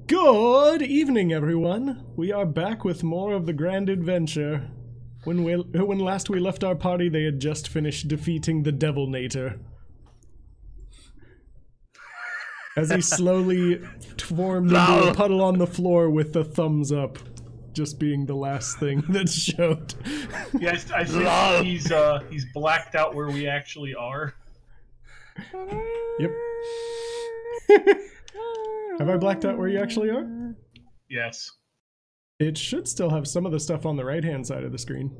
Good evening, everyone. We are back with more of the grand adventure. When last we left our party, they had just finished defeating the Devilnator. As he slowly formed into a puddle on the floor with the thumbs up, just being the last thing that showed. Yeah, I think he's blacked out where we actually are. Yep. Have I blacked out where you actually are? Yes. It should still have some of the stuff on the right-hand side of the screen.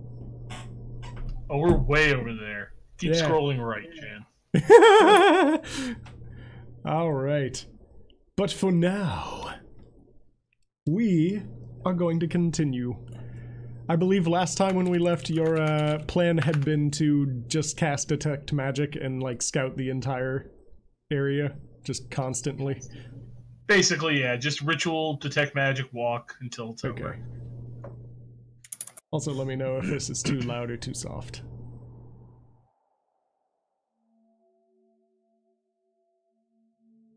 Oh, we're way over there. Keep scrolling right, Jan. Alright. But for now, we are going to continue. I believe last time when we left, your plan had been to just cast Detect Magic and, like, scout the entire area, just constantly. Basically, yeah, just ritual, detect magic, walk until it's over. Also, let me know if this is too loud or too soft.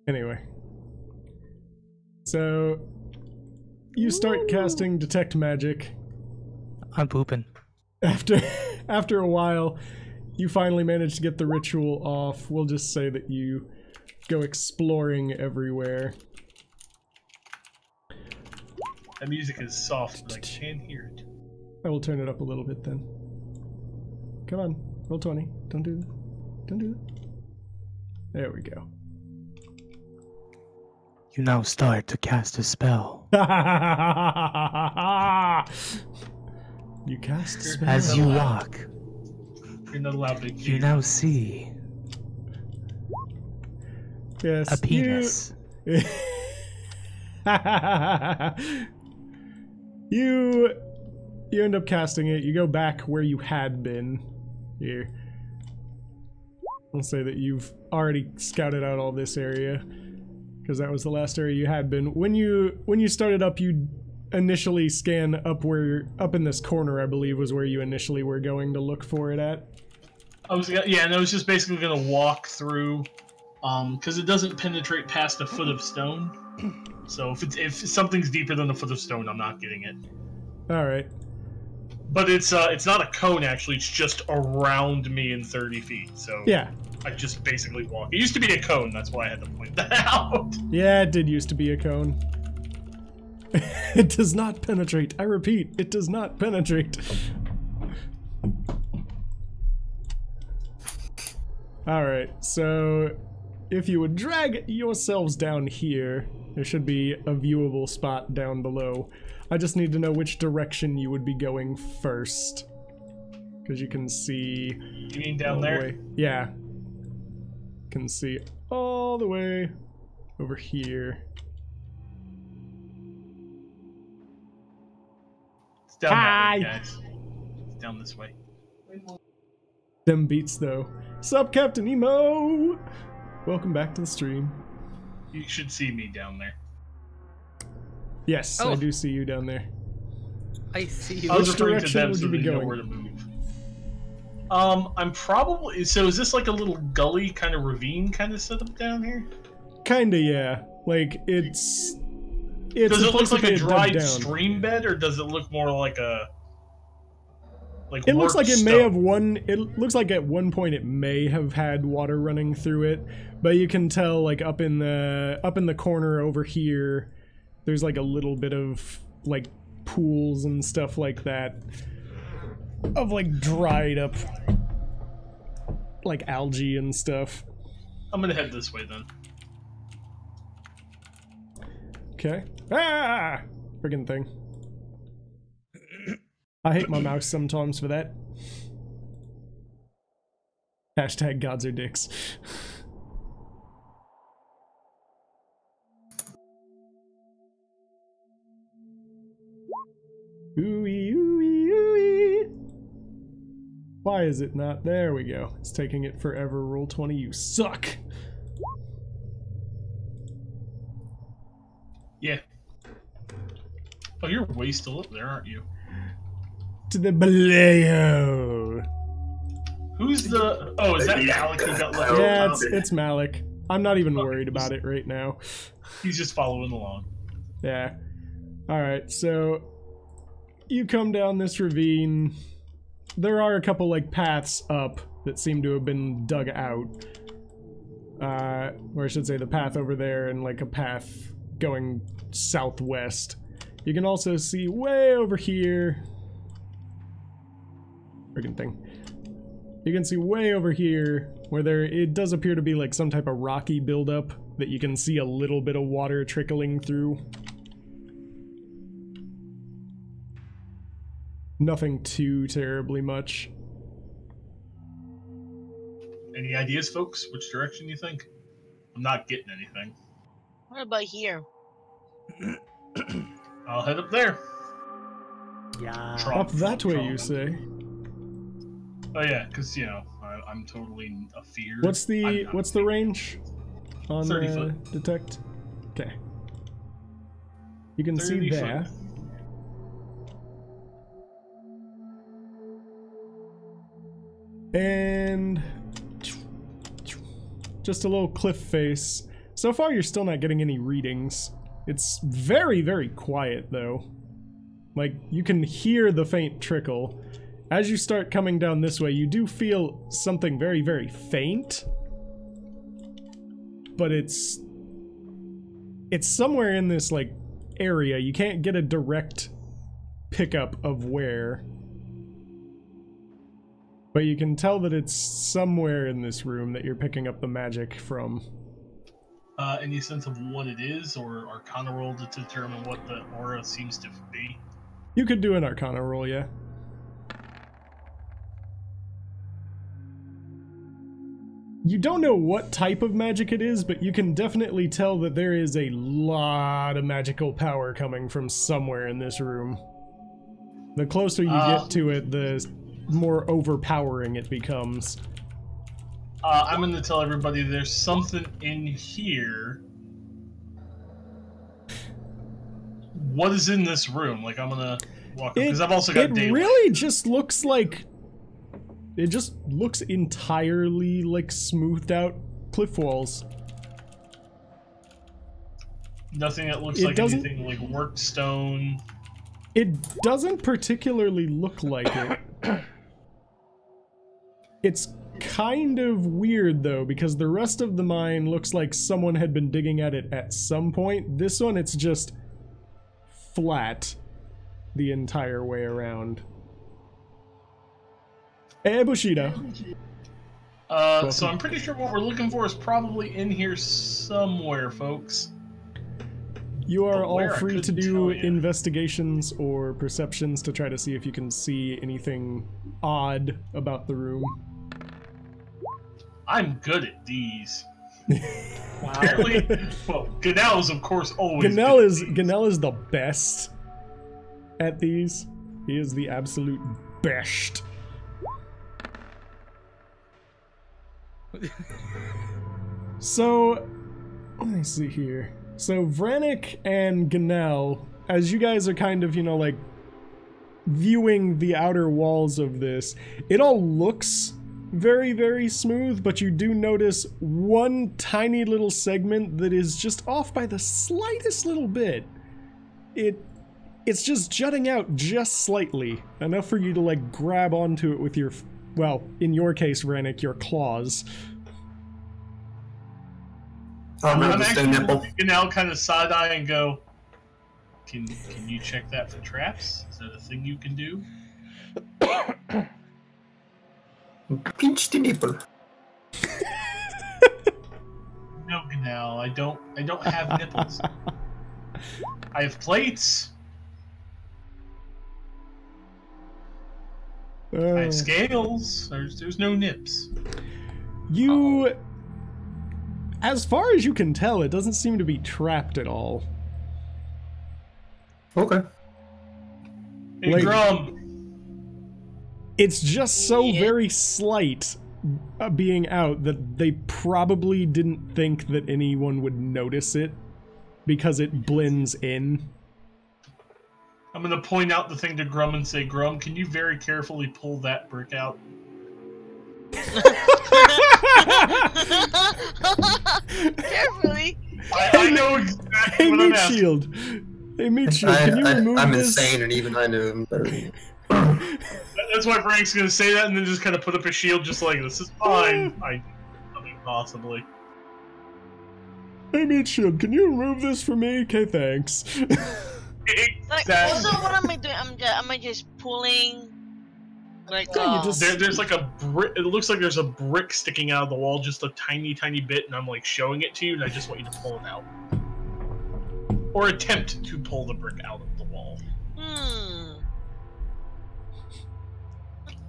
Anyway. So, you start casting Detect Magic. I'm pooping. After a while, you finally manage to get the ritual off. We'll just say that you go exploring everywhere. That music is soft, but I can't hear it. I will turn it up a little bit then. Come on, roll 20. Don't do that. Don't do that. There we go. You now start to cast a spell. You cast a spell. As you walk, You're not allowed to you now see yes, a penis. You end up casting it. You go back where you had been. Here. I'll say that you've already scouted out all this area, because that was the last area you had been. When you started up, you initially scan up in this corner, I believe, was where you initially were going to look for it at. And I was just basically gonna walk through, because it doesn't penetrate past a foot of stone. So if something's deeper than a foot of stone, I'm not getting it. All right. But it's not a cone actually. It's just around me in 30 feet. So yeah, I just basically walk. It used to be a cone. That's why I had to point that out. Yeah, it did used to be a cone. It does not penetrate. I repeat, it does not penetrate. All right. So if you would drag yourselves down here, there should be a viewable spot down below. I just need to know which direction you would be going first. Because you can see... You mean down there? Way. Yeah. Can see all the way over here. It's down that way, guys. It's down this way. Them beats, though. Sup, Captain Emo? Welcome back to the stream. You should see me down there. Yes, I do see you down there. I see you. Which direction would you be going? Where to move. I'm probably... So is this like a little gully kind of ravine kind of setup down here? Kinda, yeah. Like, it's does it look like a dried stream bed, or does it look more like a... Like it looks like it may have it looks like at one point it may have had water running through it, but you can tell, like, up in the corner over here, there's like a little bit of like pools and stuff like that of like dried up like algae and stuff. I'm gonna head this way then. Okay. Ah! Friggin' thing. I hate my mouse sometimes for that. Hashtag gods are dicks. Ooey, ooey, ooey. Why is it not? There we go. It's taking it forever. Roll 20, you suck. Yeah. Oh, you're way still up there, aren't you? To the below. Who's the... Oh, is that Malik who got left? Yeah, it's Malik. I'm not even worried about it right now. He's just following along. Yeah. Alright, so you come down this ravine. There are a couple, like, paths up that seem to have been dug out. Or I should say the path over there and, like, a path going southwest. You can also see way over here. Friggin' thing. You can see way over here where it does appear to be like some type of rocky buildup that you can see a little bit of water trickling through. Nothing too terribly much. Any ideas, folks? Which direction you think? I'm not getting anything. What about here? I'll head up there. Yeah. Up that way, you say? Oh yeah, because you know I'm totally afeared. What's the range on 30 foot. detect? Okay. You can see 30 there. foot. And just a little cliff face. So far, you're still not getting any readings. It's very, very quiet, though. Like, you can hear the faint trickle. As you start coming down this way, you do feel something very, very faint. But it's somewhere in this, like, area. You can't get a direct pickup of where. But you can tell that it's somewhere in this room that you're picking up the magic from. Any sense of what it is, or Arcana roll to determine what the aura seems to be? You could do an Arcana roll, yeah. You don't know what type of magic it is, but you can definitely tell that there is a lot of magical power coming from somewhere in this room. The closer you get to it, the more overpowering it becomes. I'm going to tell everybody there's something in here. What is in this room? Like, I'm going to walk up, because I've also got daylight. It really just looks like... It just looks entirely like smoothed out cliff walls. Nothing that looks like anything like worked stone. It doesn't particularly look like it. It's kind of weird though, because the rest of the mine looks like someone had been digging at it at some point. This one, it's just flat the entire way around. Hey, Bushido. So I'm pretty sure what we're looking for is probably in here somewhere, folks. You are all where, I free to couldn't do tell ya. investigations or perceptions to try to see if you can see anything odd about the room. I'm good at these. Apparently, well, Ganell is of course always. Ganell is the best at these. He is the absolute best. So, let me see here. So, Vranik and Ganell, as you guys are kind of, you know, like, viewing the outer walls of this, it all looks very, very smooth, but you do notice one tiny little segment that is just off by the slightest little bit. It's just jutting out just slightly, enough for you to, like, grab onto it with your, well, in your case, Vranik, your claws. I'm actually looking out kind of side-eye and go, can you check that for traps? Is that a thing you can do? Pinch the nipple. No, Ganell, I don't have nipples. I have plates. I have scales. There's no nips. You... As far as you can tell, it doesn't seem to be trapped at all. Okay. Hey, Like- Grum. It's just so very slight being out that they probably didn't think that anyone would notice it because it blends in. I'm gonna point out the thing to Grum and say, Grum, can you very carefully pull that brick out? Carefully. I know exactly Hey, what I'm Meat asking. Shield, Hey, Mitchell, can you remove I'm this? insane, and even I knew him better than you. That's why Frank's gonna say that and then just kind of put up a shield just like, this is fine. I mean, possibly. Hey, Mitchell, can you remove this for me? Okay, thanks. Like, Exactly. also, what am I doing? Am I just pulling? Like, Yeah, you just- There's like a brick. It looks like there's a brick sticking out of the wall, just a tiny, tiny bit, and I'm like showing it to you, and I just want you to pull it out, or attempt to pull the brick out of the wall.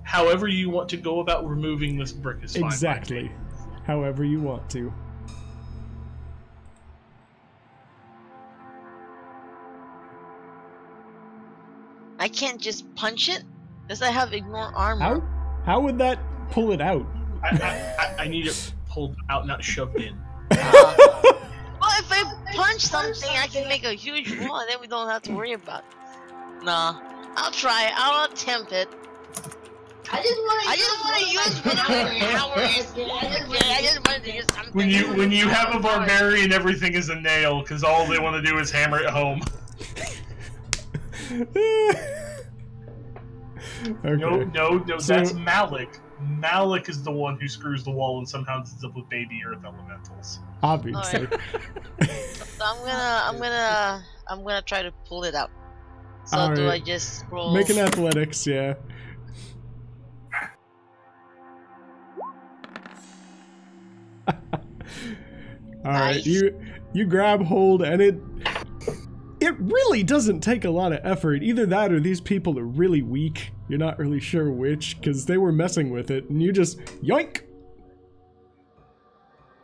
However you want to go about removing this brick is fine. Exactly. However you want to. I can't just punch it? Does I have ignore armor? How would that pull it out? I need it pulled out, not shoved in. Well, if I punch something, I can make a huge wall, and then we don't have to worry about it. Nah, I'll try it. I'll attempt it. I just want to use one of my powers. I just want to use something. When you have a barbarian, everything is a nail, because all they want to do is hammer it home. Okay. No, So- that's Malik. Malik is the one who screws the wall and somehow ends up with baby earth elementals. Obviously. So I'm gonna try to pull it out. So do I Alright. just roll? Make an athletics, yeah. Alright, Nice. you grab hold, and it really doesn't take a lot of effort. Either that or these people are really weak. You're not really sure which, because they were messing with it, and you just yoink!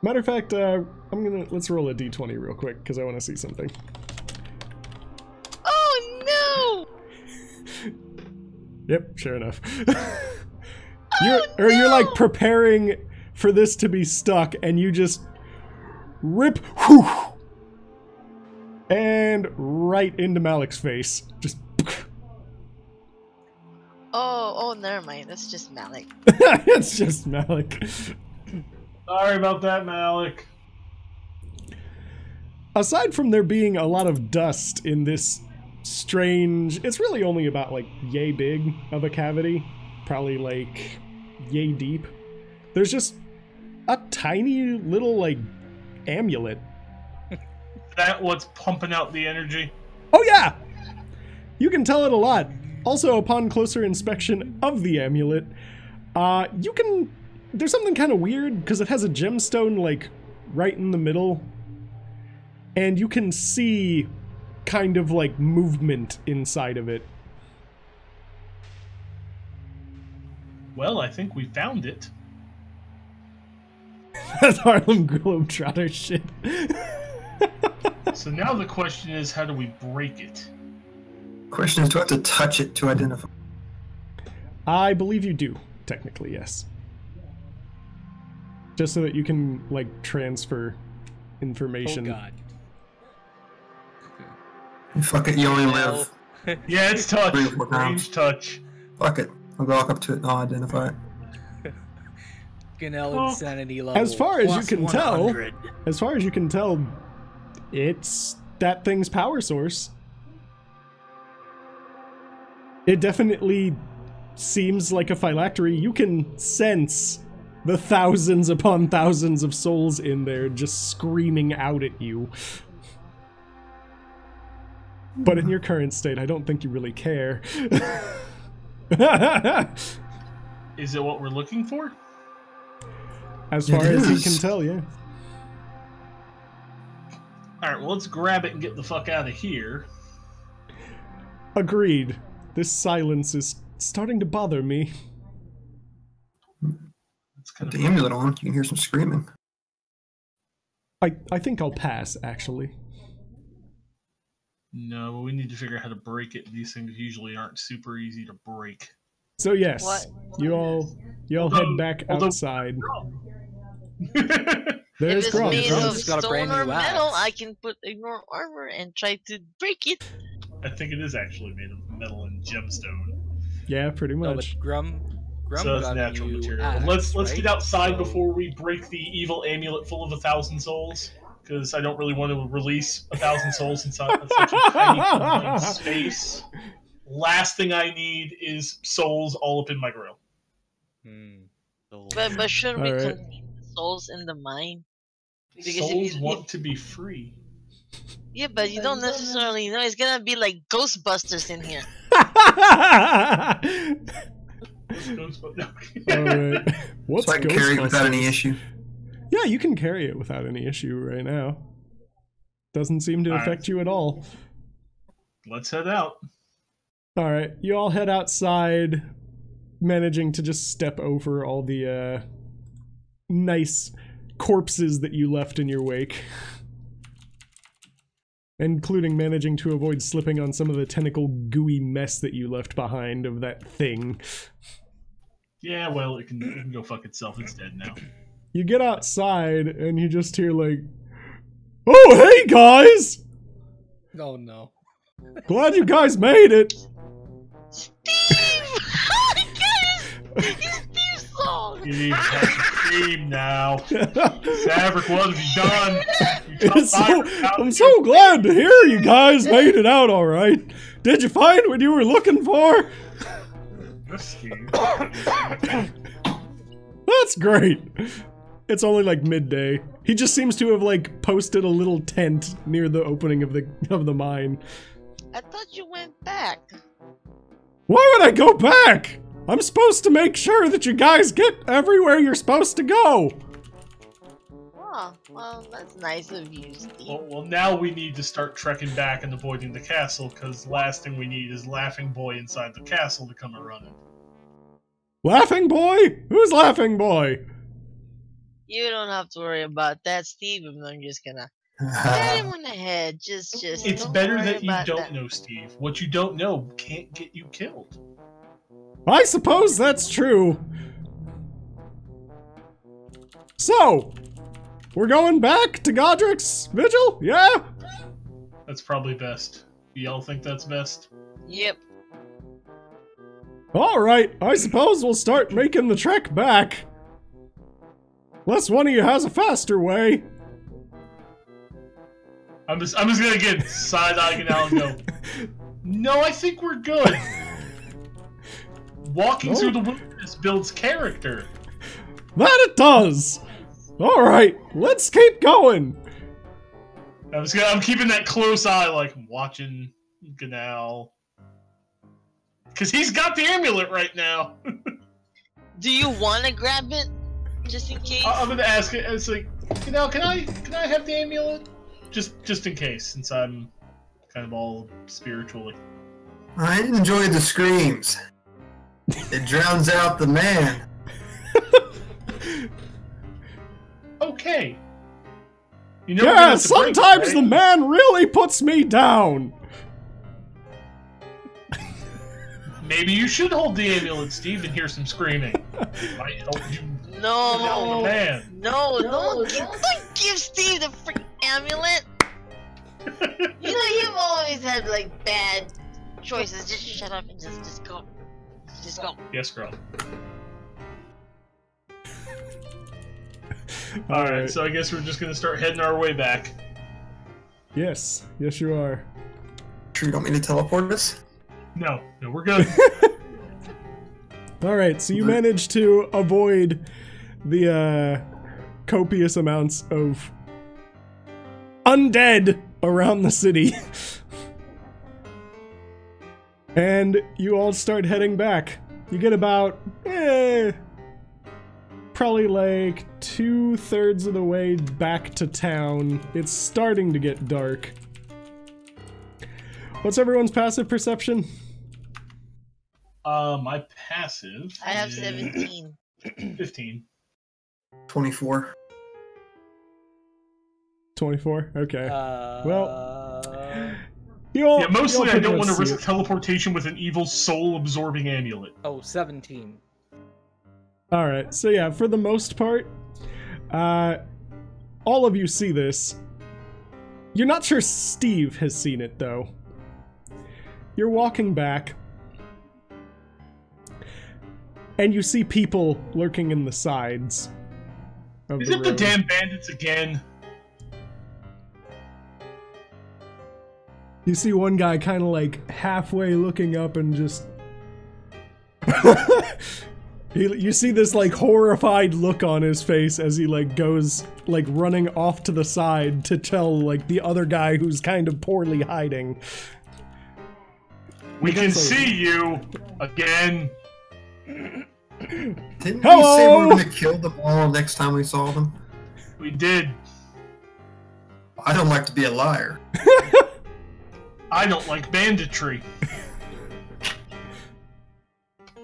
Matter of fact, let's roll a d20 real quick, because I want to see something. Oh no! Yep, sure enough. You're like preparing for this to be stuck, and you just rip, whew, and right into Malik's face. Just. Oh, never mind. That's just Malik. It's just Malik. Sorry about that, Malik. Aside from there being a lot of dust in this strange, it's really only about like yay big of a cavity, probably like yay deep. There's just a tiny little like amulet. That what's pumping out the energy? Oh yeah! You can tell it a lot. Also, upon closer inspection of the amulet, there's something kind of weird, because it has a gemstone, like, right in the middle. And you can see kind of, like, movement inside of it. Well, I think we found it. That's Harlem Globetrotter shit. So now the question is, how do we break it? Question is, do I have to touch it to identify? I believe you do, technically, yes. Just so that you can, like, transfer information. Oh god. Fuck it, you only live. Yeah, it's touch. 3 or 4 times. Range touch. Fuck it. I'll go walk up to it and I'll identify it. Ganel insanity level. As far as you plus can tell, 100. it's that thing's power source. It definitely seems like a phylactery. You can sense the thousands upon thousands of souls in there just screaming out at you. But in your current state, I don't think you really care. Is it what we're looking for? As far as you is. can tell, yeah. Alright, well, let's grab it and get the fuck out of here. Agreed. This silence is starting to bother me. It's kind With of the amulet on, you can hear some screaming. I think I'll pass, actually. No, but we need to figure out how to break it. These things usually aren't super easy to break. So yes, What? you all head back outside. There's If it's Grom. made Grom's of just got a stone brand or new metal, axe. I can put ignore armor and try to break it. I think it is actually made of metal and gemstone. Yeah, pretty No, much. but Grum So it's got a natural new material. axe, Let's right? get outside So- before we break the evil amulet full of 1,000 souls. because I don't really want to release 1,000 souls inside such a tiny confined space. Last thing I need is souls all up in my grill. But shouldn't we Alright. contain the souls in the mine? Because Souls want to be free. Yeah, but you don't necessarily know. It's gonna be like Ghostbusters in here. Alright. What's So I can carry it without any Ghostbusters? issue. Yeah, you can carry it without any issue right now. Doesn't seem to Alright. affect you at all. Let's head out. Alright, you all head outside, managing to just step over all the nice corpses that you left in your wake. Including managing to avoid slipping on some of the tentacle gooey mess that you left behind of that thing. Yeah, well, it can go fuck itself. It's dead now. You get outside and you just hear like, "Oh, hey guys! Oh no. Glad you guys made it!" Steve! It's Steve's song! You need to have to scream now. Saevrick, what have you done? I'm so glad to hear you guys made it out alright. Did you find what you were looking for? That's great. It's only like midday. He just seems to have like posted a little tent near the opening of the mine. I thought you went back. Why would I go back? I'm supposed to make sure that you guys get everywhere you're supposed to go. Oh, well, that's nice of you, Steve. Well, now we need to start trekking back and avoiding the castle, because last thing we need is Laughing Boy inside the castle to come a-running. Laughing Boy? Who's Laughing Boy? You don't have to worry about that, Steve. I'm just gonna pat him on the head. Just. It's don't better worry that you about don't that. know, Steve. What you don't know can't get you killed. I suppose that's true. So, we're going back to Godric's Vigil? Yeah? That's probably best. Y'all think that's best? Yep. Alright, I suppose we'll start making the trek back. Unless one of you has a faster way. I'm just gonna get side-eyeing now and go, no, I think we're good. Walking through the wilderness builds character. That it does! Alright, let's keep going! I'm keeping that close eye, like, watching Ganal. Because he's got the amulet right now. Do you want to grab it? Just in case? I'm gonna ask it, it's like, Ganal, can I have the amulet? Just in case, since I'm kind of all spiritually. I enjoy the screams. It drowns out the man. Okay. You know, Yeah, sometimes the man really puts me down! Maybe you should hold the amulet, Steve, and hear some screaming. Might help you down the man. No, don't give Steve the freaking amulet. You know, you've always had like bad choices. Just shut up and just go. Just go. Yes, girl. Alright, so I guess we're just gonna start heading our way back. Yes, yes you are. Sure you don't mean to teleport us? No, we're good. Alright, so you managed to avoid the copious amounts of undead around the city. And you all start heading back. You get about, probably like 2/3 of the way back to town. It's starting to get dark. What's everyone's passive perception? My passive. I have is 17. 15. 24. 24? Okay. Well, Yeah, you all mostly I pretty don't much want to see risk it. teleportation with an evil soul-absorbing amulet. Oh, 17. Alright, so yeah, for the most part, all of you see this. You're not sure Steve has seen it, though. You're walking back, and you see people lurking in the sides of Is the it the road. damn bandits again? You see one guy kind of like halfway looking up and just... You see this like horrified look on his face as he like goes like running off to the side to tell like the other guy who's kind of poorly hiding. We can see you again. Didn't we say we were gonna kill them all next time we saw them? We did. I don't like to be a liar. I don't like banditry.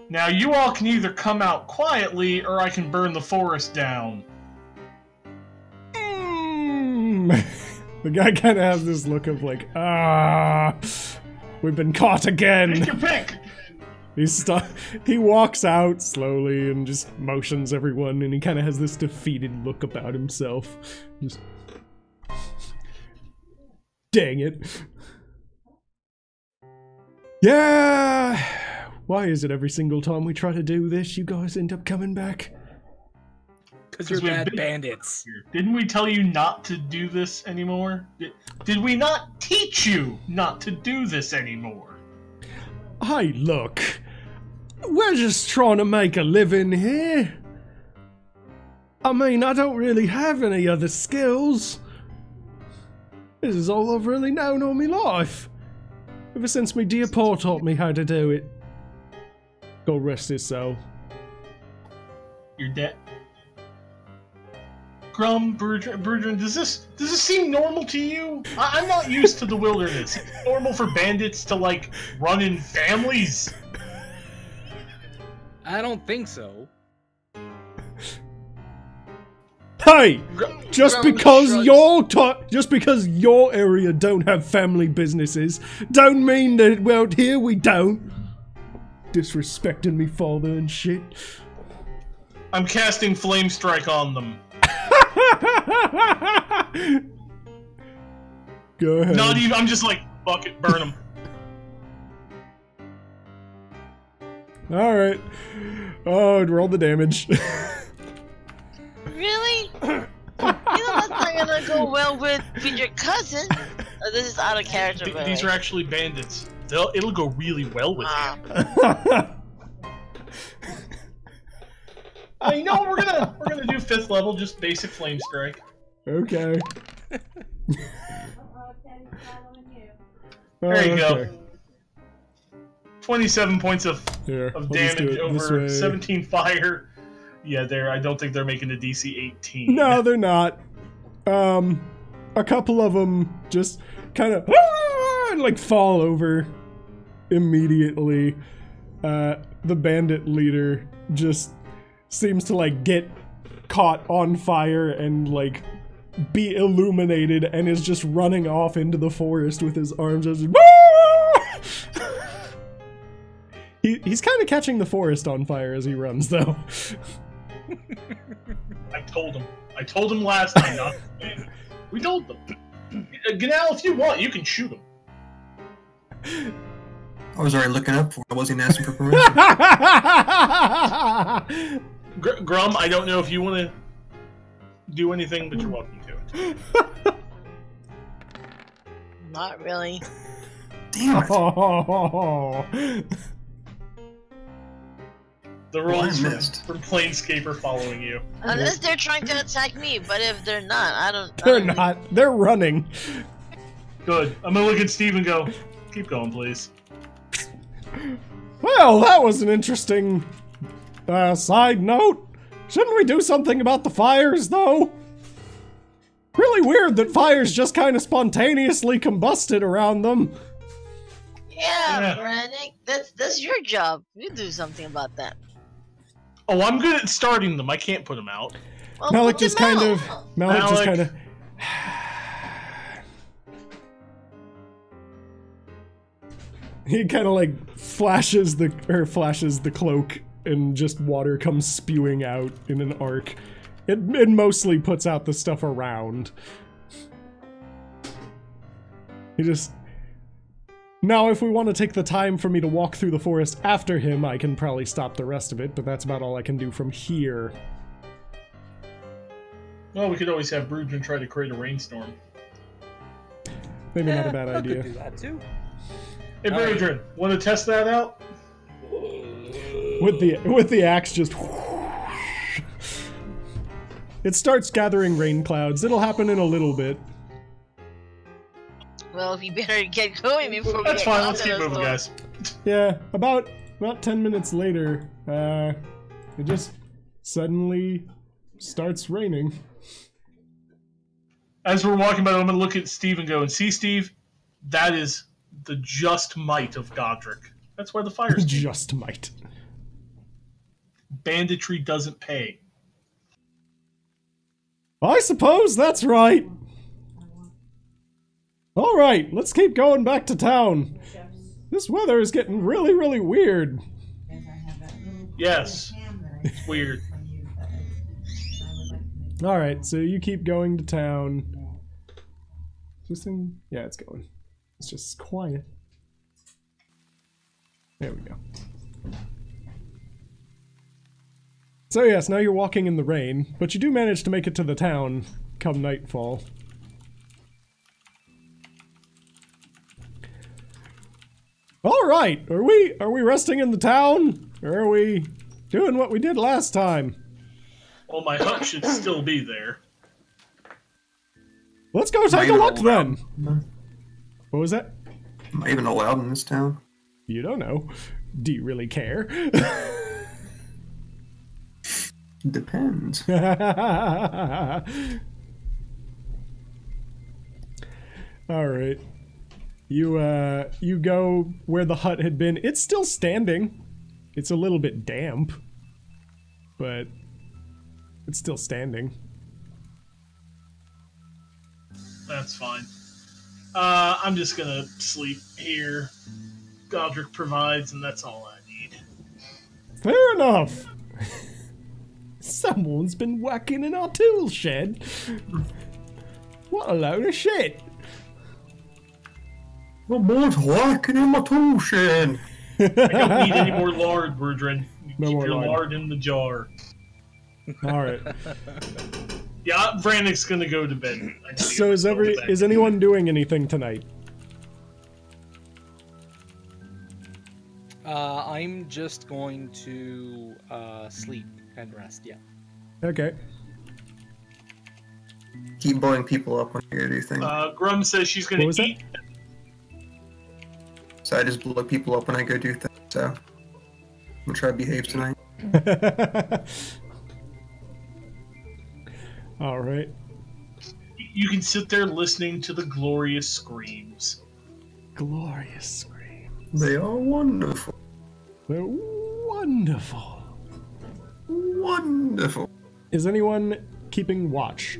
Now you all can either come out quietly, or I can burn the forest down. The guy kind of has this look of like, we've been caught again. Take your pick. He walks out slowly and just motions everyone, and he kind of has this defeated look about himself. Just, dang it. Yeah. Why is it every single time we try to do this, you guys end up coming back? Because you're bad bandits. Didn't we tell you not to do this anymore? Did we not teach you not to do this anymore? Hey, look. We're just trying to make a living here. I mean, I don't really have any other skills. This is all I've really known all my life. Ever since me dear Paul taught me how to do it. Go rest his soul. You're dead. Grum, Bertrand, does this seem normal to you? I'm not used to the wilderness. It's normal for bandits to, like, run in families. I don't think so. Hey! Just because your area don't have family businesses, don't mean that, well, here we don't. Disrespecting me father and shit. I'm casting Flame Strike on them. Go ahead. Not even, I'm just like, fuck it, burn them. Alright. Oh, roll the damage. Really? You know that's not gonna go well with your cousin. Oh, this is out of character. These are actually bandits. It'll go really well with him. You know, we're gonna do 5th level, just basic Flame Strike. Okay. There you go. 27 points of damage over 17 fire. Yeah, I don't think they're making a DC 18. No, they're not. A couple of them just kind of like fall over immediately. The bandit leader just seems to like get caught on fire and like be illuminated and is just running off into the forest with his arms just He's kind of catching the forest on fire as he runs though. I told him last time not to. We told them. Ganal, if you want, you can shoot him. I was already looking up for it. I wasn't even asking for permission. Grum, I don't know if you want to do anything, but you're welcome to it. Not really. Damn it. Oh. The rules from Planescaper following you. Unless they're trying to attack me, but if they're not, I don't. They're not. They're running. Good. I'm gonna look at Steve and go, keep going, please. Well, that was an interesting side note. Shouldn't we do something about the fires, though? Really weird that fires just kind of spontaneously combusted around them. Yeah, Brannick, that's your job. You do something about that. Oh, I'm good at starting them. I can't put them out. Well, Malik just kind of. He kind of like flashes the cloak and just water comes spewing out in an arc. It mostly puts out the stuff around. He just... Now, if we want to take the time for me to walk through the forest after him, I can probably stop the rest of it, but that's about all I can do from here. Well, we could always have Brugin try to create a rainstorm. Maybe not a bad I idea. could do that too. Hey, Bertrand, want to test that out? With the axe, just it starts gathering rain clouds. It'll happen in a little bit. Well, we better get going before we That's get fine. caught Let's in keep a moving, storm. guys. Yeah, about 10 minutes later, it just suddenly starts raining. As we're walking by, I'm going to look at Steve and go, and see, Steve, that is the just might of Godric. That's why the fire's Just might. banditry doesn't pay. I suppose that's right. All right, let's keep going back to town. This weather is getting really, really weird. Yes, it's weird. All right, so you keep going to town. This thing, yeah, it's going. It's just quiet. There we go. So yes, now you're walking in the rain, but you do manage to make it to the town come nightfall. All right, are we resting in the town, or are we doing what we did last time? Well, my hut should still be there. Let's go take a look then. What was that? Am I even allowed in this town? You don't know. Do you really care? Depends. All right. You go where the hut had been. It's still standing. It's a little bit damp, but it's still standing. That's fine. I'm just gonna sleep here. Godric provides, and that's all I need. Fair enough. Someone's been working in our tool shed. What a load of shit. My boy's working in my tool shed. I don't need any more lard, Burdrin. No Keep more your lard. lard in the jar. All right. Yeah, Vranic's gonna go to bed. I gotta So get is myself to bed. is anyone doing anything tonight? I'm just going to sleep and rest. Yeah. Okay. Keep blowing people up when you go do things. Grum says she's gonna What was that? eat. So I just blow people up when I go do things, so I'm gonna try to behave tonight. All right. You can sit there listening to the glorious screams. Glorious scream. They are wonderful. They're wonderful. Wonderful. Is anyone keeping watch?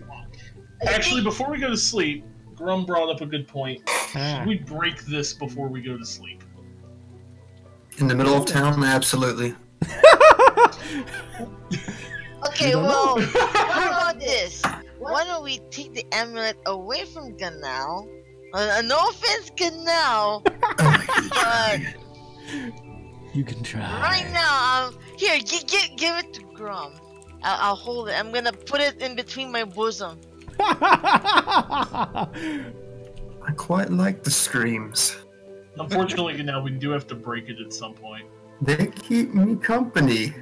Actually, before we go to sleep, Grum brought up a good point. Ah. Should we break this before we go to sleep? In the middle of town, absolutely. Okay, don't well, how about this? Why don't we take the amulet away from Ganao? No offense, Ganao, but You can try. right now, here, give it to Grum. I'll hold it. I'm gonna put it in between my bosom. I quite like the screams. Unfortunately, now we do have to break it at some point. They keep me company.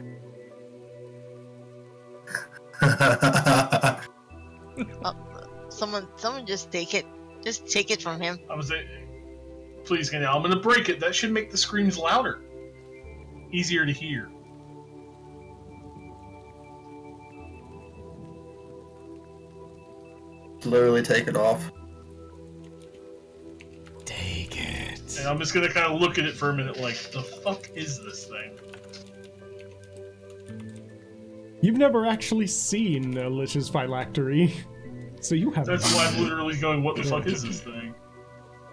Someone just take it. Just take it from him. I was please, now I'm gonna break it. That should make the screams louder, easier to hear. Literally take it off. Take it. And I'm just gonna kind of look at it for a minute, like, the fuck is this thing? You've never actually seen Lich's Phylactery, so you have. That's why I'm literally going, what the fuck is this thing?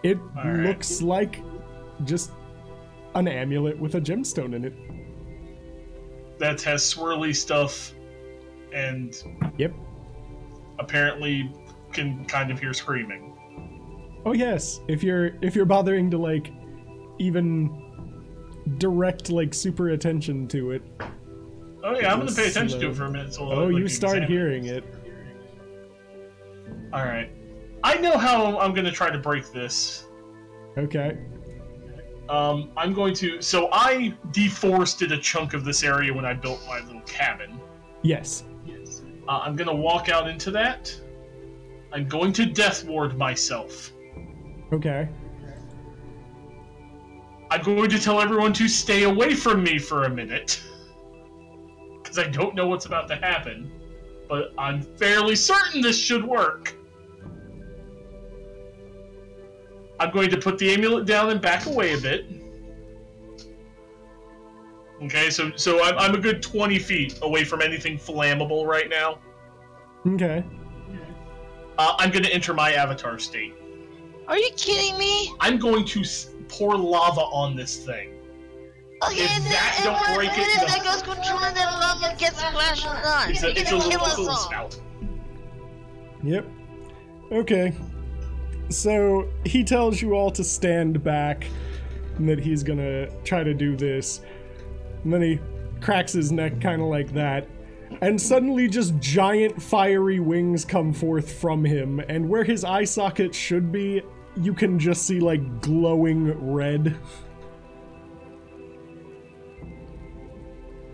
It Alright. looks like just an amulet with a gemstone in it. That has swirly stuff, and Yep. apparently can kind of hear screaming. Oh yes, if you're bothering to like even direct like super attention to it. Oh yeah, I'm gonna pay Just attention to slow. it for a minute. So Oh, you start hearing it. Alright. I know how I'm going to try to break this. Okay. I'm going to... So I deforested a chunk of this area when I built my little cabin. Yes. I'm going to walk out into that. I'm going to death ward myself. Okay. I'm going to tell everyone to stay away from me for a minute. Because I don't know what's about to happen. But I'm fairly certain this should work. I'm going to put the amulet down and back away a bit. Okay, so I'm a good 20 feet away from anything flammable right now. Okay. I'm going to enter my avatar state. Are you kidding me? I'm going to pour lava on this thing. Okay, If and that don't break it, that goes control and then lava gets splashed on us. It's a You're gonna kill us little all. spout. Yep. Okay. So he tells you all to stand back and that he's gonna try to do this. And then he cracks his neck kind of like that. And suddenly just giant fiery wings come forth from him. And where his eye socket should be, you can just see like glowing red.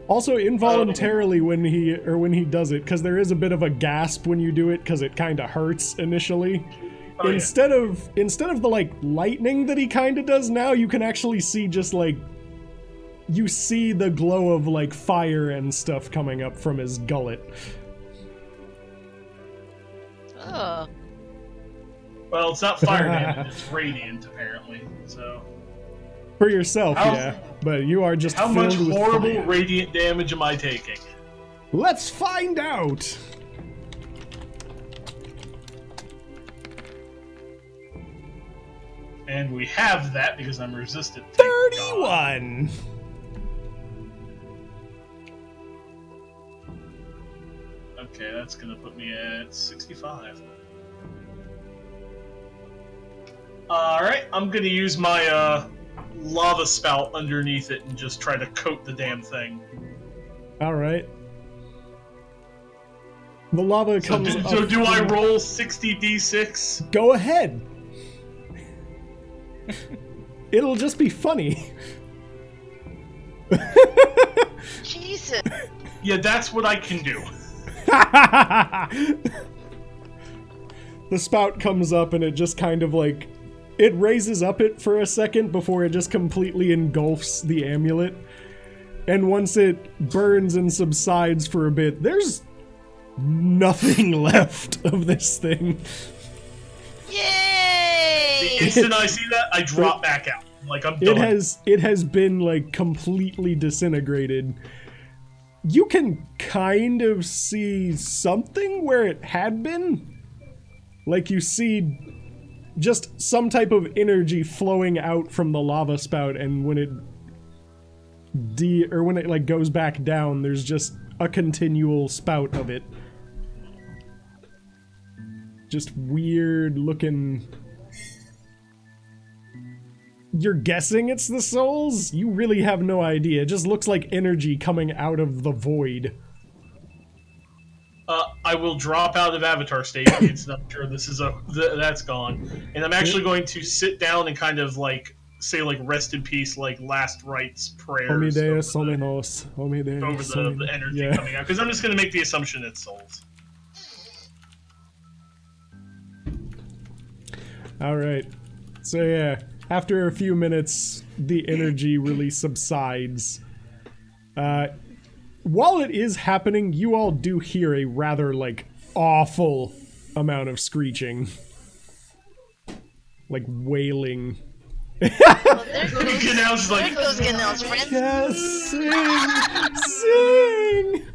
Also involuntarily when he does it, because there is a bit of a gasp when you do it, because it kind of hurts initially. Oh, instead of the like lightning that he kind of does now, you can actually see just like you see the glow of like fire and stuff coming up from his gullet. Oh. Well, it's not fire damage, it's radiant apparently. So For yourself, How- yeah, but you are just how filled much with horrible fire. radiant damage am I taking? Let's find out. And we have that because I'm resistant. Thank God. 31. Okay, that's gonna put me at 65. Alright, I'm gonna use my lava spout underneath it and just try to coat the damn thing. All right. The lava So comes up. do I roll 60d6? Go ahead. It'll just be funny. Jesus. Yeah, that's what I can do. The spout comes up and it just kind of like it raises up it for a second before it just completely engulfs the amulet. And once it burns and subsides for a bit, there's nothing left of this thing. Yay! The instant I see that, I drop back out. Like, I'm done. It has been like completely disintegrated. You can kind of see something where it had been. Like you see just some type of energy flowing out from the lava spout, and when it like goes back down, there's just a continual spout of it. Just weird looking. You're guessing it's the souls? You really have no idea. It just looks like energy coming out of the void. I will drop out of avatar state. It's not sure this is that's gone, and I'm actually going to sit down and kind of like say like rest in peace, like last rites prayers over the energy coming out, because I'm just going to make the assumption it's souls. All right. So yeah, after a few minutes, the energy really subsides. While it is happening, you all do hear a rather, like, awful amount of screeching. Like, wailing. Well, there goes Ganel's friend. Yes, sing!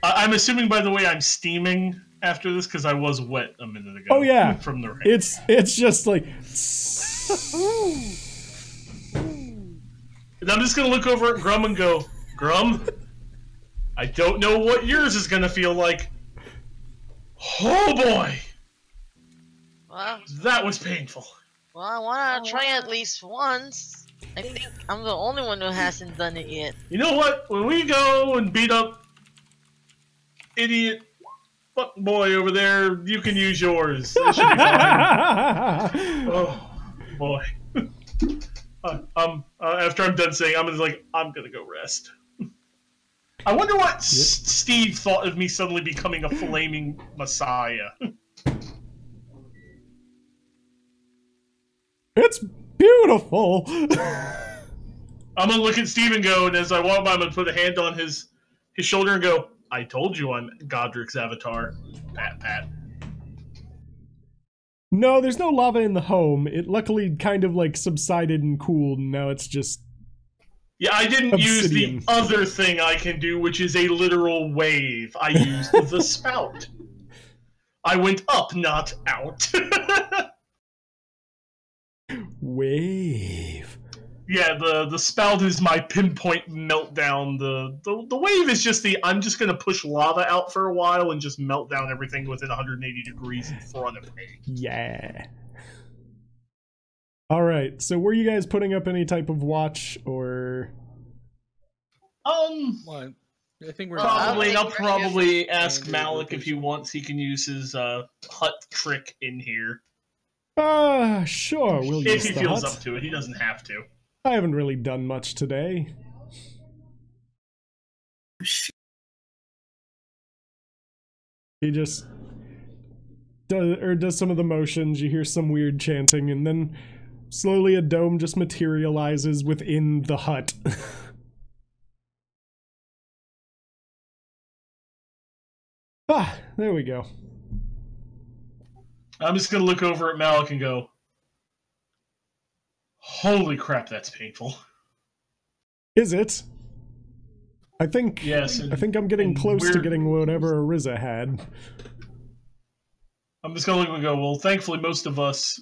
I'm assuming, by the way, I'm steaming after this, because I was wet a minute ago. Oh yeah, from the rain. It's just like... And I'm just gonna look over at Grum and go, Grum, I don't know what yours is gonna feel like. Oh boy! Well, That was painful. I want to try at least once. I think I'm the only one who hasn't done it yet. You know what? When we go and beat up idiot fuck boy over there, you can use yours. It should be fine. Oh boy. After I'm done saying, I'm gonna go rest. I wonder what Steve thought of me suddenly becoming a flaming messiah. It's beautiful. I'm gonna look at Steve and go, and as I walk by, I'm gonna put a hand on his shoulder and go, I told you I'm Godric's avatar. Pat, pat. No, there's no lava in the home. It luckily kind of like subsided and cooled, and now it's just... Yeah, I didn't obsidian. use the other thing I can do, which is a literal wave. I used the spout. I went up, not out. Wave. Yeah, the spout is my pinpoint meltdown. The wave is just I'm just gonna push lava out for a while and just melt down everything within 180 degrees in front of me. Yeah. Alright, so were you guys putting up any type of watch, or... Well, I think we're Probably, and I'll we're probably ask Standard Malik if he rotation. wants, he can use his hut trick in here. Sure, we'll If use he the feels hut. up to it, he doesn't have to. I haven't really done much today. He just does some of the motions, you hear some weird chanting, and then slowly a dome just materializes within the hut. There we go. I'm just gonna look over at Malik and go, holy crap, that's painful. Is it? I think Yes. I think I'm getting close to getting whatever Ariza had. I'm just gonna look and go, well, thankfully most of us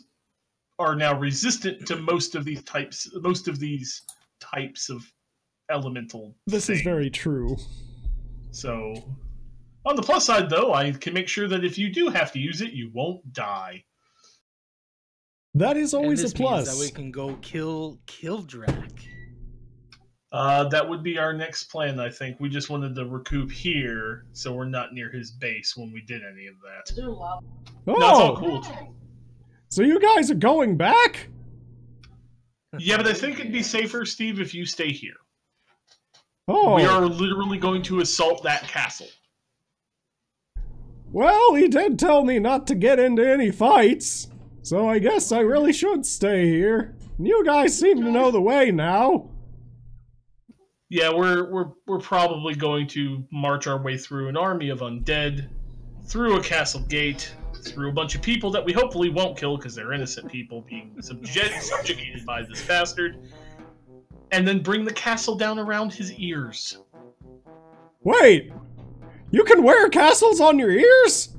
are now resistant to most of these types of elemental This is thing. very true. So, on the plus side, though, I can make sure that if you do have to use it, you won't die. That is always and this a plus. means that we can go kill Drac. That would be our next plan, I think. We just wanted to recoup here, so we're not near his base when we did any of that. Oh, No, it's all cool. so you guys are going back? Yeah, but I think it'd be safer, Steve, if you stay here. Oh, We are literally going to assault that castle. well, he did tell me not to get into any fights, so I guess I really should stay here. You guys seem to know the way now. Yeah, we're probably going to march our way through an army of undead, through a castle gate, through a bunch of people that we hopefully won't kill because they're innocent people being subjugated by this bastard, and then bring the castle down around his ears. Wait, you can wear castles on your ears?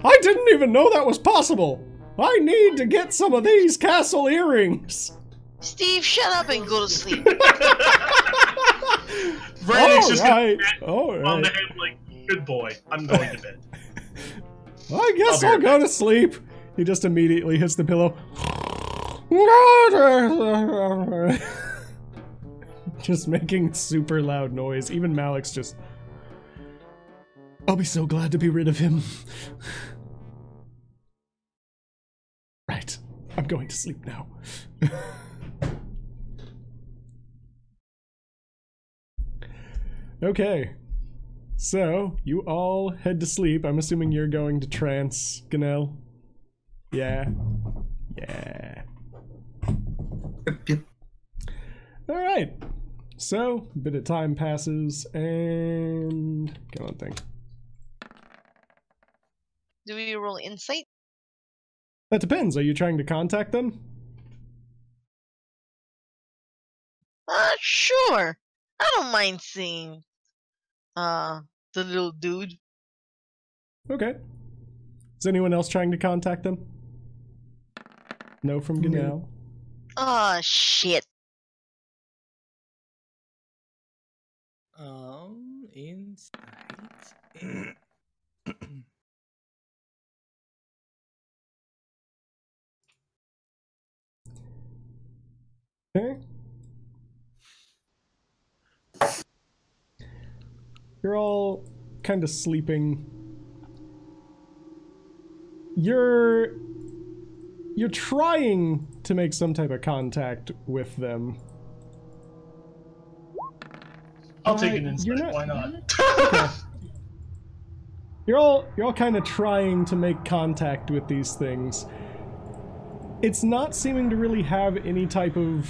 I didn't even know that was possible. I need to get some of these castle earrings. Steve, shut up and go to sleep. Brandon's just Alright, gonna on the alright. head like, good boy, I'm going to bed. I guess I'll I'll be go right to sleep. He just immediately hits the pillow. Just making super loud noise. Even Malik's just... I'll be so glad to be rid of him. Right. I'm going to sleep now. Okay. So, you all head to sleep. I'm assuming you're going to trance, Ganel. Yeah. Yeah. Yep. Alright. So, a bit of time passes, and... Come on, thing. Do we roll insight? That depends. Are you trying to contact them? Sure. I don't mind seeing, the little dude. Okay. Is anyone else trying to contact them? No from Ganel. Aw, shit. Insight. Okay. You're all kind of sleeping. You're trying to make some type of contact with them. I'll take an insight. not- Why not? Okay. You're all kind of trying to make contact with these things. It's not seeming to really have any type of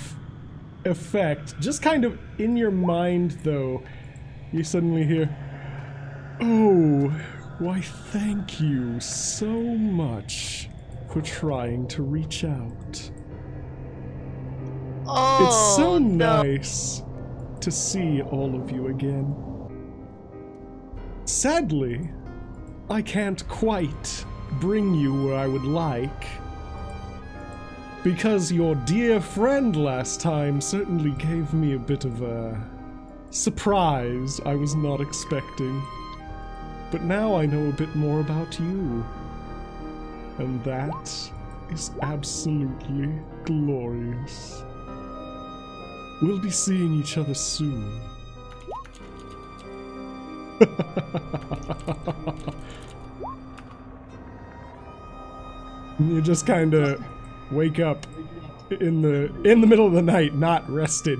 effect. Just kind of in your mind, though, you suddenly hear, "Oh, why thank you so much for trying to reach out. Oh, It's so no. nice to see all of you again. Sadly, I can't quite bring you where I would like, because your dear friend last time certainly gave me a bit of a surprise I was not expecting. But now I know a bit more about you, and that is absolutely glorious. We'll be seeing each other soon." You just kind of wake up in the middle of the night, not rested.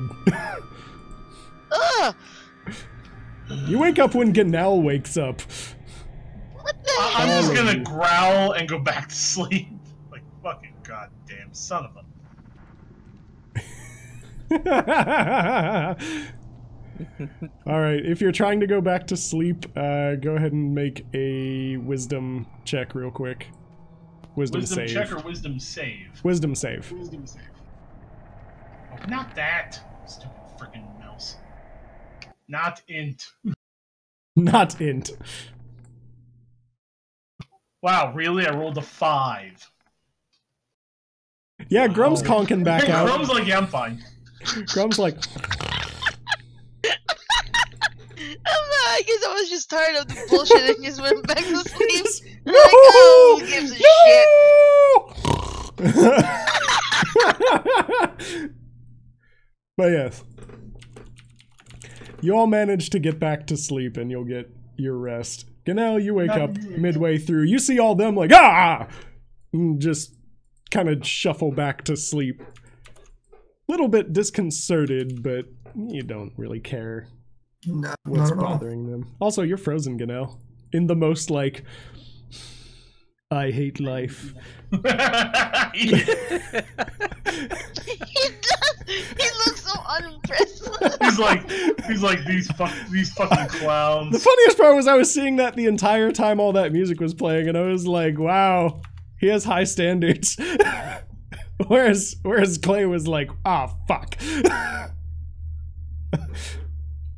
Ugh! You wake up when Ganel wakes up. What the I'm hell? just gonna growl and go back to sleep. Like, fucking goddamn son of a... Alright, if you're trying to go back to sleep, go ahead and make a wisdom check real quick. Wisdom save. check or wisdom save? Wisdom save. Oh, not that. Stupid freaking mouse. Not int. Not int. Wow, really? I rolled a 5. Yeah, Grum's conking back out. Grum's like, yeah, I'm fine. Grum's like, I guess I was just tired of the bullshit and just went back to sleep. no! Like, oh, who gives a shit? But yes. You all manage to get back to sleep and you'll get your rest. Ganel, you wake up midway through. You see all them like, ah! And just kind of shuffle back to sleep. Little bit disconcerted, but you don't really care No, what's not at all. bothering them. Also, you're frozen, Ganel. In the most, like, I hate life. He does. He looks so unimpressed. he's like these fucking clowns. The funniest part was I was seeing that the entire time all that music was playing, and I was like, wow, he has high standards. whereas Clay was like, ah, fuck.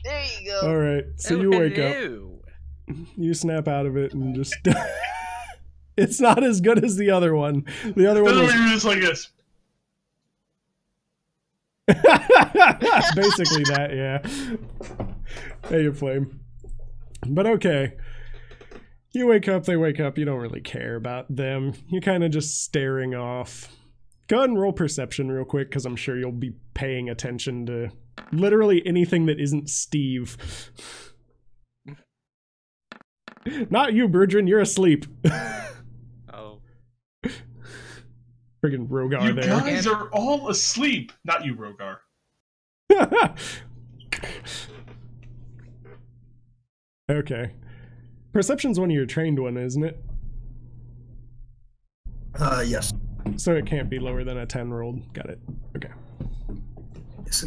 There you go. Alright, so you wake up. You snap out of it and just... It's not as good as the other one. The other one was... You're just like this. Basically that, yeah. Hey, you flame. But okay. You wake up, they wake up, you don't really care about them. You're kind of just staring off. Go ahead and roll perception real quick, because I'm sure you'll be paying attention to literally anything that isn't Steve. Not you, Bertrand, you're asleep. Oh. Friggin' Rogar You there. guys are all asleep. Not you, Rogar. Okay. Perception's one of your trained one, isn't it? Yes. So it can't be lower than a 10 rolled. Got it. Okay. Yes.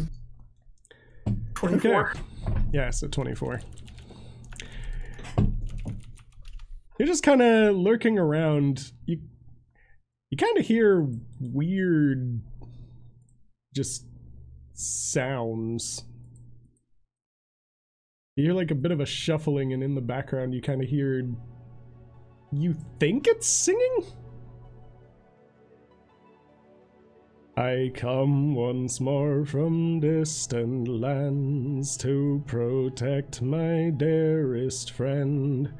24. Okay. Yeah, so 24. You're just kind of lurking around. You kind of hear weird just sounds. You hear like a bit of a shuffling, and in the background you kind of hear, you think it's singing? I come once more from distant lands to protect my dearest friend.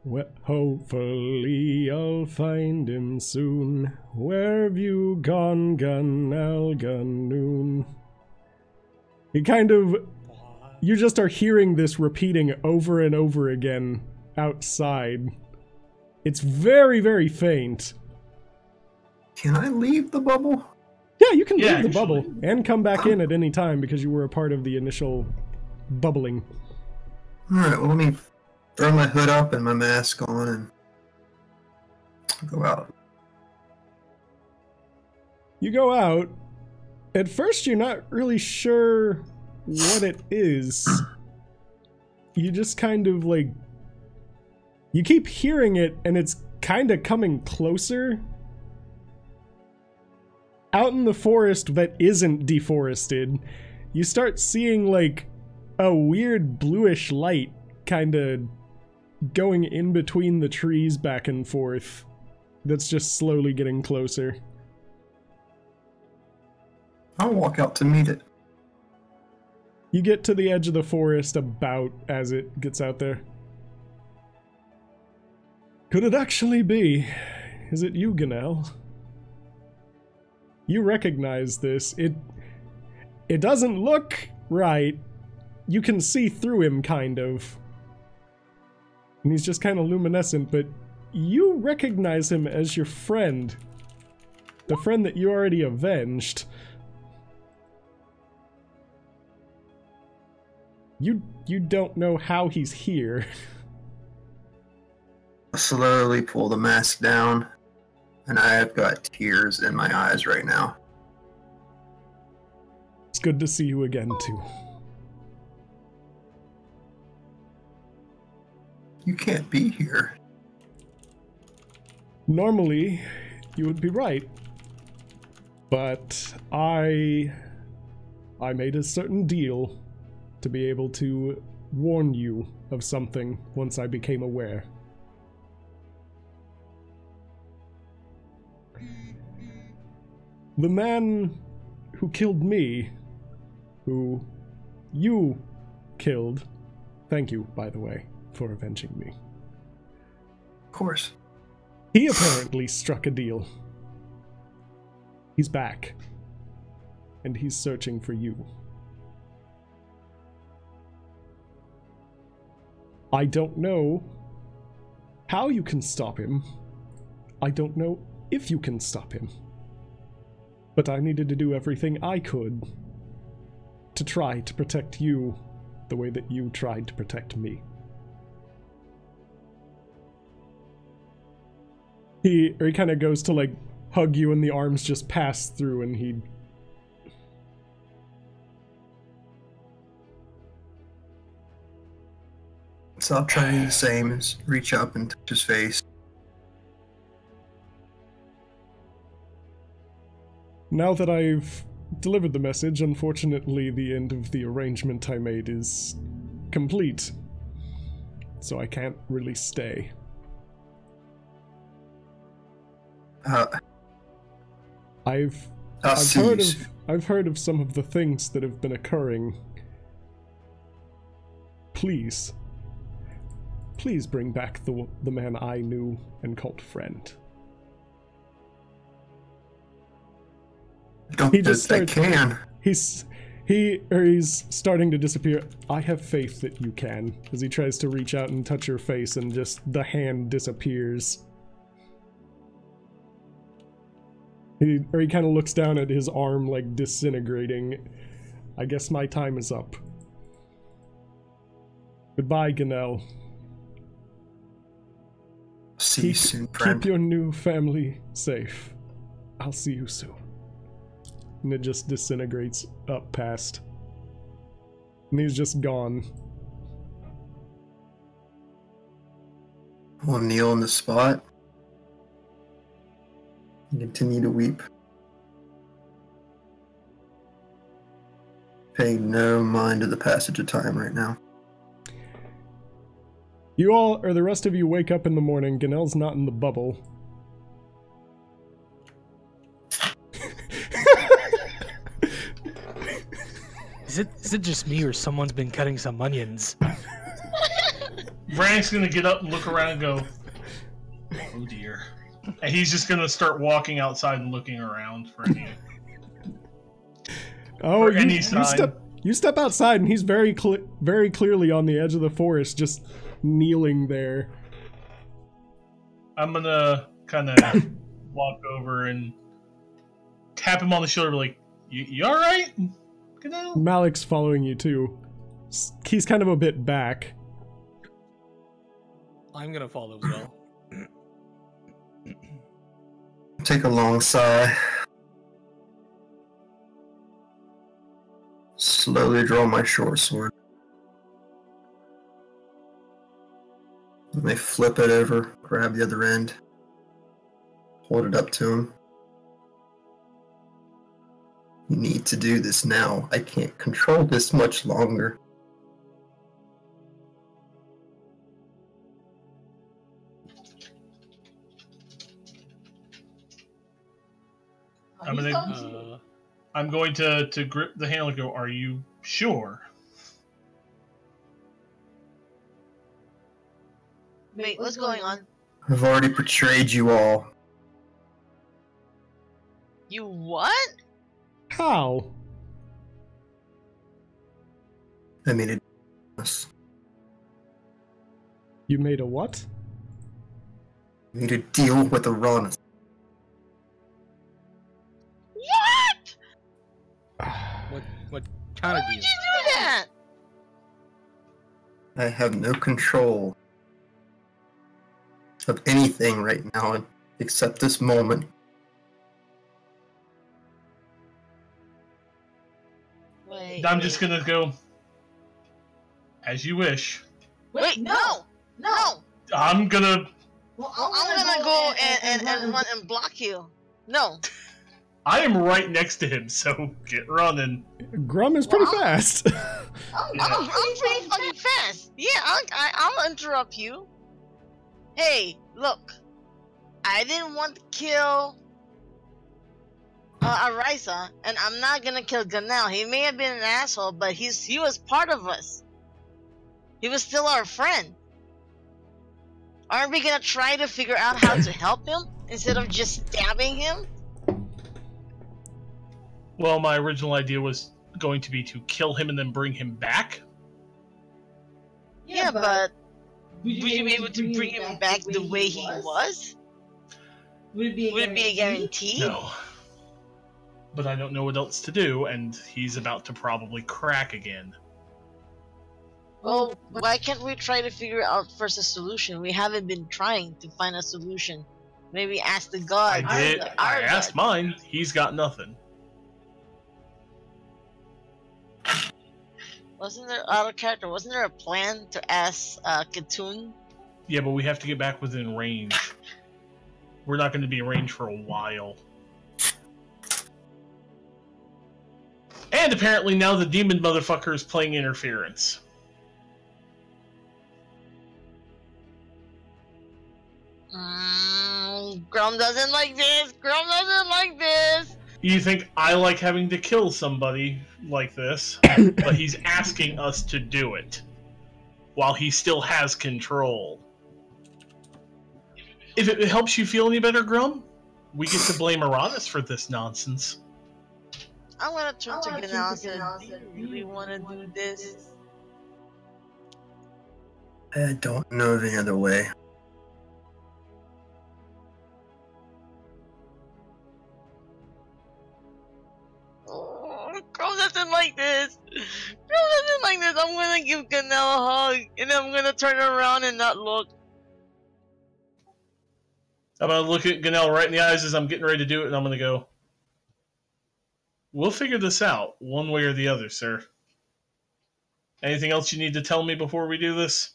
Well, hopefully I'll find him soon. Where have you gone, Gun Al Ganoon? He kind of you just are hearing this repeating over and over again outside. It's very, very faint. Can I leave the bubble? Yeah, you can Yeah, leave the actually. bubble and come back in at any time because you were a part of the initial bubbling. Alright, well, let me throw my hood up and my mask on and go out. You go out. At first, you're not really sure what it is. You just kind of like... You keep hearing it, and it's kind of coming closer. Out in the forest that isn't deforested, you start seeing like a weird bluish light kind of going in between the trees back and forth. That's just slowly getting closer. I'll walk out to meet it. You get to the edge of the forest about as it gets out there. Could it actually be? Is it you, Ganel? You recognize this. It doesn't look right. You can see through him, kind of. And he's just kind of luminescent, but you recognize him as your friend. The friend that you already avenged. You don't know how he's here. I slowly pull the mask down, and I have got tears in my eyes right now. It's good to see you again, too. You can't be here. Normally, you would be right. But I made a certain deal to be able to warn you of something once I became aware. The man who killed me, who you killed, thank you, by the way, for avenging me. Of course. He apparently struck a deal. He's back. And he's searching for you. I don't know how you can stop him. I don't know if you can stop him. But I needed to do everything I could to try to protect you the way that you tried to protect me. He kind of goes to like hug you and the arms just pass through and he... So I'll try to do the same, is reach up and touch his face. Now that I've delivered the message, unfortunately the end of the arrangement I made is complete. So I can't really stay. I've heard of some of the things that have been occurring. Please bring back the man I knew and called friend. Don't think I can. He's starting to disappear. I have faith that you can, as he tries to reach out and touch your face and just the hand disappears. He kind of looks down at his arm like disintegrating. I guess my time is up. Goodbye, Ganel. See you soon, friend. Keep your new family safe. I'll see you soon. And it just disintegrates up past. And he's just gone. I'll kneel on the spot and continue to weep. Paying no mind to the passage of time right now. You all, or the rest of you, wake up in the morning. Ganel's not in the bubble. Is it just me or someone's been cutting some onions? Frank's gonna get up and look around and go, oh dear. And he's just gonna start walking outside and looking around for any. Oh, for any sign. You step outside and he's very clearly on the edge of the forest, just kneeling there. I'm gonna kind of walk over and tap him on the shoulder, like, you all right? Malik's following you too. He's kind of a bit back. I'm gonna follow as well. Take a long sigh. Slowly draw my short sword. And I flip it over, grab the other end, hold it up to him. You need to do this now. I can't control this much longer. I'm going to grip the handle and go, are you sure? Wait, what's going on? I've already betrayed you all. You what? How? I made it. You made a what? I made a deal with Uranus. What kind of Why deal? would you do that? I have no control of anything right now except this moment. Wait. I'm just gonna go, as you wish. Wait, no! No! I'm gonna... Well, I'm gonna go and run and block you. No. I am right next to him, so get running. Grum is pretty fast. I'm pretty fucking fast. Yeah, I'll interrupt you. Hey, look. I didn't want to kill Arisa, and I'm not gonna kill Ganel. He may have been an asshole, but he was part of us. He was still our friend. Aren't we gonna try to figure out how to help him instead of just stabbing him? Well, my original idea was going to be to kill him and then bring him back. Yeah, but would you be able to bring him back the way he was? Would it be a guarantee? No. But I don't know what else to do, and he's about to probably crack again. Well, why can't we try to figure out first a solution? We haven't been trying to find a solution. Maybe ask the gods. I did. I asked mine. He's got nothing. Wasn't there out of character? Wasn't there a plan to ask Katoon? Yeah, but we have to get back within range. We're not going to be in range for a while. And apparently now the demon motherfucker is playing interference. Grum doesn't like this. Grum doesn't like this. You think I like having to kill somebody like this, but he's asking us to do it while he still has control. If it helps you feel any better, Grum, we get to blame Uranus for this nonsense. I'm gonna turn to Ganal and say, do you really want to do this? I don't know of any other way. Grum doesn't like this. Grum doesn't like this. I'm gonna give Ganal a hug, and then I'm gonna turn around and not look. I'm gonna look at Ganel right in the eyes as I'm getting ready to do it, and I'm gonna go, we'll figure this out, one way or the other, sir. Anything else you need to tell me before we do this?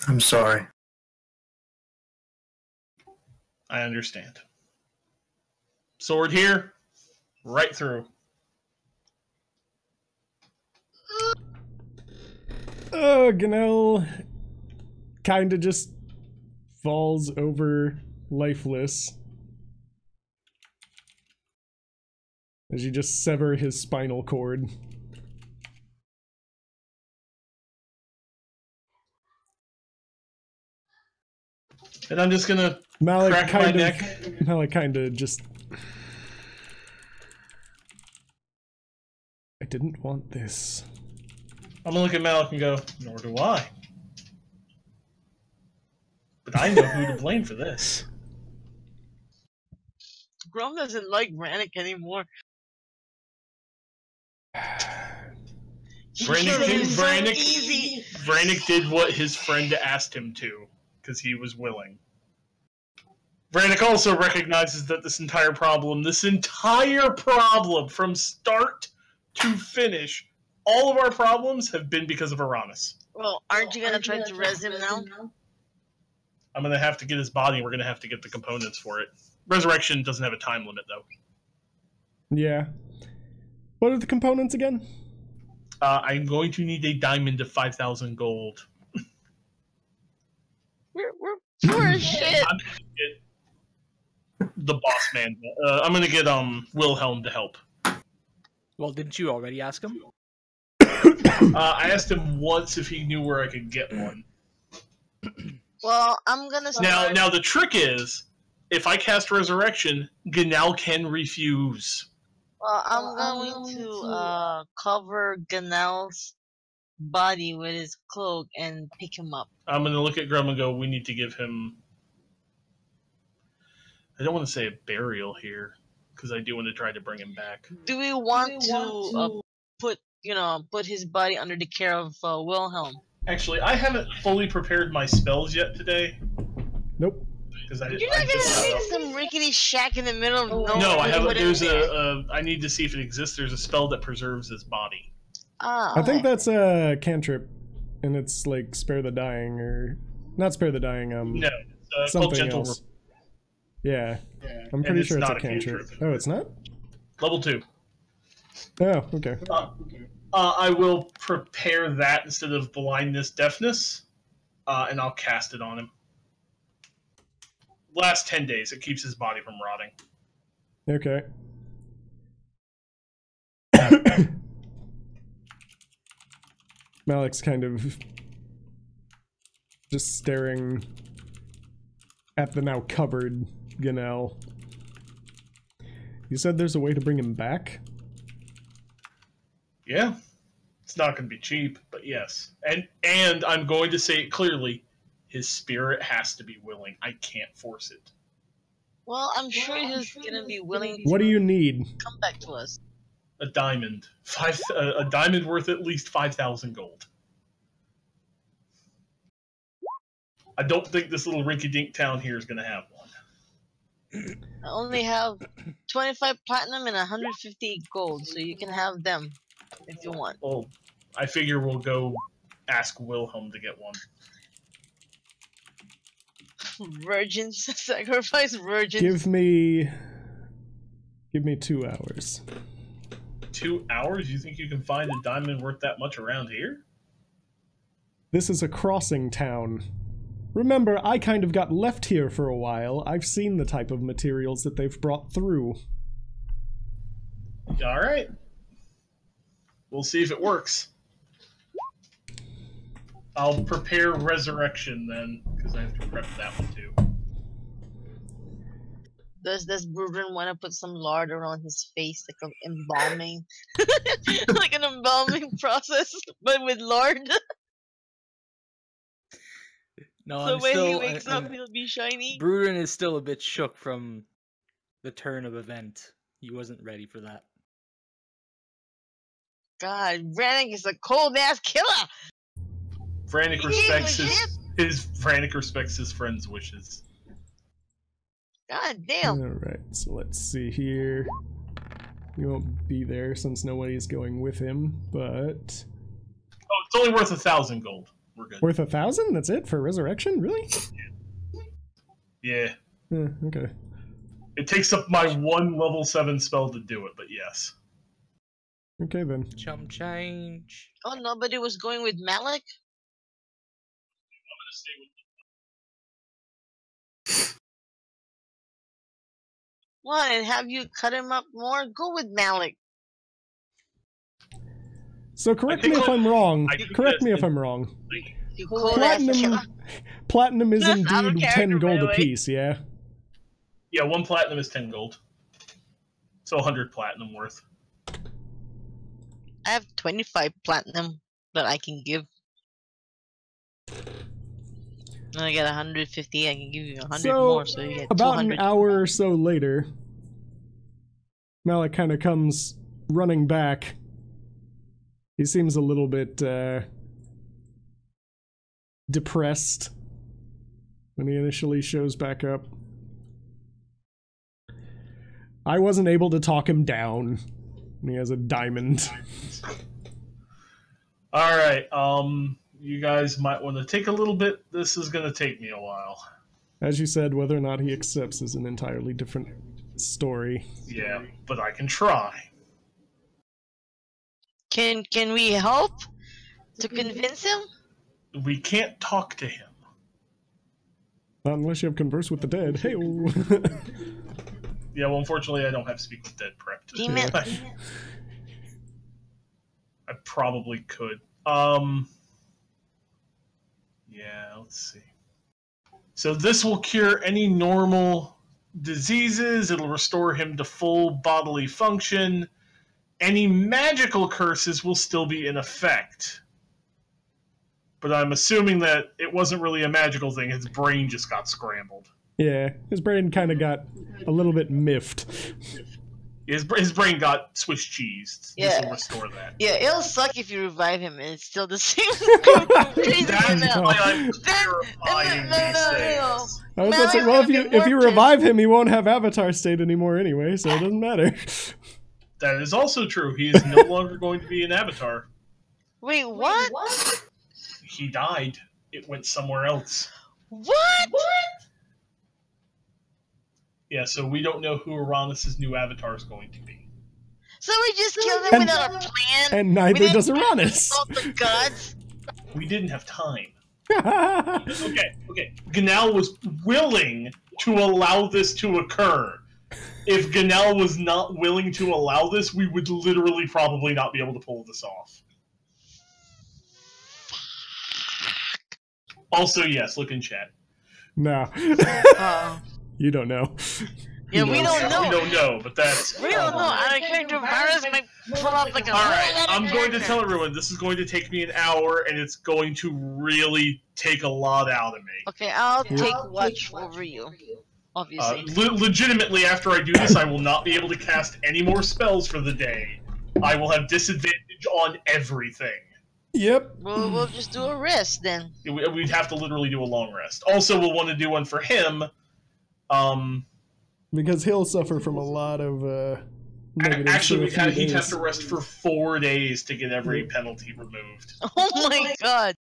I'm sorry. I understand. Sword here, right through. Oh, Ganel kinda just falls over lifeless as you just sever his spinal cord. And I'm just gonna crack my neck. Malik kinda just I didn't want this. I'm gonna look at Malik and go, nor do I. But I know who to blame for this. Grom doesn't like Rannick anymore. Brannick did what his friend asked him to, because he was willing. Brannick also recognizes that this entire problem from start to finish, all of our problems have been because of Uranus. Well, aren't you gonna try to res him now? I'm gonna have to get his body, we're gonna have to get the components for it. Resurrection doesn't have a time limit, though. Yeah. What are the components again? I'm going to need a diamond of 5,000 gold. We're poor as shit. I'm gonna get the boss man. I'm gonna get Wilhelm to help. Well, didn't you already ask him? I asked him once if he knew where I could get one. Well, I'm gonna start... Now the trick is, if I cast Resurrection, Ganal can refuse. Well, I'm going to cover Ganal's body with his cloak and pick him up. I'm going to look at Grum and go, we need to give him... I don't want to say a burial here, because I do want to try to bring him back. Do we want to put his body under the care of Wilhelm? Actually, I haven't fully prepared my spells yet today. Nope. You're not gonna make some rickety shack in the middle of nowhere. No, I haven't. There's I need to see if it exists. There's a spell that preserves his body. Oh. I think that's a cantrip, and it's like spare the dying, or not spare the dying. No, it's called something gentle. else. Yeah, I'm pretty sure it's a cantrip. Oh, it's not? Level 2. Oh, okay. I will prepare that instead of blindness, deafness, and I'll cast it on him. Last 10 days, it keeps his body from rotting. Okay. Malik's kind of just staring at the now covered Ganel. You said there's a way to bring him back? Yeah. It's not going to be cheap, but yes. And I'm going to say it clearly. His spirit has to be willing. I can't force it. Well, I'm sure he's gonna be willing to What do you need? come back to us. A diamond. A diamond worth at least 5,000 gold. I don't think this little rinky-dink town here is going to have one. I only have 25 platinum and 150 gold, so you can have them if you want. Well, I figure we'll go ask Wilhelm to get one. Virgins, sacrifice virgins. Give me 2 hours. 2 hours? You think you can find a diamond worth that much around here? This is a crossing town. Remember, I kind of got left here for a while. I've seen the type of materials that they've brought through. Alright. We'll see if it works. I'll prepare Resurrection then, because I have to prep that one too. Does Bruder want to put some lard around his face, like an embalming, like an embalming process, but with lard? No, So I'm when still, he wakes up, he'll be shiny. Bruin is still a bit shook from the turn of event. He wasn't ready for that. God, Brannick is a cold ass killer. Brannick respects his friend's wishes. God damn. Alright, so let's see here. You won't be there since nobody's going with him, but... Oh, it's only worth 1,000 gold. We're good. Worth 1,000? That's it for resurrection? Really? Yeah. Okay. It takes up my one level 7 spell to do it, but yes. Okay then. Chum change. Oh, nobody was going with Malik? What, and have you cut him up more? Go with Malik. So correct me if I'm wrong. Correct me if I'm wrong. You cold ass killer. Platinum is Out of indeed character, 10 by gold the way. apiece, yeah? Yeah, 1 platinum is 10 gold. So 100 platinum worth. I have 25 platinum that I can give. And I get 150. I can give you 100 more, so you get about 200. an hour or so later, Malik kind of comes running back. He seems a little bit depressed when he initially shows back up. I wasn't able to talk him down. And he has a diamond. Alright, you guys might want to take a little bit. This is going to take me a while. As you said, whether or not he accepts is an entirely different story. Yeah, but I can try. Can we help to convince him? We can't talk to him. Not unless you have converse with the dead. Hey. Yeah, well, unfortunately, I don't have Speak with Dead prepped. Damn it. I probably could. Yeah, let's see. So this will cure any normal diseases. It'll restore him to full bodily function. Any magical curses will still be in effect. But I'm assuming that it wasn't really a magical thing. His brain just got scrambled. Yeah, his brain kind of got a little bit miffed. His brain got Swiss cheese. Yeah. This will restore that. Yeah, it'll suck if you revive him and it's still the same. Crazy That's amount. why I'm terrifying these days. I was about to say, well, if you revive him, he won't have Avatar state anymore anyway, so it doesn't matter. That is also true. He is no longer going to be an Avatar. Wait, what? He died. It went somewhere else. What? Yeah, so we don't know who Uranus' new Avatar is going to be. So we just killed him without a plan? And neither We does didn't Uranus. consult the gods? We didn't have time. Okay. Ganal was willing to allow this to occur. If Ganal was not willing to allow this, we would literally probably not be able to pull this off. Also, yes, look in chat. No. You don't know. Yeah, we don't know. We don't know, but that's... We don't know. Our character virus might pull off like a... Alright, I'm going to tell everyone, this is going to take me an hour, and it's going to really take a lot out of me. Okay, I'll take watch over you. Obviously. Legitimately, after I do this, I will not be able to cast any more spells for the day. I will have disadvantage on everything. Yep. We'll just do a rest then. We'd have to literally do a long rest. Also, we'll want to do one for him. Because he'll suffer from a lot of negatives. Actually, for a few he'd have days. to rest for 4 days to get every penalty removed. Oh my god.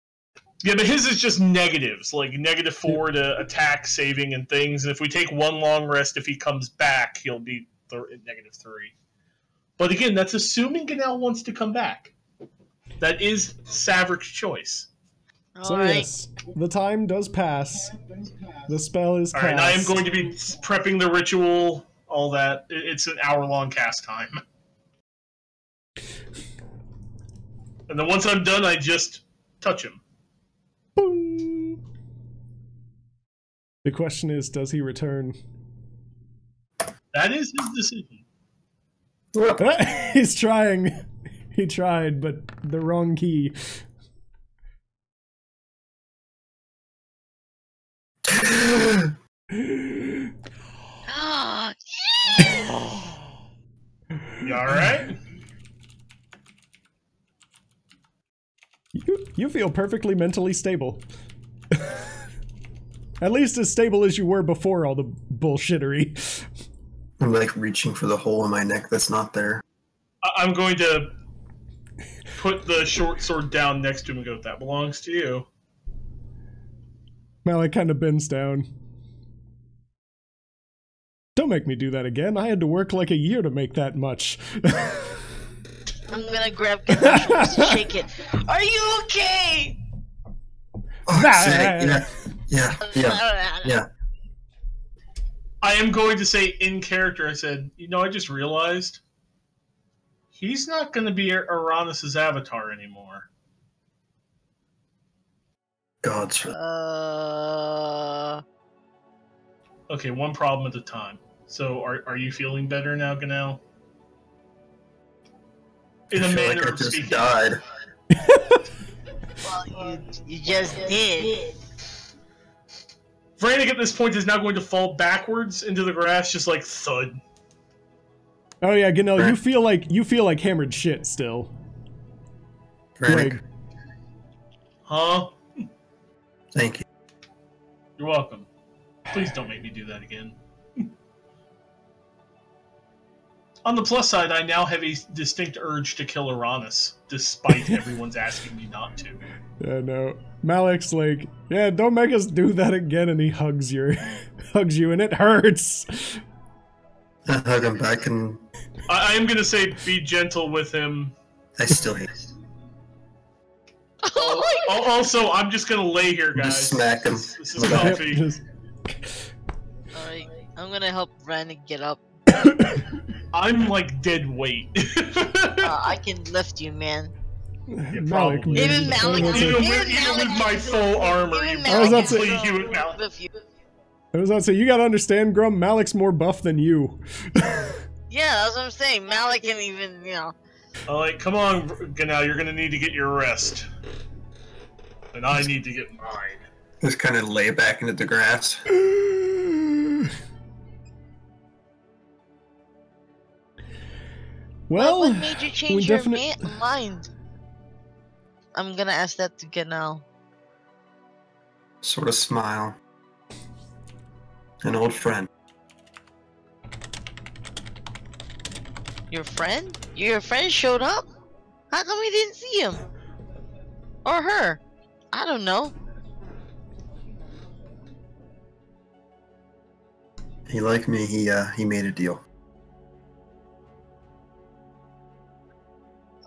Yeah, but his is just negatives, like -4 to attack, saving, and things. And if we take one long rest, if he comes back, he'll be -3. But again, that's assuming Ganal wants to come back. That is Saevrick's choice. So Alright. yes, the time does pass. The spell is cast. Alright, I am going to be prepping the ritual, all that. It's an hour-long cast time. And then once I'm done, I just touch him. Boom. The question is, does he return? That is his decision. He's trying. He tried, but the wrong key. You alright? You feel perfectly mentally stable. At least as stable as you were before all the bullshittery. I'm like reaching for the hole in my neck that's not there. I'm going to put the short sword down next to him and go, that belongs to you. Malik kind of bends down. Don't make me do that again. I had to work like a year to make that much. I'm gonna grab Ganal's shoulders and shake it. Are you okay? Oh, sick. Yeah. I am going to say in character, I said, you know, I just realized he's not going to be Uranus' avatar anymore. God's. Okay, one problem at a time. So, are you feeling better now, Ganal? In a feel manner like I of just speaking. died. Well, you just did. Vranik at this point is now going to fall backwards into the grass, just like thud. Oh yeah, Ganel, you feel like hammered shit still. Frank, Like, Huh? thank you. You're welcome. Please don't make me do that again. On the plus side, I now have a distinct urge to kill Uranus, despite everyone's asking me not to. yeah, no. Malik's like, yeah, don't make us do that again, and he hugs you, and it hurts. I hug him back, and I am gonna say, be gentle with him. I still hate him. Oh my God. Also, I'm just gonna lay here, guys. Just smack him. This is coffee. Alright, I'm gonna help Vranik get up. I'm like dead weight. I can lift you, man. Malik, probably. Even Malik, Even with my full armor, even you I was about Malik to probably say- you and Malik. lift you. I was about to say, you gotta understand, Grum, Malik's more buff than you. Yeah, that's what I'm saying. Malik can even, you know. Like, come on, Ganal, you're gonna need to get your rest. And I need to get mine. Just kind of lay back into the grass. Well, What made you we change your definite- mind? I'm gonna ask that to Ganal. Sort of smile. An old friend. Your friend? Your friend showed up? How come we didn't see him? Or her? I don't know. He liked me. He made a deal.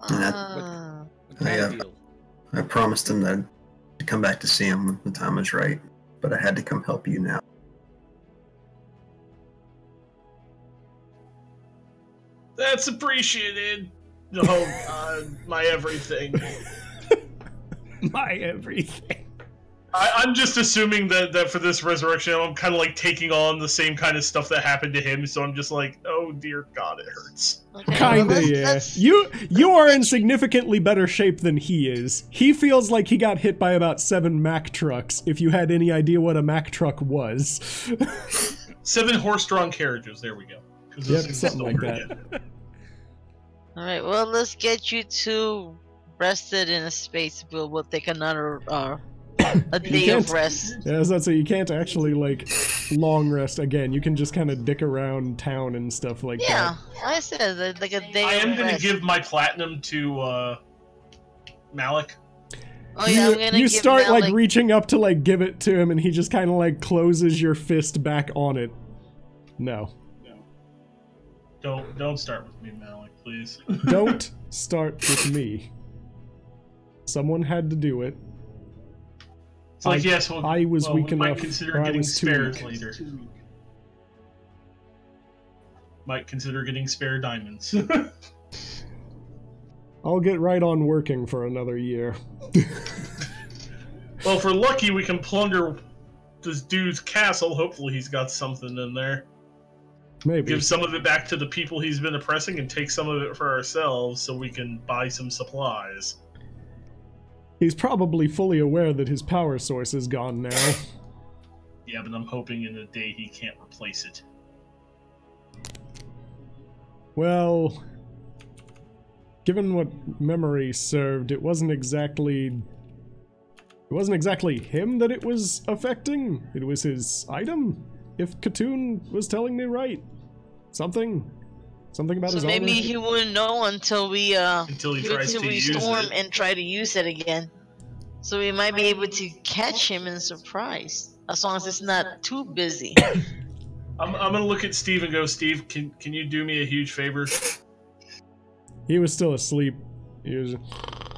And that- What kind of deal? I promised him that I'd come back to see him when the time was right, but I had to come help you now. That's appreciated. Oh, my everything. my everything. I'm just assuming that for this resurrection, I'm kind of like taking on the same kind of stuff that happened to him. So I'm just like, oh dear God, it hurts. Okay, Kinda, well, yeah. let's- You are in significantly better shape than he is. He feels like he got hit by about 7 Mack trucks, if you had any idea what a Mack truck was. 7 horse-drawn carriages. There we go. 'Cause Yep, this is something like over that. again. Alright, well, let's get you two rested in a space. We'll take another, a day of can't- rest. Yeah, as I'd say, you can't actually, like, long rest again. You can just kind of dick around town and stuff like Yeah, that. I said, like a day I am of going to rest. give my platinum to Malik. Oh yeah, I'm gonna You give start, Malik... like, reaching up to, like, give it to him, and he just kind of, like, closes your fist back on it. No. Don't start with me, Malik, please. Don't start with me. Someone had to do it. It's like, yes, well, I was weak we might enough, consider or I getting was too spares weak. later. Might consider getting spare diamonds. I'll get right on working for another year. Well, if we're lucky, we can plunder this dude's castle. Hopefully he's got something in there. Maybe. Give some of it back to the people he's been oppressing and take some of it for ourselves so we can buy some supplies. He's probably fully aware that his power source is gone now. Yeah, but I'm hoping in a day he can't replace it. Well, given what memory served, it wasn't exactly him that it was affecting. It was his item, if Katoon was telling me right. Something about So his maybe armor. he wouldn't know until we Until he tries to use storm it. and try to use it again. So we might be able to catch him in surprise, as long as it's not too busy. I'm gonna look at Steve and go, Steve, can you do me a huge favor? He was still asleep. He was.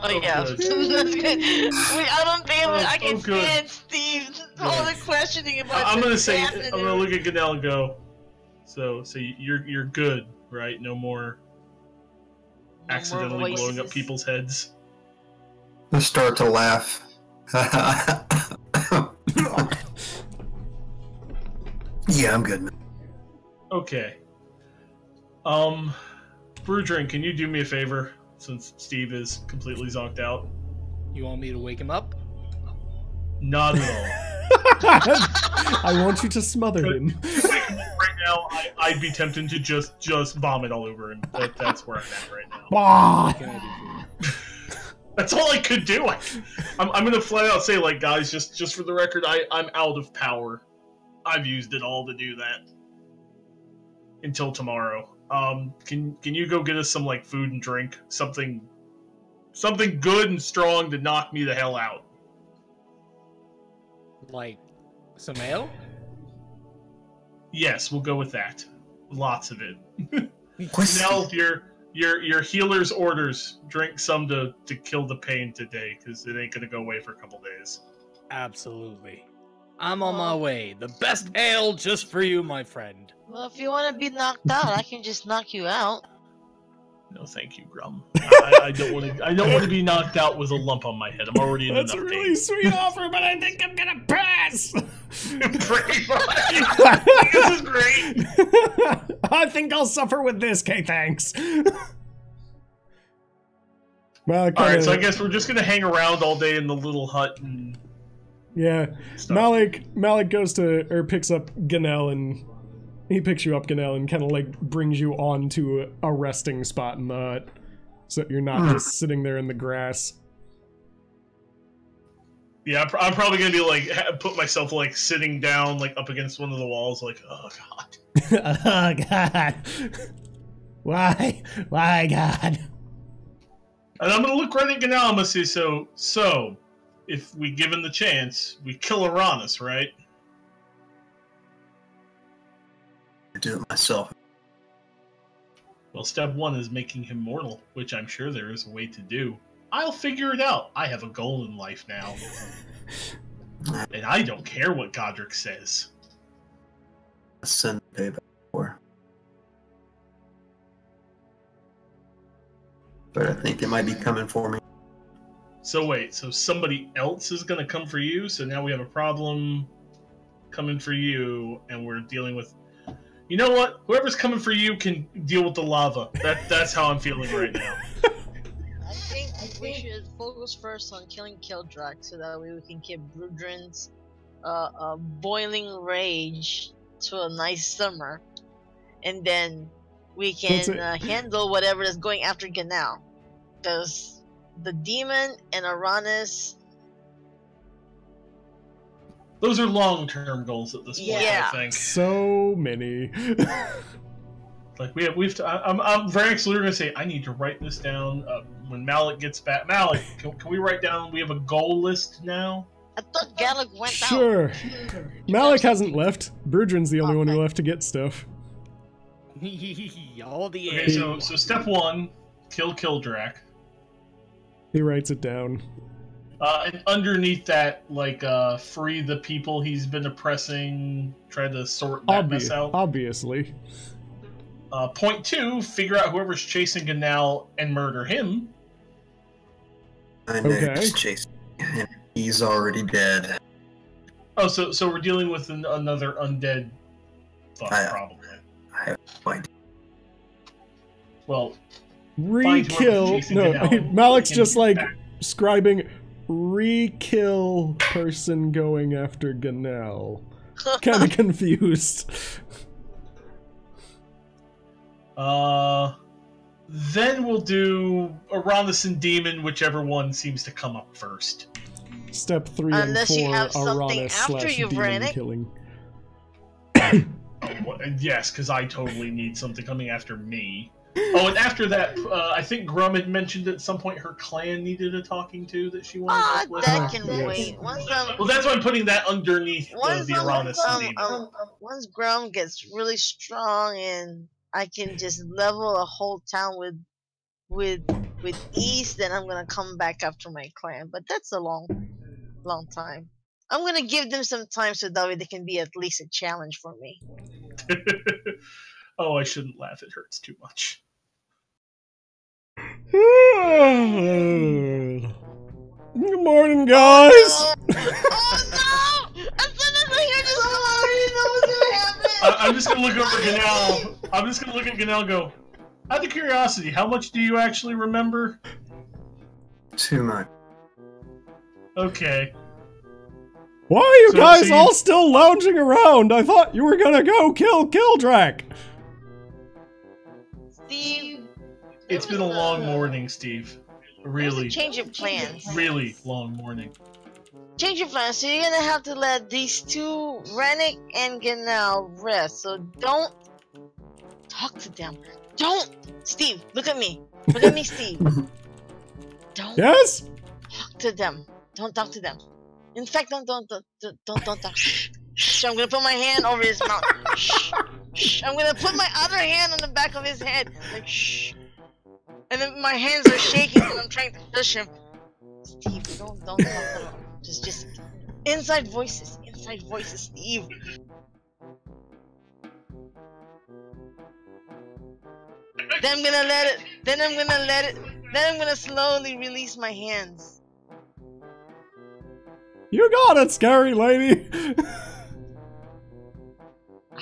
Oh yeah, good. that's good. I don't think I can good. stand Steve all the questioning about. I'm the gonna say, staff and I'm gonna look at Ganel and go, so you're good, right? No more no more accidentally blowing up voices. people's heads. I start to laugh. Yeah, I'm good. Okay. Brewdrink, can you do me a favor? since Steve is completely zonked out. You want me to wake him up? Not at all. I want you to smother him. Right now, I'd be tempted to just vomit all over him. That's where I'm at right now. Bah! What can I do for you? That's all I could do. I'm gonna flat out say, like, guys, just for the record, I'm out of power. I've used it all to do that. Until tomorrow. Can you go get us some, like, food and drink? Something good and strong to knock me the hell out. Like, some ale? Yes, we'll go with that. Lots of it. Whiskey. Now, your healer's orders. Drink some to kill the pain today, because it ain't gonna go away for a couple days. Absolutely. I'm on my way. The best ale just for you, my friend. Well, if you want to be knocked out, I can just knock you out. No, thank you, Grum. I don't want to. I don't want to be knocked out with a lump on my head. I'm already in That's enough a pain. really sweet offer, but I think I'm gonna pass! Pretty much. This is great. I think I'll suffer with this, K, thanks. Well, Alright, so I guess we're just gonna hang around all day in the little hut and... Yeah, stuff. Malik goes to, or picks up Ganel, and he picks you up, Ganel, and kind of like brings you on to a resting spot in the hut, so that you're not just sitting there in the grass. Yeah, I'm probably gonna be like, put myself like sitting down, like up against one of the walls, like, oh god. Oh god. Why? Why, God? And I'm gonna look right at Ganel, I'm gonna say, so, if we given the chance, we kill Uranus, right? I do it myself. Well, step one is making him mortal, which I'm sure there is a way to do. I'll figure it out. I have a goal in life now. And I don't care what Godric says. Send payback for. But I think they might be coming for me. So wait, so somebody else is gonna come for you? So now we have a problem coming for you, and we're dealing with... You know what? Whoever's coming for you can deal with the lava. That's how I'm feeling right now. I think we should focus first on killing Kildrak, so that way we can keep Brudrin's boiling rage to a nice simmer, and then we can handle whatever is going after Ganel. Because the demon and Uranus... Those are long-term goals at this point, Yeah. I think. So many. Like I'm very absolutely gonna say I need to write this down when Malik gets back. Malik, can we write down? We have a goal list now. I thought Gallic went out. Sure. Malik hasn't left. Brudrin's the only one who left to get stuff. All the Okay, ale. so step one, kill Kildrak. He writes it down. And underneath that, like, free the people he's been oppressing. Try to sort that mess out. Obviously. Point two, figure out whoever's chasing Ganel and murder him. I know Okay. he's chasing him. He's already dead. Oh, so we're dealing with another undead fuck, probably. I have no idea. Well, Re-kill. chasing No, Ganel. Malik's Him just like back. scribing re-kill person going after Ganel. Kind of confused. Then we'll do Uranus and Demon, whichever one seems to come up first. Step 3 Unless and 4, you have something Uranus after / you've demon ran it. killing. Yes, because I totally need something coming after me. Oh, and after that, I think Grum had mentioned at some point her clan needed a talking to that she wanted help with. That can Yes. wait. Well, that's why I'm putting that underneath the Uranus and Demon. Once Grum gets really strong and I can just level a whole town with ease, then I'm gonna come back after my clan. But that's a long time. I'm gonna give them some time so that way they can be at least a challenge for me. Oh, I shouldn't laugh. It hurts too much. Good morning, guys! Oh no! As soon as I hear this, I already know what's gonna happen. I'm just gonna look over Ganel. I'm just gonna look at Ganel and go, Out of curiosity, how much do you actually remember? Too much. Okay. Why are you So- guys so all still lounging around? I thought you were gonna go kill Kildrak. Steve, It's been a long morning, Steve. Really, change of plans. really long morning. Change of plans. So you're gonna have to let these two, Rennick and Ganel, rest. So don't talk to them. Don't, Steve. Look at me. Look at me, Steve. Don't Yes? talk to them. Don't talk to them. In fact, don't talk. Shh. Shh. I'm gonna put my hand over his mouth. Shh. Shh. I'm gonna put my other hand on the back of his head. Like shh. And then my hands are shaking when I'm trying to push him. Steve, don't talk to him. Just inside voices, Steve. Then I'm gonna let it. Then I'm gonna slowly release my hands. You got it, scary lady.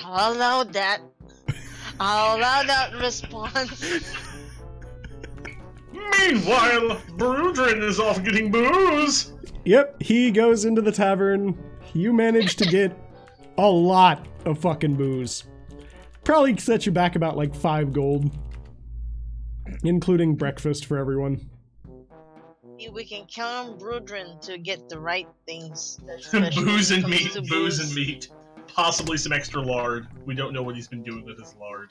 I'll allow that. I'll allow that response. Meanwhile, Brudrin is off getting booze. Yep, he goes into the tavern. You manage to get a lot of fucking booze. Probably set you back about like 5 gold. Including breakfast for everyone. We can count on Brudrin to get the right things. Booze and meat, to booze and meat. Possibly some extra lard. We don't know what he's been doing with his lard.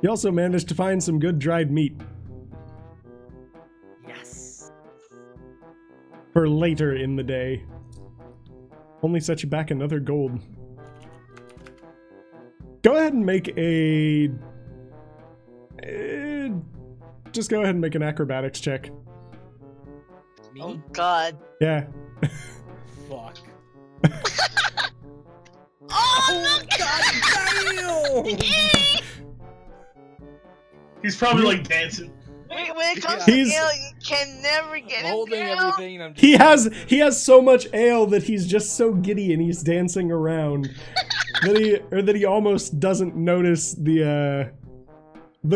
You also managed to find some good dried meat. Yes. For later in the day. Only set you back another gold. Go ahead and make a... just go ahead and make an acrobatics check. Me? Oh God. Yeah. Fuck. Oh no! God damn! He's probably like dancing. When it comes He's- to ale, you can never get I'm holding it down. everything and I'm just He has so much ale that he's just so giddy and he's dancing around that he almost doesn't notice the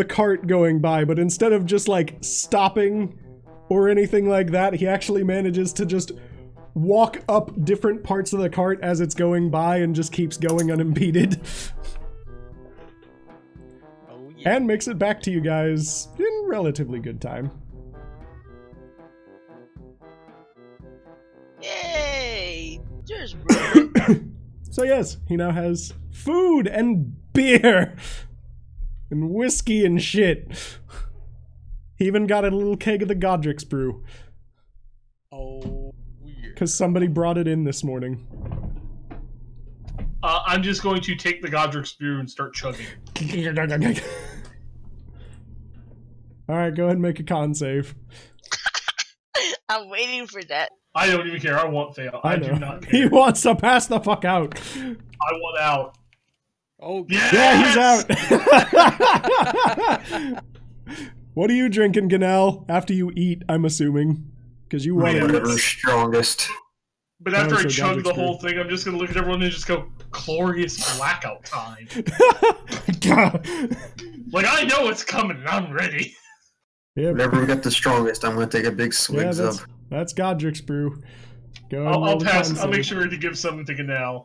cart going by, but instead of just like stopping or anything like that, he actually manages to just walk up different parts of the cart as it's going by and just keeps going unimpeded. Oh yeah. And makes it back to you guys in relatively good time. Yay! Cheers, bro. So yes, he now has food and beer and whiskey and shit. He even got a little keg of the Godric's brew Oh, weird. because somebody brought it in this morning. I'm just going to take the Godric's brew and start chugging. All right, go ahead and make a con save. I'm waiting for that. I don't even care. I want fail. I do not care. He wants to pass the fuck out. I want out. Oh, Yes! Yeah, he's out. What are you drinking, Ganel? After you eat, I'm assuming, because you want Whatever's strongest. But after Oh, I so chug Godric's the brew. whole thing, I'm just gonna look at everyone and just go, glorious blackout time. Like, I know it's coming and I'm ready. Yeah, Whatever we got the strongest, I'm gonna take a big swigs of. that's Godric's brew. Go ahead and I'll roll the pass. con I'll make save. sure to give some to Ganel.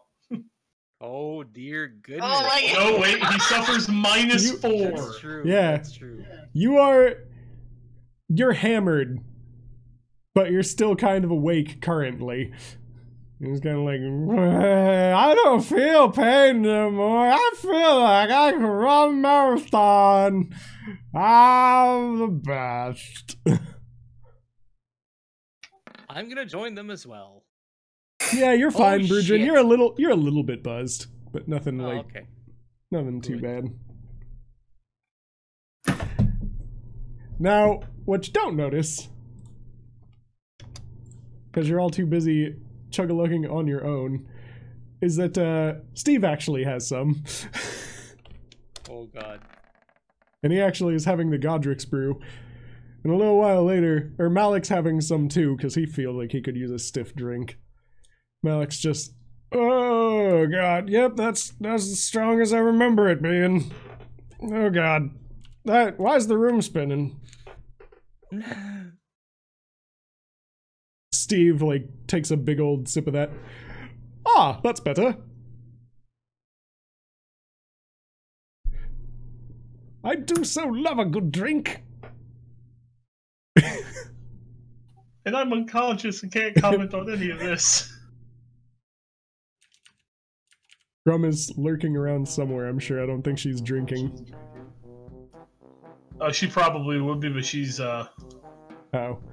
Oh dear goodness. Oh my God. Oh wait, he suffers minus You- 4. That's true. Yeah. That's true. You're hammered, but you're still kind of awake currently. He's kind of like, I don't feel pain no more. I feel like I can run a marathon. I'm the best. I'm gonna join them as well. Yeah, you're fine, Brudrin. shit. You're a little bit buzzed, but nothing Oh, like okay. nothing too Good. bad. Now, what you don't notice, because you're all too busy chug-a-lugging on your own, is that Steve actually has some. Oh god. And he actually is having the Godric's brew. And a little while later, Malik's having some too, because he feels like he could use a stiff drink. Malik's just Oh god, yep, that's as strong as I remember it being. Oh god. Why's the room spinning? Steve, like, takes a big old sip of that. Ah, that's better. I do so love a good drink. And I'm unconscious and can't comment on any of this. Grum is lurking around somewhere, I'm sure. I don't think she's drinking. She probably would be, but she's Oh.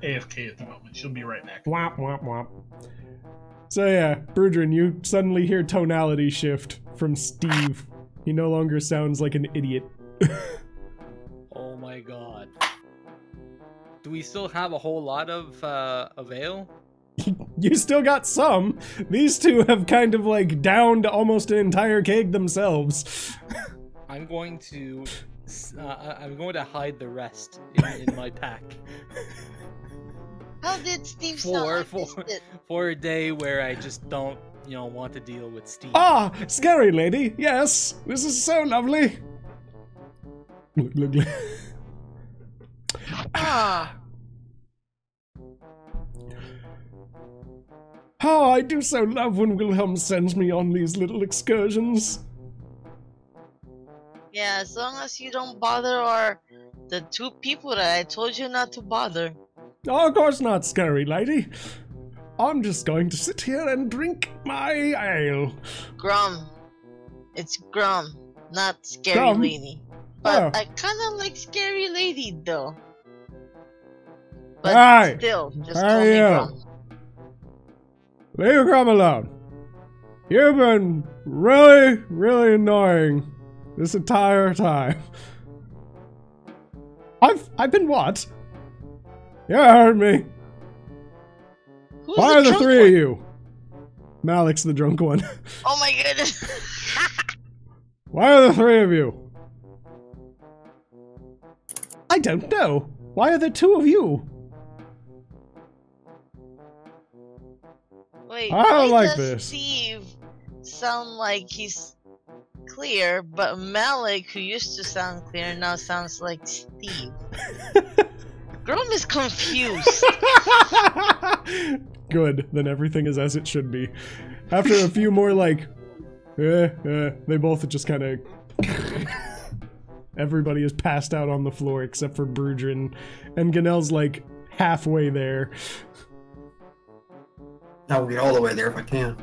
AFK at the moment. She'll be right back. Womp, womp, womp. So yeah, Brudrin, you suddenly hear tonality shift from Steve. He no longer sounds like an idiot. Oh my god. Do we still have a whole lot of ale? You still got some. These two have kind of like downed almost an entire keg themselves. I'm going to hide the rest in my pack. How did Steve sound? For a day where I just don't, want to deal with Steve. Ah, scary lady. Yes, this is so lovely. Look. Ah. Oh, I do so love when Wilhelm sends me on these little excursions. Yeah, as long as you don't bother the two people that I told you not to bother. Oh, of course not, scary lady. I'm just going to sit here and drink my ale. Grum. It's Grum, not Scary Grum? Lady. But Oh. I kinda like Scary Lady though. But Hey, still, just how call are me you? Grum. Leave Grum alone. You've been really, really annoying this entire time. I've been what? You heard me. Who's Why are the drunk three one? of you? Malik's the drunk one. Oh my goodness. Why are the three of you? I don't know. Why are there two of you? Wait, I don't why like does this. Steve sound like he's clear, but Malik, who used to sound clear, now sounds like Steve? Grum is confused. Good, then everything is as it should be. After a few more like, they both just kind of... Everybody is passed out on the floor except for Brudrin, and Ganel's like halfway there. I'll get all the way there if I can.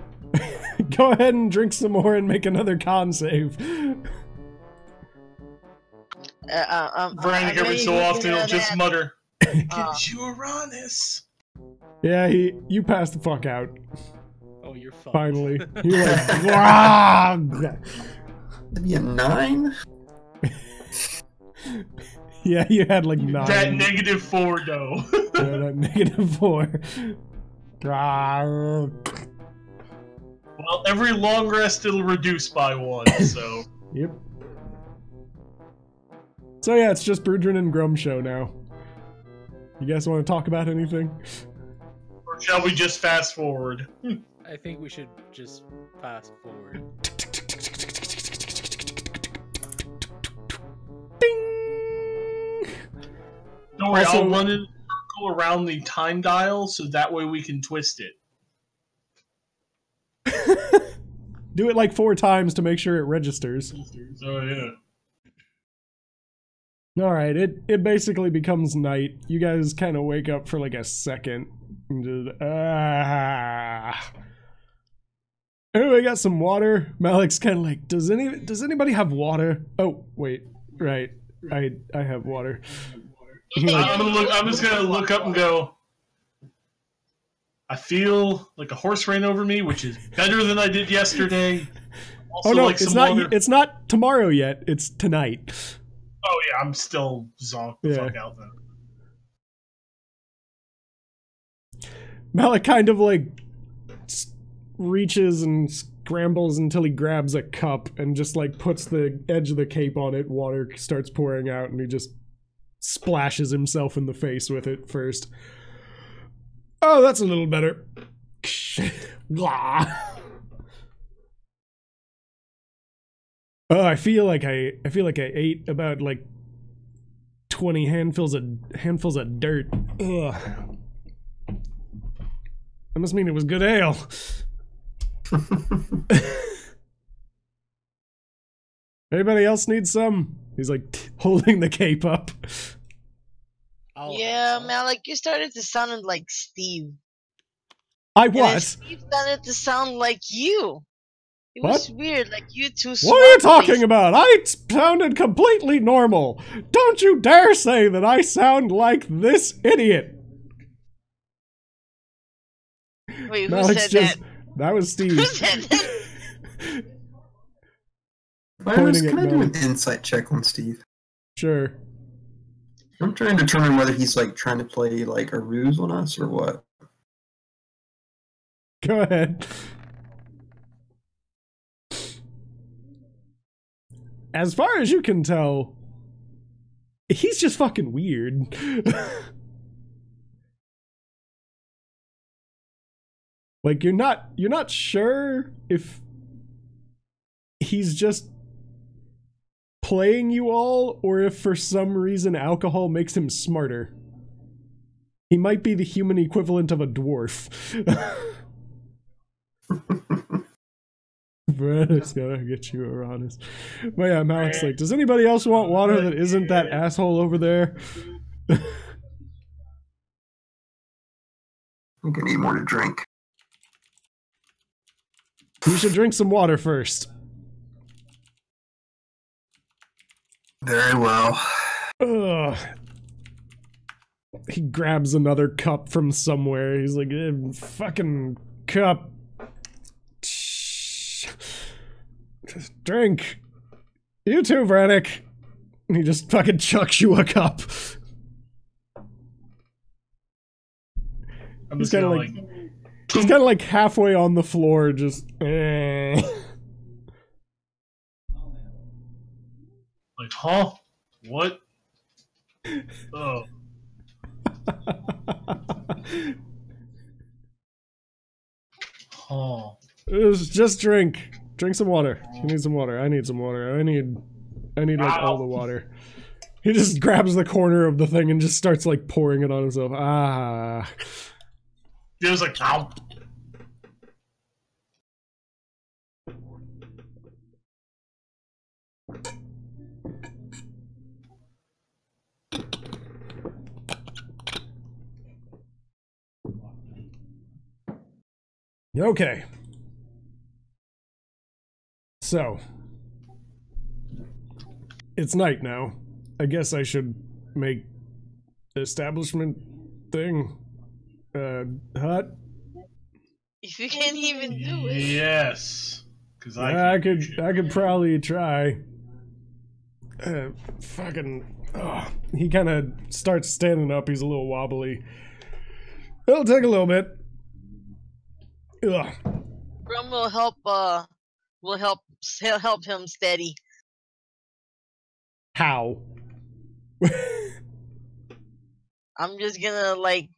Go ahead and drink some more and make another con save. Brian, every so often, he'll just mutter, "Get you Uranus." Yeah, you passed the fuck out. Oh, you're fucked. Finally. You're like, "Wah!" Maybe a 9? Yeah, you had like 9. That -4 though. Yeah, that -4. Ah. Well, every long rest it'll reduce by 1, so. Yep. So yeah, it's just Brudrin and Grum show now. You guys want to talk about anything? Or shall we just fast forward? I think we should just fast forward. Don't worry, Also- I'll run in a circle around the time dial so that way we can twist it. Do it like 4 times to make sure it registers. Oh yeah. Alright, it basically becomes night. You guys kind of wake up for like a second. And just, Anyway, got some water. Malik's kind of like, does anybody have water? Oh, wait. Right. I have water. He, like, I'm just gonna look up and go, I feel like a horse ran over me, which is better than I did yesterday. Also, oh no, like it's some not. water. It's not tomorrow yet. It's tonight. Oh yeah, I'm still zonked the fuck out then. Malik kind of like reaches and scrambles until he grabs a cup and just like puts the edge of the cape on it. Water starts pouring out, and he just splashes himself in the face with it first. Oh, that's a little better. Blah. Oh, I feel like I ate about like 20 handfuls of dirt. Ugh. That must mean it was good ale. Anybody else need some? He's like holding the cape up. Yeah, Malik, you started to sound like Steve. I And then what? Steve started to sound like you. It was weird, like you two. What are you talking about? I sounded completely normal. Don't you dare say that I sound like this idiot. Wait, who Malik's said that? That was Steve. Who said that? Can I do an insight check on Steve? Sure. I'm trying to determine whether he's like trying to play like a ruse on us or what. Go ahead. As far as you can tell, he's just fucking weird. Like you're not sure if he's just playing you all or if for some reason alcohol makes him smarter. He might be the human equivalent of a dwarf. Brother's gotta get you Uranus. But yeah, Malik's like, does anybody else want water that isn't that asshole over there? I'm gonna need more to drink. You should drink some water first. Very well. Ugh. He grabs another cup from somewhere. He's like, fucking cup. Just drink. You too, Vranik. And he just fucking chucks you a cup. I'm He's just kind of gonna like, he's kind of like halfway on the floor, just. Like, huh? What? Oh. Huh. Just drink. Drink some water. You need some water. I need some water. I need like all the water. He just grabs the corner of the thing and just starts like pouring it on himself. Ah. He was like, ow. Okay. So. It's night now. I guess I should make the establishment thing hut. If you can't even do it. Yes. Because I could probably try. Fucking. He kind of starts standing up. He's a little wobbly. It'll take a little bit. Ugh. Grum will help. Will help him steady. How? I'm just gonna like.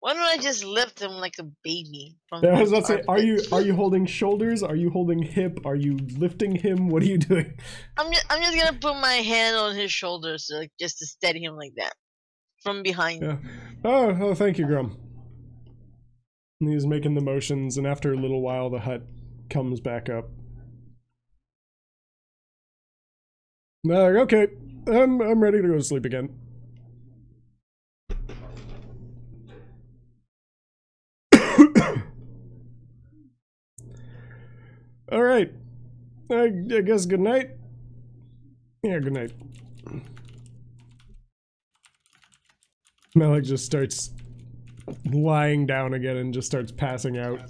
Why don't I just lift him like a baby? From I was about to say, are you holding shoulders? Are you holding hip? Are you lifting him? What are you doing? I'm just gonna put my hand on his shoulders, like, just to steady him like that, from behind. Yeah. Oh, thank you, Grum. And he's making the motions, and after a little while, the hut comes back up. Okay, I'm ready to go to sleep again. All right. I guess good night. Yeah, good night. Malik just starts lying down again and just starts passing out.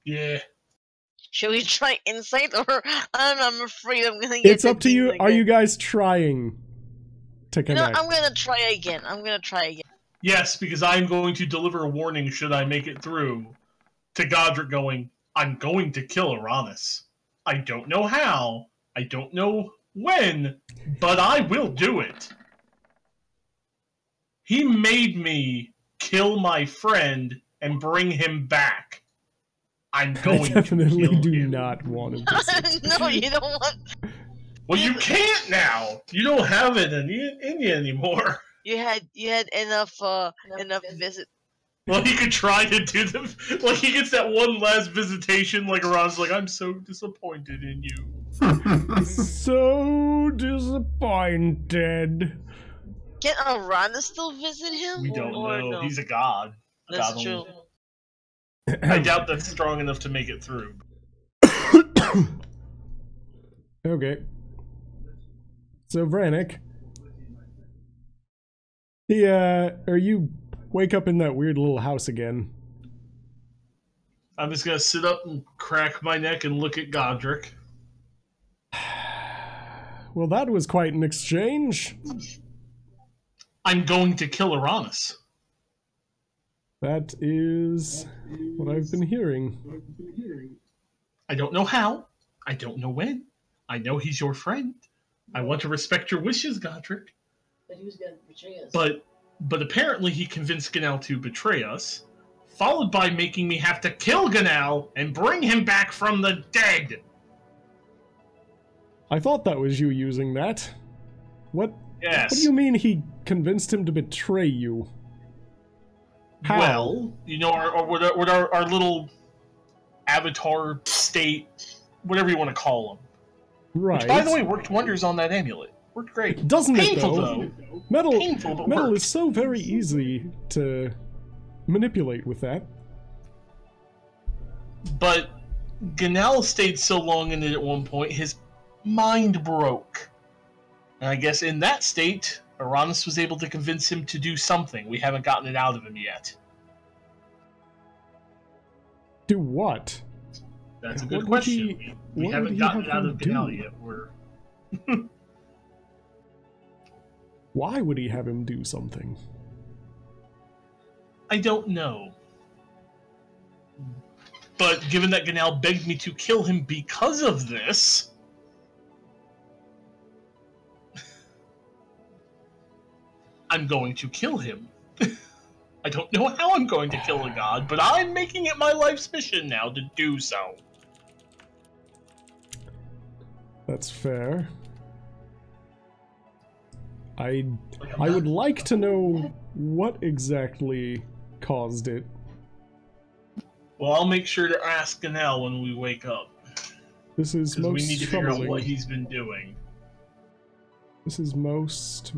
Yeah. Should we try insight, or I don't know? I'm afraid I'm gonna get. It's up to you. Again. Are you guys trying to connect? I'm gonna try again. Yes, because I'm going to deliver a warning should I make it through to Godric going, I'm going to kill Uranus. I don't know how, I don't know when, but I will do it. He made me kill my friend and bring him back. I'm I going definitely to kill do him. not want to visit. No, you don't want. Well, you can't now. You don't have it in you anymore. You had enough visit. Well, he could try to do them. Like, he gets that one last visitation, like, Ron's like, I'm so disappointed in you. So disappointed. Can Arana still visit him? We don't or know. No? He's a god. That's God true. only. I doubt that's strong enough to make it through. Okay. So, Vranik. Or you wake up in that weird little house again. I'm just gonna sit up and crack my neck and look at Godric. Well, that was quite an exchange. I'm going to kill Uranus. That is what I've been hearing. I don't know how. I don't know when. I know he's your friend. I want to respect your wishes, Godric. But he was going to betray us. But apparently he convinced Ganal to betray us, followed by making me have to kill Ganal and bring him back from the dead. I thought that was you using that. What? Yes. What do you mean he convinced him to betray you? How? Well, you know, our little avatar state, whatever you want to call them. Right. Which, by the way, worked wonders on that amulet. Worked great. Doesn't Painful, it, though? though. Metal, Painful, but metal worked. is so very easy to manipulate with that. But Ganal stayed so long in it at one point, his mind broke. And I guess in that state, Uranus was able to convince him to do something. We haven't gotten it out of him yet. Do what? That's a good What would question. he- We what haven't would he gotten it have out him of Ganal do? yet. We're Why would he have him do something? I don't know. But given that Ganal begged me to kill him because of this, I'm going to kill him. I don't know how I'm going to kill a god, but I'm making it my life's mission now to do so. That's fair. I would like to know what exactly caused it. Well, I'll make sure to ask Ganal when we wake up. This is Because we need most to figure out what troubling. he's been doing. This is most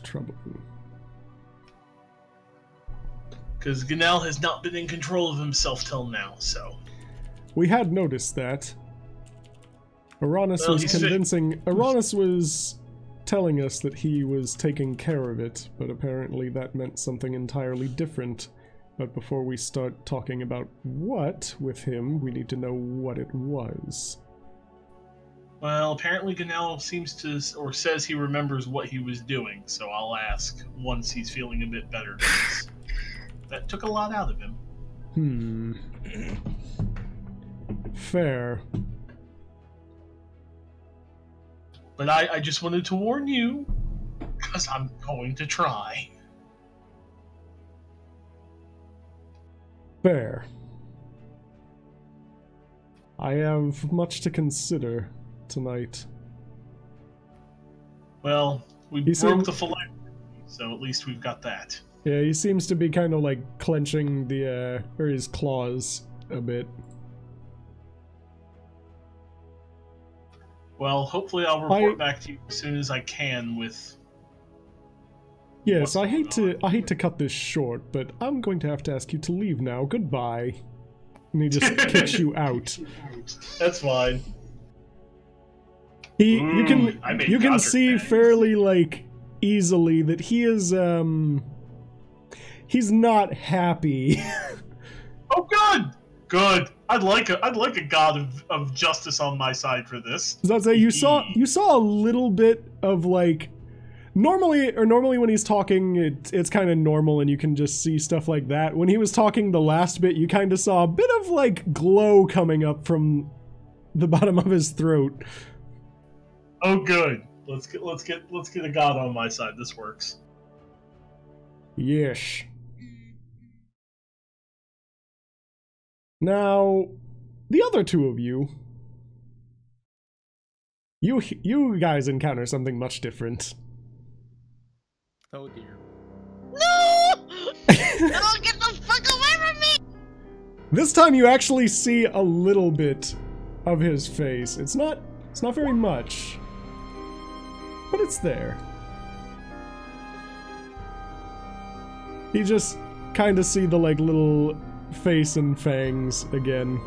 troubling. Because Ganal has not been in control of himself till now, so... We had noticed that. Uranus Well, was he's convincing. Uranus was telling us that he was taking care of it, but apparently that meant something entirely different. But before we start talking about what with him, we need to know what it was. Well, apparently Ganal seems to, or says he remembers what he was doing, so I'll ask once he's feeling a bit better. Because that took a lot out of him. Fair. But I just wanted to warn you, because I'm going to try. Fair. I have much to consider tonight. Well, we He broke seemed- the phylactery, so at least we've got that. Yeah, he seems to be kind of like clenching the, or his claws a bit. Well, hopefully I'll report back to you as soon as I can with... Yes, What's I hate going to cut this short, but I'm going to have to ask you to leave now. Goodbye. And he just kicks you out. That's fine. You I made can Godric see mad. fairly like easily that he is he's not happy. Oh, good. I'd like a god of justice on my side for this. So I'd say you saw a little bit of like normally when he's talking it's kind of normal and you can just see stuff like that. When he was talking the last bit, you kind of saw a bit of like glow coming up from the bottom of his throat. Oh, good. Let's get a god on my side. This works. Yes. Now, the other two of you, you guys encounter something much different. Oh dear. No! No, get the fuck away from me! This time you actually see a little bit of his face. It's not very much, but it's there. You just kind of see the like little face and fangs again.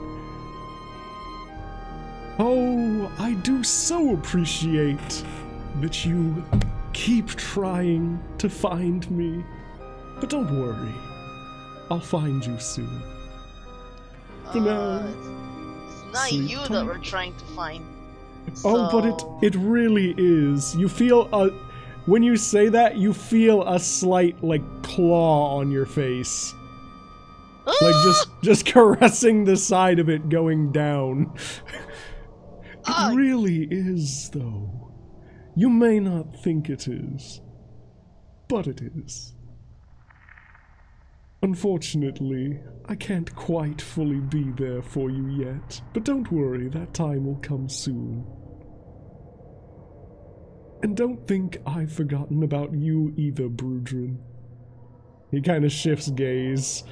Oh, I do so appreciate that you keep trying to find me. But don't worry, I'll find you soon. For now, it's not sleep you tight. that we're trying to find. Oh, but it really is. You feel when you say that, you feel a slight like claw on your face. Like just caressing the side of it going down. It really is, though. You may not think it is, but it is. Unfortunately, I can't quite fully be there for you yet, but don't worry, that time will come soon. And don't think I've forgotten about you either, Brudrin. He kind of shifts gaze.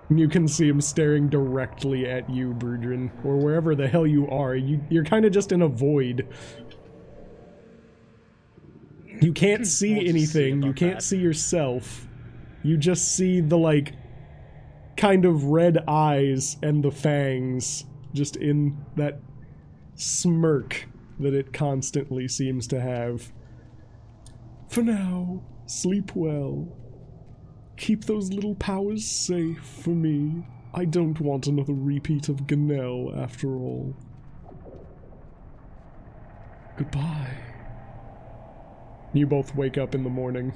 And you can see him staring directly at you, Brudrin, or wherever the hell you are. You're kind of just in a void. You can't see anything, you can't see yourself. You just see the, like, kind of red eyes and the fangs just in that smirk that it constantly seems to have. For now, sleep well. Keep those little powers safe for me. I don't want another repeat of Ganel, after all. Goodbye. You both wake up in the morning.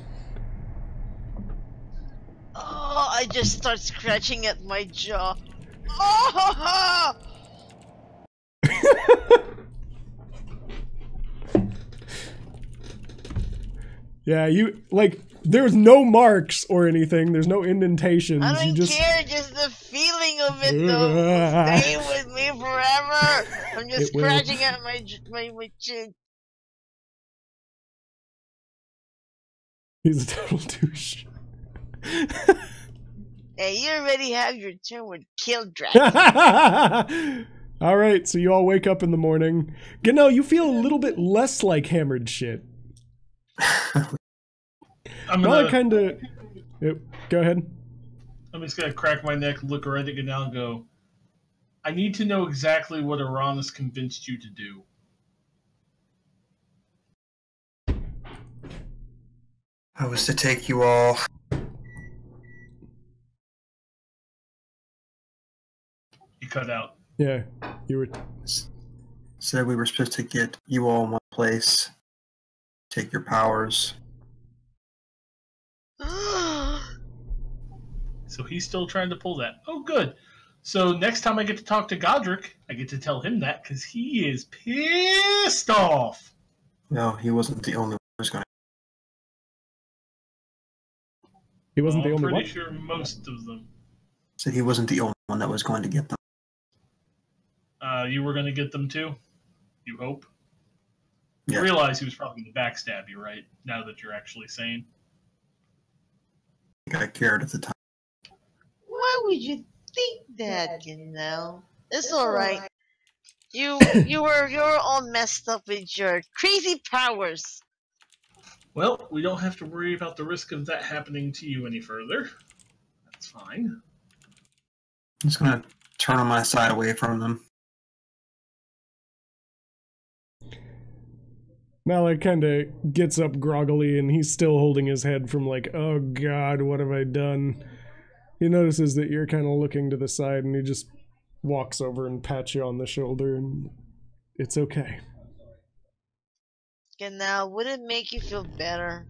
Oh, I just start scratching at my jaw. Oh! Yeah, you, like, there's no marks or anything, there's no indentations. I don't care, just the feeling of it though. Stay with me forever. I'm just scratching at my chin. He's a total douche. Hey, you already have your turn with Kill Dragon. Alright, so you all wake up in the morning. Ganel, you feel a little bit less like hammered shit. I'm gonna kinda... Yep, go ahead. I'm just gonna crack my neck, look right at Ganel and go, I need to know exactly what Uranus convinced you to do. I was to take you all. You cut out. Yeah, you were... Said we were supposed to get you all in one place. Take your powers. So he's still trying to pull that. Oh, good. So next time I get to talk to Godric, I get to tell him that because he is pissed off. No, he wasn't the only one who was going to. He wasn't the only one? I'm pretty sure most of them. Said he wasn't the only one that was going to get them. You were going to get them too? You hope? Yeah. You realize he was probably going to backstab you, right? Now that you're actually sane. I think I cared at the time. Why would you think that, you know? It's alright. You're all messed up with your crazy powers. Well, we don't have to worry about the risk of that happening to you any further. That's fine. I'm just going to turn on my side away from them. Malak kind of gets up groggily and he's still holding his head from like, oh god, what have I done? He notices that you're kind of looking to the side and he just walks over and pats you on the shoulder and it's okay. And now, would it make you feel better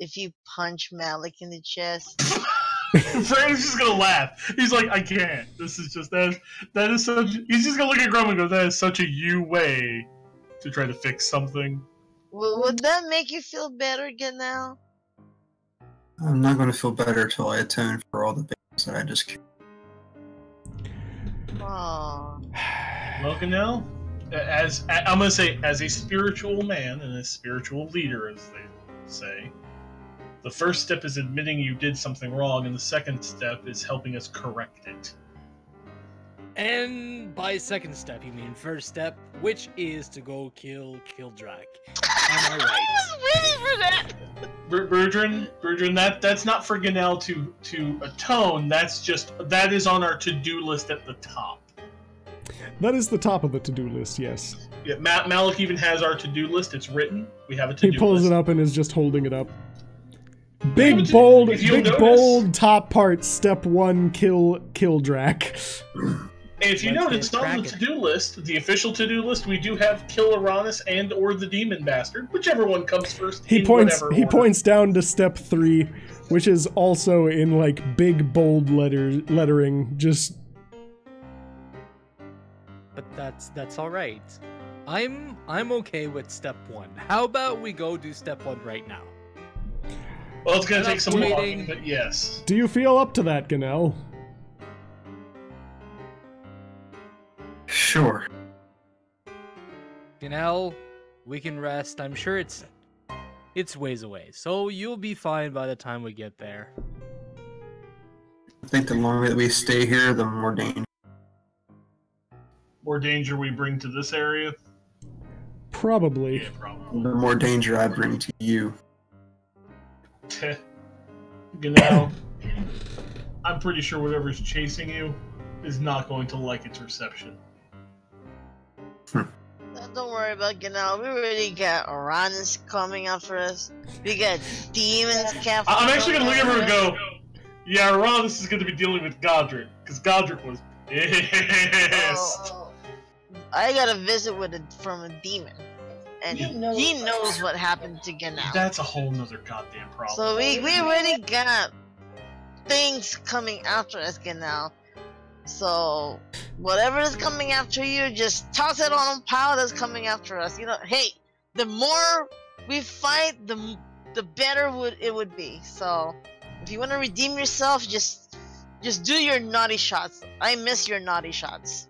if you punch Malik in the chest? Frank's just gonna laugh. He's like, I can't. This is just that is such. He's just gonna look at Grum and go, that is such a you way to try to fix something. Well, would that make you feel better again now? I'm not going to feel better until I atone for all the things that I just killed. Oh. Well, Ganel, as I'm gonna say, as a spiritual man and a spiritual leader, as they say, the first step is admitting you did something wrong, and the second step is helping us correct it. And by second step, you mean first step, which is to go kill Kildrak. Am I right? I was waiting for that. Bertrand, that's not for Ganel to atone. That is on our to-do list at the top. That is the top of the to-do list, yes. Yeah, Malik even has our to-do list. It's written. We have a to-do list. He pulls it up and is just holding it up. Big bold top part. Step 1: kill Kildrak. And if you notice on the to-do list, the official to-do list, we do have kill Uranus and or the demon bastard, whichever one comes first. He points down to step 3, which is also in like big bold lettering. Just. But that's all right. I'm okay with step 1. How about we go do step 1 right now? Well, it's gonna take some walking, but yes. Do you feel up to that, Ganel? Sure. Ganel, we can rest. I'm sure it's ways away, so you'll be fine by the time we get there. I think the longer that we stay here, the more danger. More danger we bring to this area? Probably. Yeah, probably. The more danger I bring to you. Ganel, I'm pretty sure whatever's chasing you is not going to like its reception. Don't worry about Ganel. We already got Uranus coming after us. We got demons capturing. I'm actually gonna look at her and go, yeah, Uranus is gonna be dealing with Godric, because Godric was pissed. I got a visit from a demon, and he knows what happened to Ganel. That's a whole nother goddamn problem. So we already got things coming after us, Ganel. So whatever is coming after you, just toss it on a pile that's coming after us. You know, hey, the more we fight, the better it would be. So if you want to redeem yourself, just do your naughty shots. I miss your naughty shots.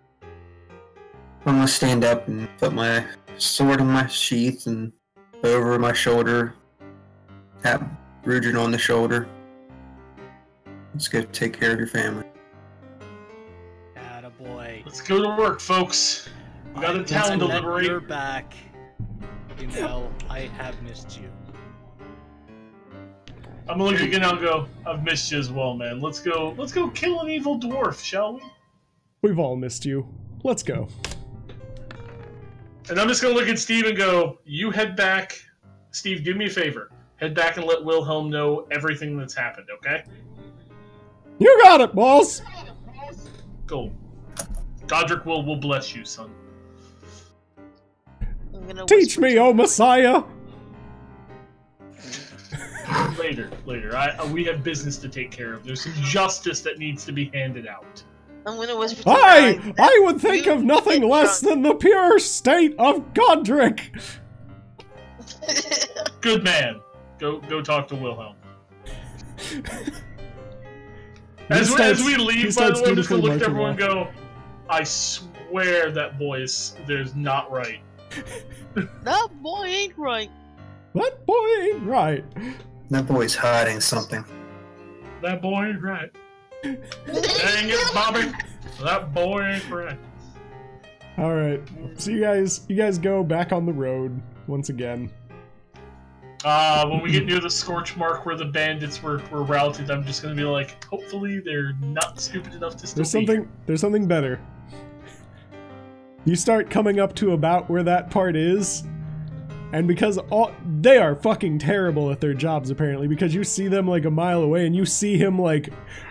I'm gonna stand up and put my sword in my sheath and over my shoulder. Tap Rudrin on the shoulder. Let's go take care of your family. Attaboy. Let's go to work, folks. We got a town to liberate. You're back. You know, I have missed you. I'm gonna look again and go, I've missed you as well, man. Let's go kill an evil dwarf, shall we? We've all missed you. Let's go. And I'm just gonna look at Steve and go, you head back. Steve, do me a favor. Head back and let Wilhelm know everything that's happened, okay? You got it, boss! Cool. Godric will bless you, son. Teach me, oh Messiah! Later. We have business to take care of. There's some justice that needs to be handed out. I'm gonna whisper to I would think of nothing less than the pure state of Godric! Good man. Go talk to Wilhelm. As we leave, by the way, I'm just gonna look at everyone and go, I swear that voice, there's not right. That boy ain't right. That boy ain't right. That boy's hiding something. That boy ain't right. Dang it, Bobby. That boy ain't right. Alright, so you guys go back on the road once again. When we get near the scorch mark where the bandits were routed, I'm just gonna be like, hopefully they're not stupid enough to still There's something better. You start coming up to about where that part is, and because they are fucking terrible at their jobs apparently, because you see them like a mile away and you see him like,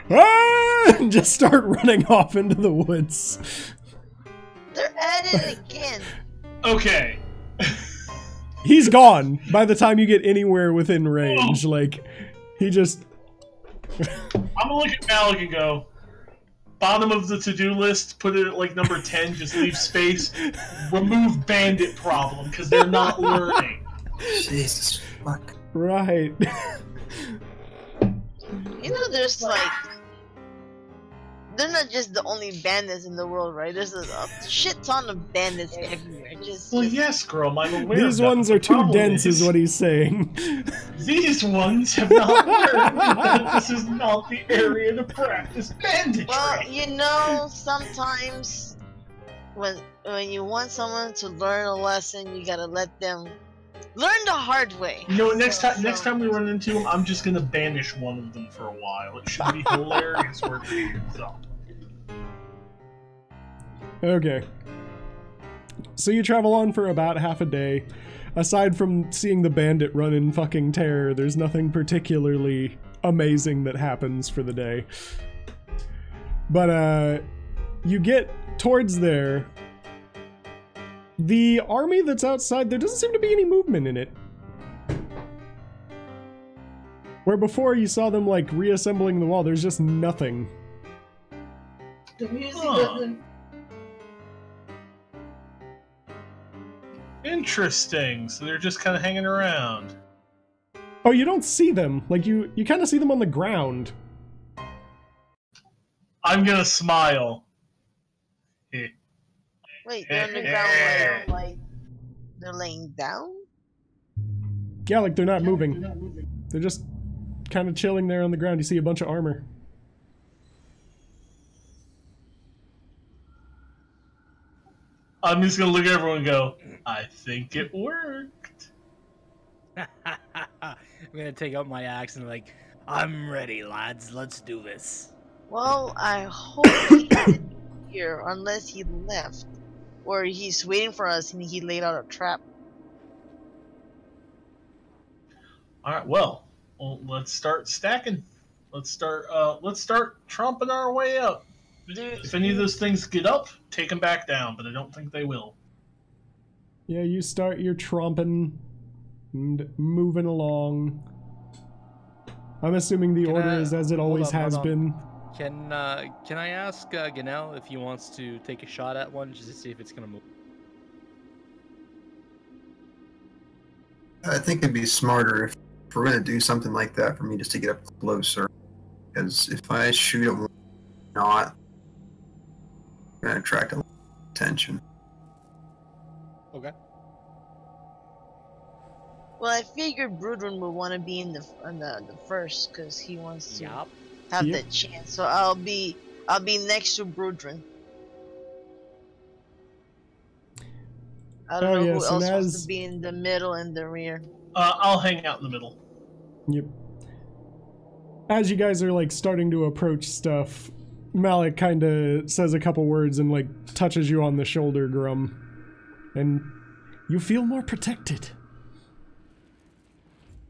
and just start running off into the woods. They're at it again. Okay. He's gone by the time you get anywhere within range. Like, he just... I'm gonna look at Malik and go, bottom of the to-do list, put it at like number 10, just leave space, remove bandit problem, because they're not learning. Jesus fuck. Right. You know, there's like they're not just the only bandits in the world, right? There's a shit ton of bandits everywhere. Well, yes, girl, I'm aware. These ones are too dense, is what he's saying. These ones have not learned that this is not the area to practice banditry. Well, you know, sometimes when you want someone to learn a lesson, you gotta let them learn the hard way. You know, next time we run into them, I'm just gonna banish one of them for a while. It should be hilarious working so. Okay. So you travel on for about half a day. Aside from seeing the bandit run in fucking terror, there's nothing particularly amazing that happens for the day. But, you get towards there. The army that's outside, there doesn't seem to be any movement in it. Where before you saw them, like, reassembling the wall, there's just nothing. The music doesn't. Interesting. So they're just kind of hanging around. Oh, you don't see them. Like, you kind of see them on the ground. I'm gonna smile. Wait, they're on the ground like they're laying down? Yeah, like they're not moving. They're just kind of chilling there on the ground. You see a bunch of armor. I'm just gonna look at everyone and go, I think it worked. I'm gonna take out my axe and like, I'm ready, lads. Let's do this. Well, I hope he didn't here unless he left. Or he's waiting for us and he laid out a trap. Alright, well, let's start stacking. Let's start tromping our way up. If any of those things get up, take them back down, but I don't think they will. Yeah, you start your tromping and moving along. I'm assuming the order is as it always has been. Can I ask Ganel if he wants to take a shot at one just to see if it's gonna move? I think it'd be smarter if we're gonna do something like that for me just to get up closer. Because if I shoot at one, not, I'm gonna attract a lot of attention. Okay. Well, I figured Brudrin would want to be in the first because he wants to have that chance. So I'll be next to Brudrin. I don't know who else wants to be in the middle and the rear. I'll hang out in the middle. Yep. As you guys are like starting to approach stuff, Malik kind of says a couple words and like touches you on the shoulder, Grum, and you feel more protected.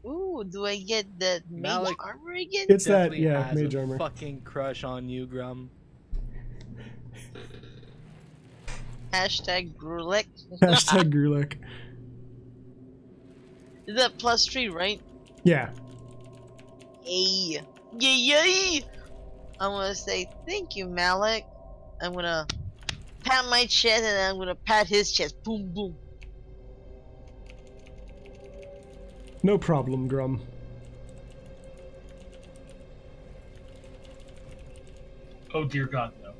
Ooh, do I get that mage armor again? It's that, yeah, mage armor. Fucking crush on you, Grum. Hashtag Grulek. Hashtag Grulek. Is that +3, right? Yeah. Yay. Yay! I'm gonna say thank you, Malik. I'm gonna pat my chest and I'm gonna pat his chest. Boom, boom. No problem, Grum. Oh dear God, no.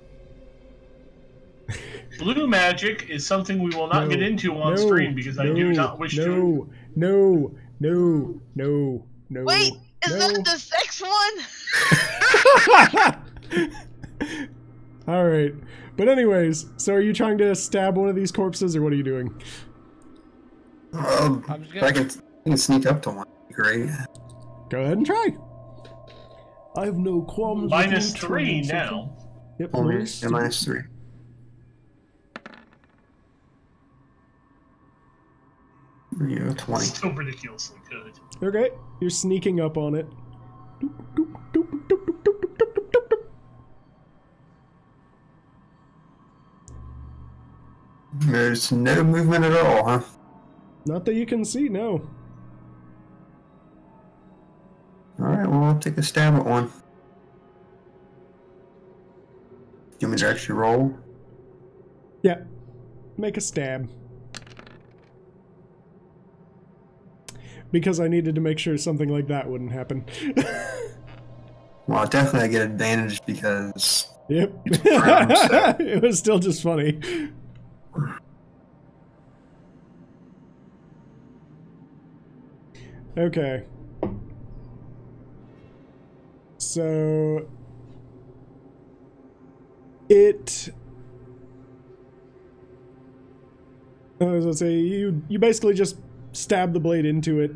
Blue magic is something we will not get into on stream because I do not wish to. No. Wait, is that the sex one? Alright. But anyways, so are you trying to stab one of these corpses or what are you doing? I can sneak up to one. Great. Go ahead and try. I have no qualms. -3 now. Yep, -3. Yeah, 20. Still ridiculously good. Okay, you're sneaking up on it. There's no movement at all, huh? Not that you can see, no. Alright, well, I'll take a stab at one. You want me to actually roll? Yeah. Make a stab. Because I needed to make sure something like that wouldn't happen. Well, definitely I get advantage because Yep. It was still just funny. Okay. So I was gonna say you basically just stab the blade into it.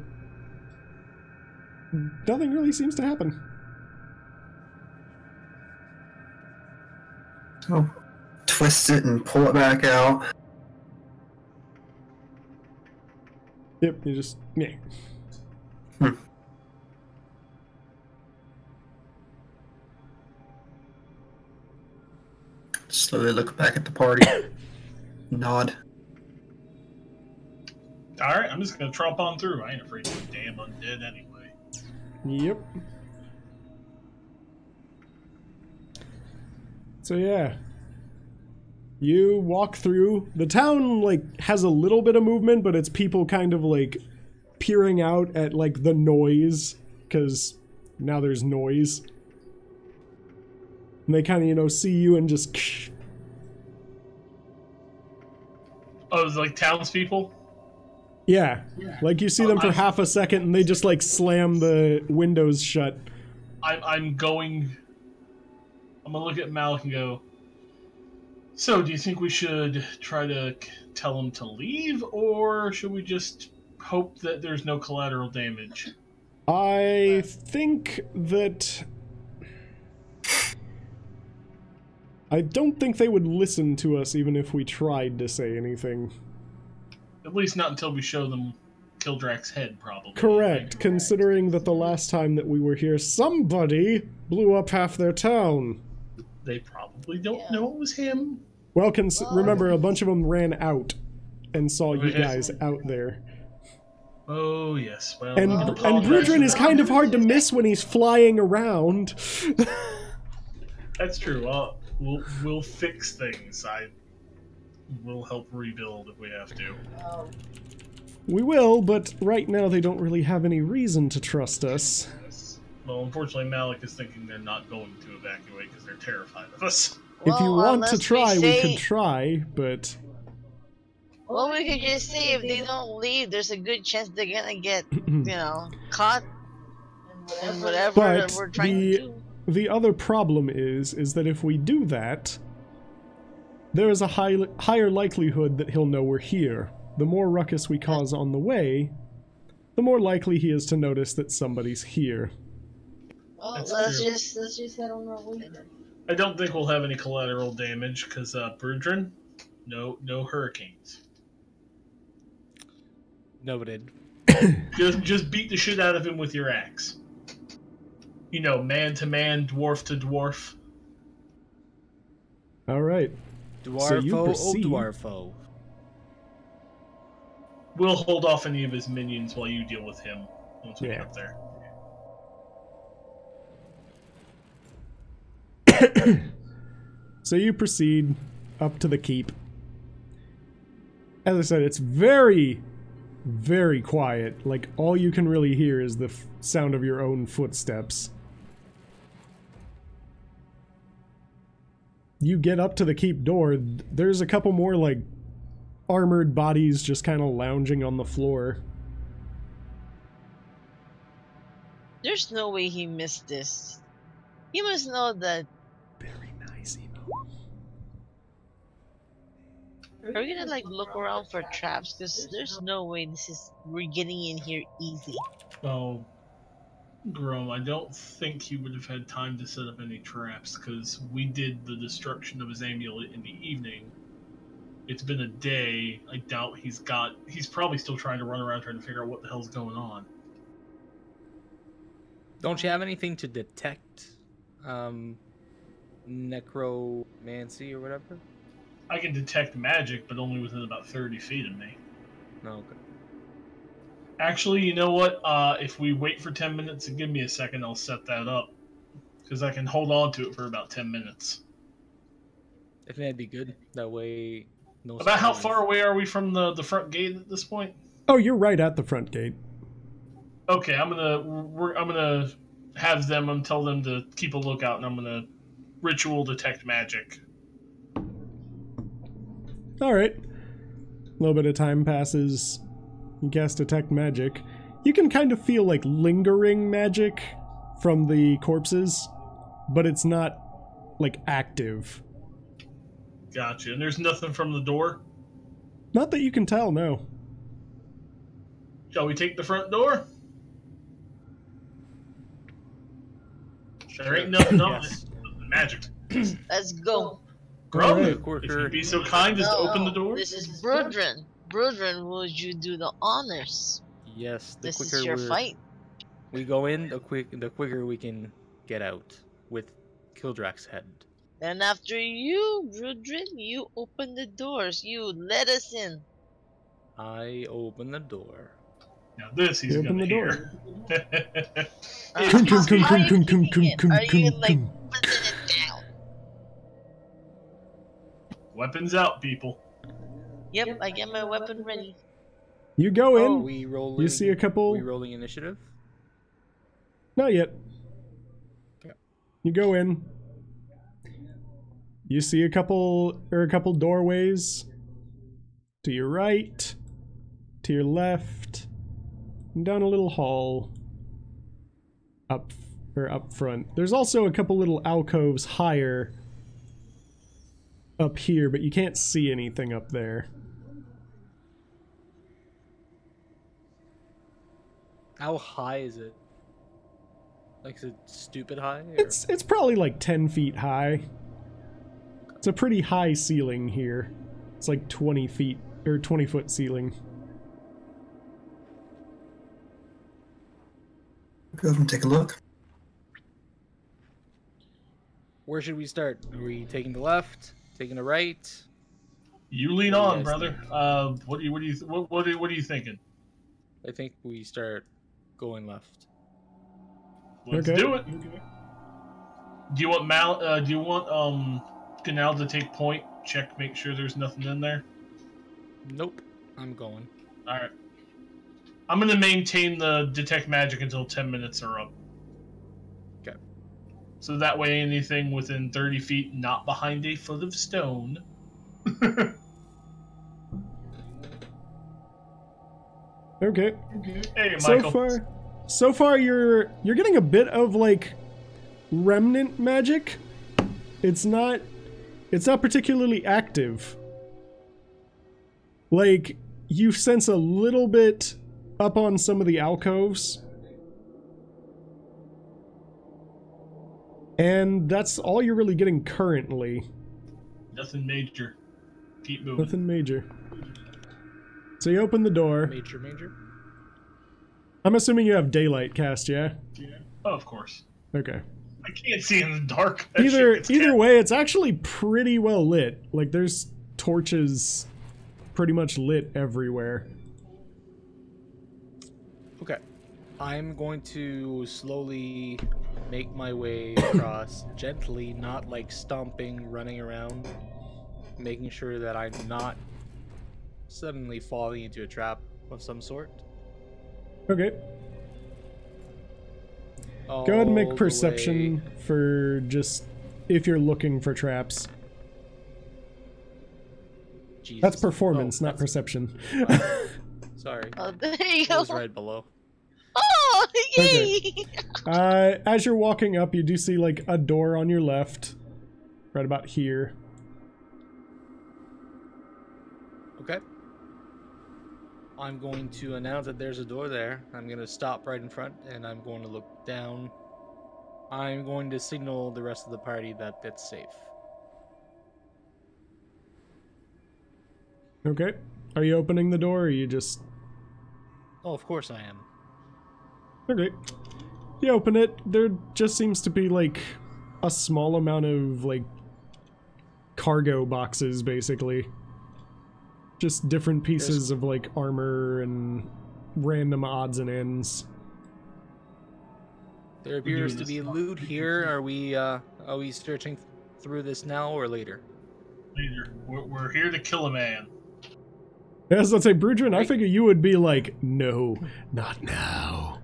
Nothing really seems to happen. So twist it and pull it back out. Yep, you just yeah. Slowly look back at the party. Nod. Alright, I'm just gonna tromp on through. I ain't afraid of the damn undead anyway. Yep. So yeah. You walk through. The town, like, has a little bit of movement, but it's people kind of, like, peering out at, like, the noise. Because now there's noise. And they kind of, you know, see you and just... Oh, it's like townspeople? Yeah. Like, you see them for half a second, and they just, like, slam the windows shut. I'm gonna look at Malik and go, so, do you think we should try to tell him to leave, or should we just hope that there's no collateral damage? I think that... I don't think they would listen to us even if we tried to say anything. At least not until we show them Kildrak's head, probably. Correct, considering that the last time that we were here, somebody blew up half their town. They probably don't know it was him. Well, remember, a bunch of them ran out and saw you guys out there. Oh, yes. Well, And Brudrin is kind of hard to miss when he's flying around. That's true. We'll fix things. We'll help rebuild if we have to. We will, but right now they don't really have any reason to trust us. Well, unfortunately, Malik is thinking they're not going to evacuate because they're terrified of us. If you want to try, we could say, try, but... Well, we could just say if they don't leave, there's a good chance they're gonna get, you know, caught in whatever that we're trying to do. The other problem is that if we do that, there is a higher likelihood that he'll know we're here. The more ruckus we cause on the way, the more likely he is to notice that somebody's here. Well, That's let's true. just head on our way then. I don't think we'll have any collateral damage because Brudrin, no hurricanes. Noted. Just beat the shit out of him with your axe. You know, man to man, dwarf to dwarf. All right. Dwarfo, oh dwarfo. We'll hold off any of his minions while you deal with him once we get up there. So you proceed up to the keep. As I said, it's very, very quiet. Like, all you can really hear is the sound of your own footsteps. You get up to the keep door, there's a couple more, like, armored bodies just kind of lounging on the floor. There's no way he missed this. He must know that. Very nice, Emo. Are we gonna like look around for traps? Because there's no way we're getting in here easy. Oh, Grom, I don't think he would have had time to set up any traps because we did the destruction of his amulet in the evening. It's been a day. I doubt he's probably still trying to run around trying to figure out what the hell's going on. Don't you have anything to detect necromancy or whatever? I can detect magic, but only within about 30 feet of me. No, okay. Actually, you know what? If we wait for 10 minutes and give me a second, I'll set that up. Because I can hold on to it for about 10 minutes. I think that'd be good. That way, no. About how surprises. far away are we from the front gate at this point? Oh, you're right at the front gate. Okay, I'm gonna have them and tell them to keep a lookout, and I'm gonna ritual detect magic. Alright. A little bit of time passes. You cast detect magic. You can kind of feel like lingering magic from the corpses, but it's not like active. Gotcha. And there's nothing from the door? Not that you can tell, no. Shall we take the front door? There ain't nothing on it. Magic. Let's go. Grumman, Alright. if you'd be so kind as to open the door. This is Brudrin. Brudrin, would you do the honors? Yes, the This quicker is your fight. we go in, the quicker we can get out with Kildrak's head. And after you, Brudrin, you open the doors. You let us in. I open the door. Now this he's You gonna open the hear. Cum, cum, cum, How are cum, you cum, cum, keeping it? cum, Are you cum, like cum. putting it down? Weapons out, people. Yep, I get my weapon ready. You go in. Are we rolling? You see a couple. we rolling initiative? Not yet. Okay. You go in. You see a couple doorways to your right, to your left, and down a little hall up front. There's also a couple little alcoves higher up here, but you can't see anything up there. How high is it? Like, is it stupid high? Or? It's probably like 10 feet high. It's a pretty high ceiling here. It's like 20 feet, or 20-foot ceiling. Go and take a look. Where should we start? Are we taking the left? Taking the right? You lean What do you on, guys brother. think? What are you thinking? I think we start going left. Let's Okay. do it. Do you want Ganal to take point? Check, make sure there's nothing in there. Nope. I'm going. All right. I'm gonna maintain the detect magic until 10 minutes are up. Okay. So that way, anything within 30 feet, not behind a foot of stone. Okay. Hey, Michael. So far you're getting a bit of like remnant magic. It's not particularly active. Like you sense a little bit up on some of the alcoves. And that's all you're really getting currently. Nothing major. Keep moving. Nothing major. So you open the door. Major. I'm assuming you have daylight cast, yeah? Oh, of course. Okay. I can't see in the dark. That shit gets Either cat- way, it's actually pretty well lit. Like there's torches pretty much lit everywhere. Okay. I'm going to slowly make my way across, gently, not like stomping, running around, making sure that I'm not suddenly falling into a trap of some sort. Okay. Go ahead and All make the perception way- for just if you're looking for traps. Jesus. That's performance, Oh, not that's- perception. Sorry. Oh, there you It go. was right below. Oh, yay! Okay. As you're walking up, you do see like a door on your left, right about here. Okay. I'm going to announce that there's a door there. I'm going to stop right in front and I'm going to look down. I'm going to signal the rest of the party that it's safe. Okay. Are you opening the door or are you just... Oh, of course I am. Okay. You open it. There just seems to be like a small amount of like cargo boxes basically. Just different pieces of like armor and random odds and ends. There appears to be loot here. Are we searching through this now or later? Later. We're here to kill a man. As let's say, Brudrin, I figure you would be like, no, not now.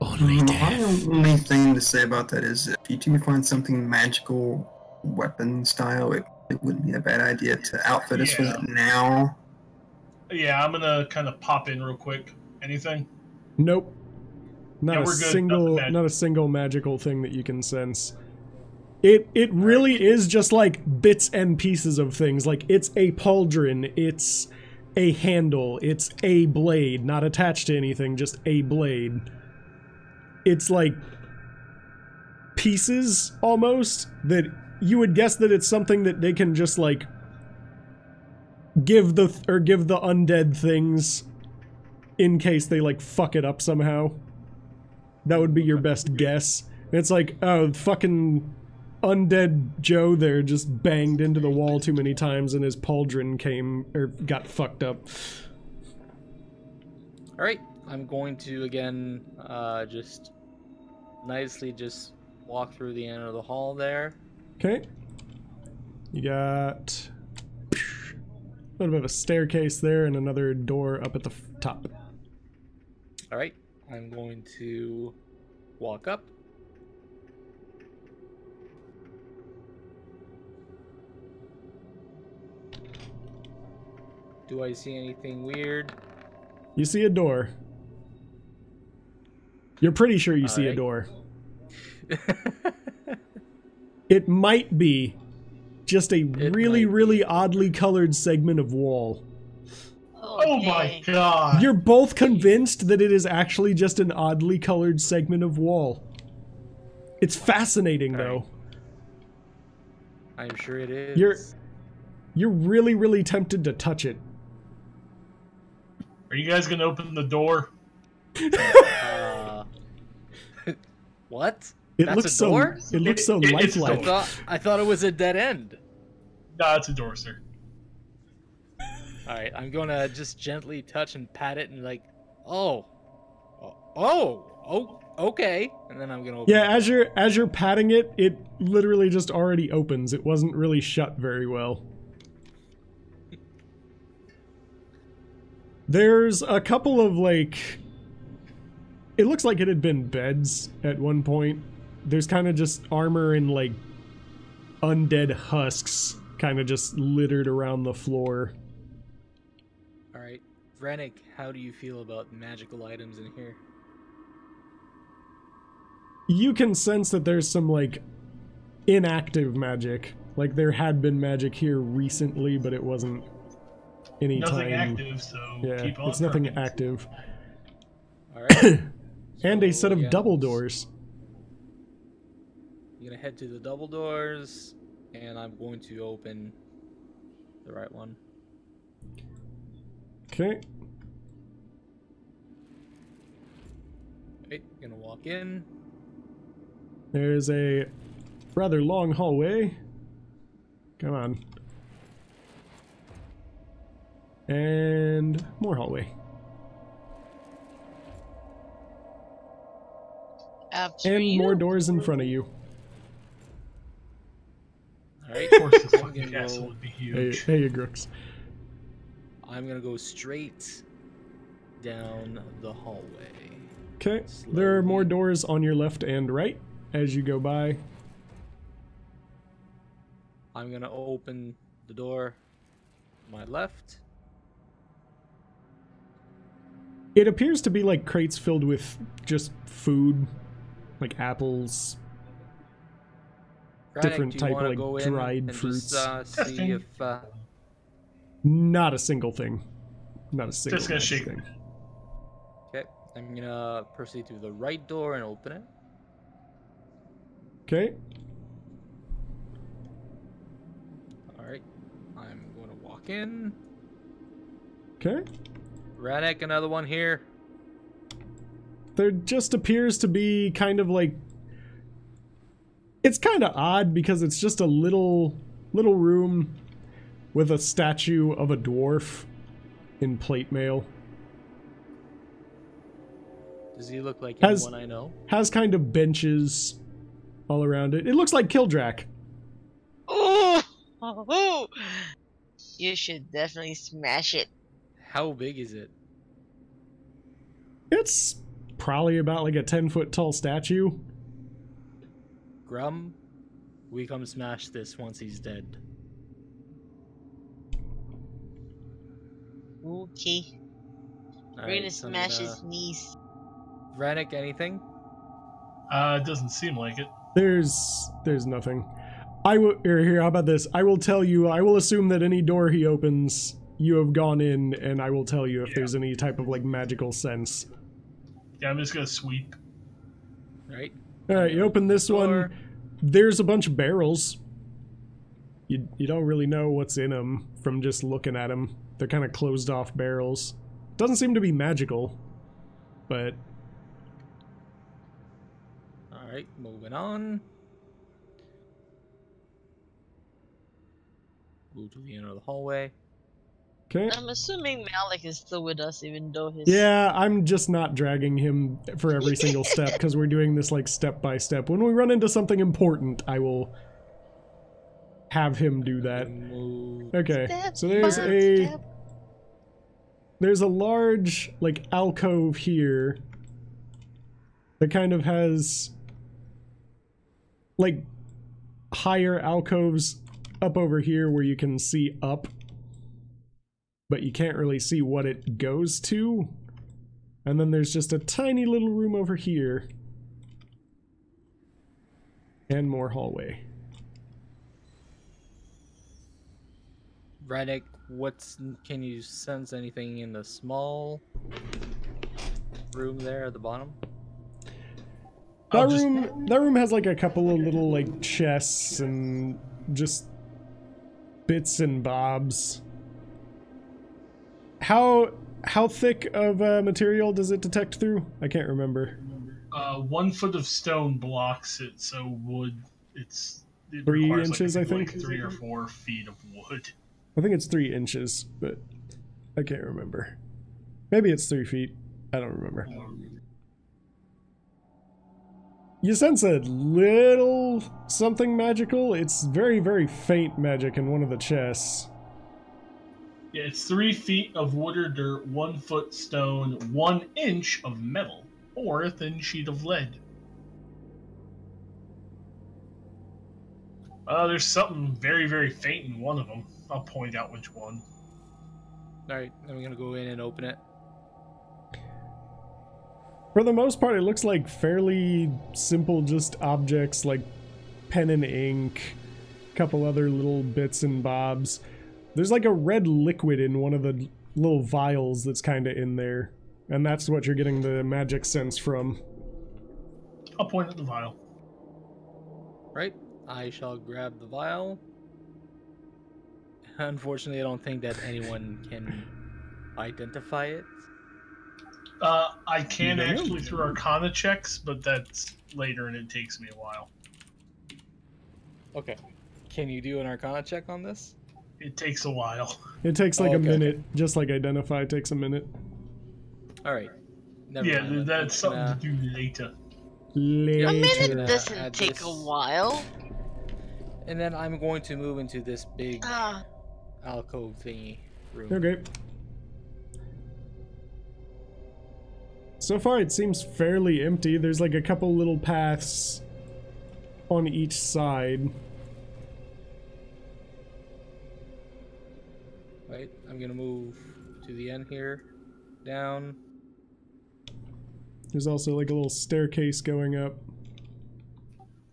Only Only My death. only thing to say about that is if you do find something magical weapon style, it wouldn't be a bad idea to outfit us with it now. Yeah, I'm gonna kind of pop in real quick. Anything? Nope. Not Yeah, a we're good. single, Nothing not a single magical thing that you can sense. It really is just like bits and pieces of things. Like it's a pauldron, it's a handle, it's a blade, not attached to anything, just a blade. It's like pieces almost that you would guess that it's something that they can just like give the undead things in case they like fuck it up somehow. That would be your best guess. It's like, oh, fucking undead Joe there just banged into the wall too many times and his pauldron got fucked up. Alright, I'm going to again just nicely just walk through the end of the hall there. Okay. You got a little bit of a staircase there and another door up at the top. Alright, I'm going to walk up. Do I see anything weird? You see a door. You're pretty sure you see a Alright. door. It might be just a really, might really be. oddly colored segment of wall. Oh my god! You're both convinced that it is actually just an oddly colored segment of wall. It's fascinating, though. I'm sure it is. You're really, really tempted to touch it. Are you guys gonna open the door? What? It That's looks a door? so. It looks so It's a lifelike. door. I thought it was a dead end. Nah, it's a door, sir. Alright, I'm gonna just gently touch and pat it and like, oh, okay. And then I'm gonna open Yeah, it. as you're patting it, it literally just already opens. It wasn't really shut very well. There's a couple of like, it looks like it had been beds at one point. There's kind of just armor and like undead husks kind of just littered around the floor. Alright, Vrennick, how do you feel about magical items in here? You can sense that there's some like inactive magic. Like there had been magic here recently, but it wasn't any Nothing time. active, so Yeah, keep on it's nothing trying. active. Alright. And a So, set of yeah, double doors. I'm gonna head to the double doors, and I'm going to open the right one. Okay. Right, gonna walk in. There's a rather long hallway. Come on. And more hallway. After And you. more doors in front of you. Alright, Of course, this I'm fucking gonna castle go- would be Hey, huge. hey, you Grooks. I'm gonna go straight down the hallway. Okay, there are more Slowly. doors on your left and right as you go by. I'm gonna open the door on my left. It appears to be like crates filled with just food, like apples. Vrennick, Different do you type of, wanna like, go in dried and fruits. Just, see Testing. if Not a single thing. Not a single Just gonna shake thing. okay, I'm gonna proceed to the right door and open it. Okay. Alright, I'm gonna walk in. Okay. Vrennick, another one here. There just appears to be kind of like, it's kind of odd because it's just a little room with a statue of a dwarf in plate mail. Does he look like Has- anyone I know? Has kind of benches all around it. It looks like Kildrak. Ooh! You should definitely smash it. How big is it? It's probably about like a 10-foot tall statue. Grum, we come smash this once he's dead. Okay. We're gonna smash his knees. Vranek, anything? It doesn't seem like it. There's nothing. I will here. How about this? I will tell you. I will assume that any door he opens, you have gone in, and I will tell you if there's any type of like magical sense. Yeah, I'm just gonna sweep. Right. All right, you open this one. There's a bunch of barrels. You don't really know what's in them from just looking at them. They're kind of closed off barrels. Doesn't seem to be magical, but. All right, moving on. Move to the end of the hallway. Okay. I'm assuming Malik is still with us, even though his. Yeah, I'm just not dragging him for every single step because we're doing this like step by step. When we run into something important, I will have him do that. Okay, so there's a large like alcove here that kind of has like higher alcoves up over here where you can see up, but you can't really see what it goes to. And then there's just a tiny little room over here. And more hallway. Vranek, can you sense anything in the small room there at the bottom? That room has like a couple of little like chests and just bits and bobs. How thick of material does it detect through? I can't remember. 1 foot of stone blocks it, so wood. It 3 requires, inches, like, I think. like 3 or 4 feet of wood. I think it's 3 inches, but I can't remember. Maybe it's 3 feet. I don't remember. You sense a little something magical. It's very, very faint magic in one of the chests. Yeah, it's 3 feet of wood or dirt, 1 foot stone, 1 inch of metal, or a thin sheet of lead. There's something very, very faint in one of them. I'll point out which one. Alright, then we're gonna go in and open it. For the most part, it looks like fairly simple, just objects like pen and ink, a couple other little bits and bobs. There's like a red liquid in one of the little vials that's kind of in there, and that's what you're getting the magic sense from. I'll point at the vial. Right, I shall grab the vial. Unfortunately, I don't think that anyone can identify it. I can actually through Arcana checks, but that's later and it takes me a while. Okay. Can you do an Arcana check on this? It takes a while. It takes like a minute, just like Identify takes a minute. Alright. Yeah, that's something to do later. A minute Later. doesn't take a while. And then I'm going to move into this big alcove thingy room. Okay. So far it seems fairly empty. There's like a couple little paths on each side. Right, I'm gonna move to the end here, down. There's also like a little staircase going up.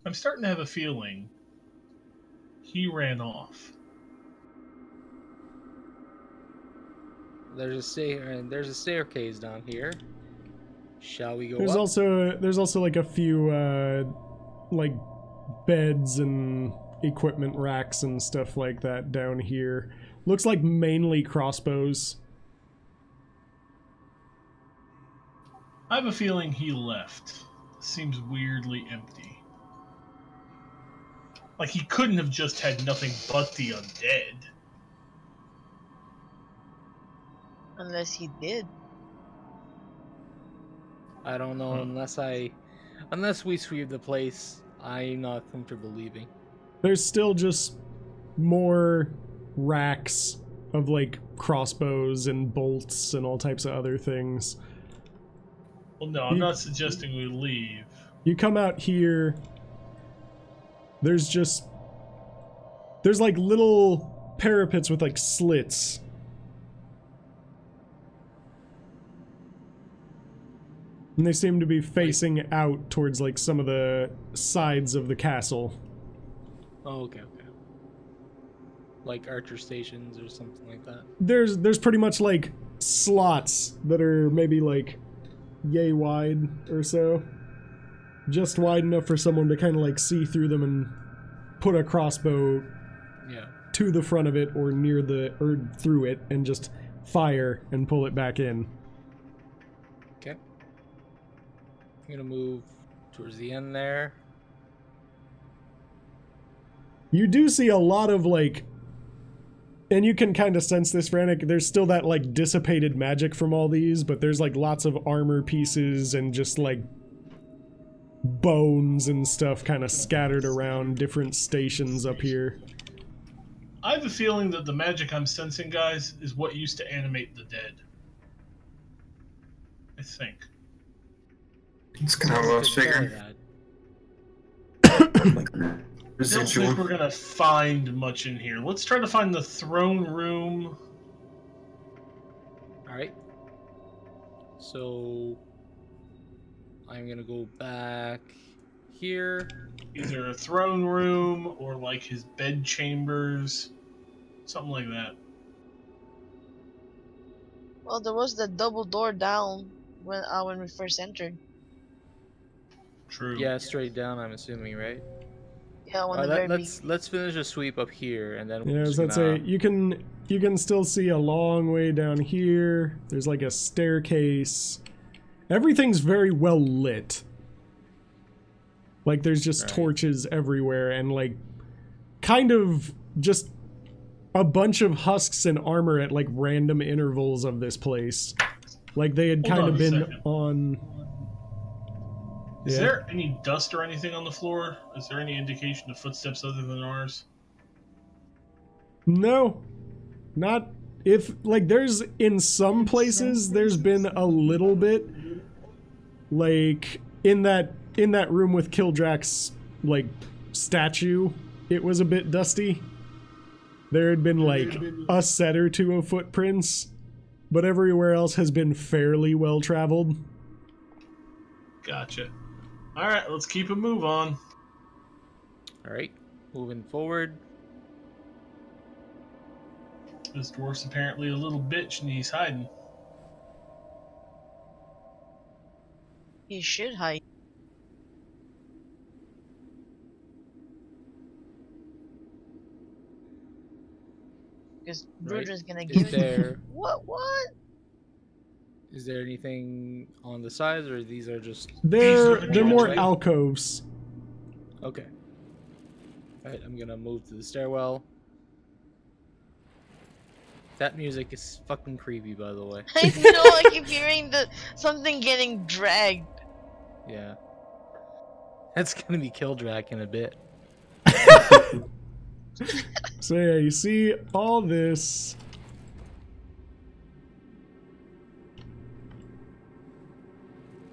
I'm starting to have a feeling he ran off. There's a staircase down here. Shall we go There's up? also like a few like beds and equipment racks and stuff like that down here. Looks like mainly crossbows. I have a feeling he left. Seems weirdly empty. Like he couldn't have just had nothing but the undead. Unless he did. I don't know, unless we sweep the place, I'm not comfortable leaving. There's still just more racks of like crossbows and bolts and all types of other things. Well, no, I'm not suggesting we leave. You come out here. There's like little parapets with like slits. And they seem to be facing out towards like some of the sides of the castle. Oh, okay, okay. Like archer stations or something like that. There's pretty much like slots that are maybe like yay wide or so. Just wide enough for someone to kind of like see through them and put a crossbow to the front of it or near the or through it and just fire and pull it back in. Okay. I'm gonna move towards the end there. You do see a lot of like, and you can kind of sense this, Frantic, there's still that like dissipated magic from all these, but there's like lots of armor pieces and just like bones and stuff kind of scattered around different stations up here. I have a feeling that the magic I'm sensing, guys, is what used to animate the dead. I think. It's kind of what I was figuring. I don't think we're gonna find much in here. Let's try to find the throne room. Alright. So I'm gonna go back here. Either a throne room or like his bed chambers. Something like that. Well, there was the double door down when we first entered. True. Yeah, straight down, I'm assuming, right? Yeah, when the very let's finish a sweep up here and then Yeah, so I'd say you can still see a long way down here. There's like a staircase. Everything's very well lit. Like there's just torches everywhere and like kind of just a bunch of husks and armor at like random intervals of this place. Like they had kind of been on. Is there any dust or anything on the floor? Is there any indication of footsteps other than ours? No. Not if like there's in some places there's been a little bit like in that room with Kildrak's like statue, it was a bit dusty. There had been like a set or two of footprints, but everywhere else has been fairly well traveled. Gotcha. Alright, let's keep a move on. Alright, moving forward. This dwarf's apparently a little bitch and he's hiding. He should hide. Because Bruder's gonna give it. What? Is there anything on the sides, or these are just... They're more alcoves. Okay. Alright, I'm gonna move to the stairwell. That music is fucking creepy, by the way. I know, I keep hearing something getting dragged. Yeah. That's gonna be Kildrak in a bit. So yeah, you see all this.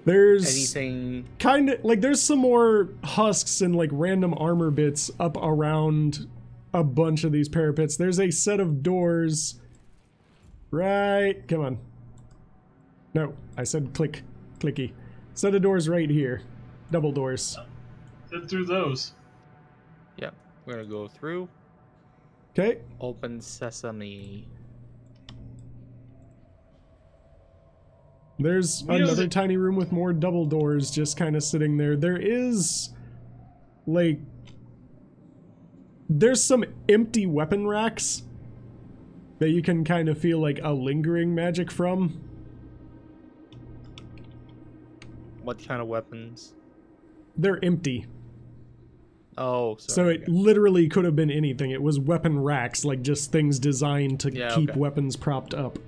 There's anything kind of like there's some more husks and like random armor bits up around a bunch of these parapets. There's a set of doors. Right, come on. No, I said clicky. Set of doors right here. Double doors. Get through those. Yep, we're gonna go through. Okay. Open sesame. There's another tiny room with more double doors just kind of sitting there. There is, like, there's some empty weapon racks that you can kind of feel like a lingering magic from. What kind of weapons? They're empty. Oh, sorry. So it literally could have been anything. It was weapon racks, like just things designed to keep weapons propped up.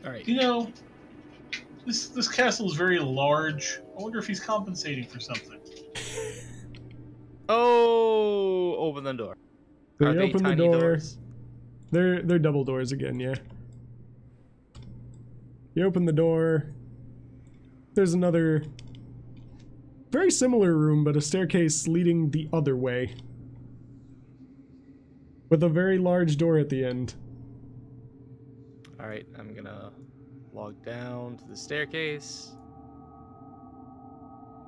Alright. You know, this castle is very large. I wonder if he's compensating for something. Oh, open the door. They Are they open the tiny door. doors? They're double doors again, yeah. You open the door. there's another very similar room, but a staircase leading the other way. With a very large door at the end. Alright, I'm gonna log down to the staircase.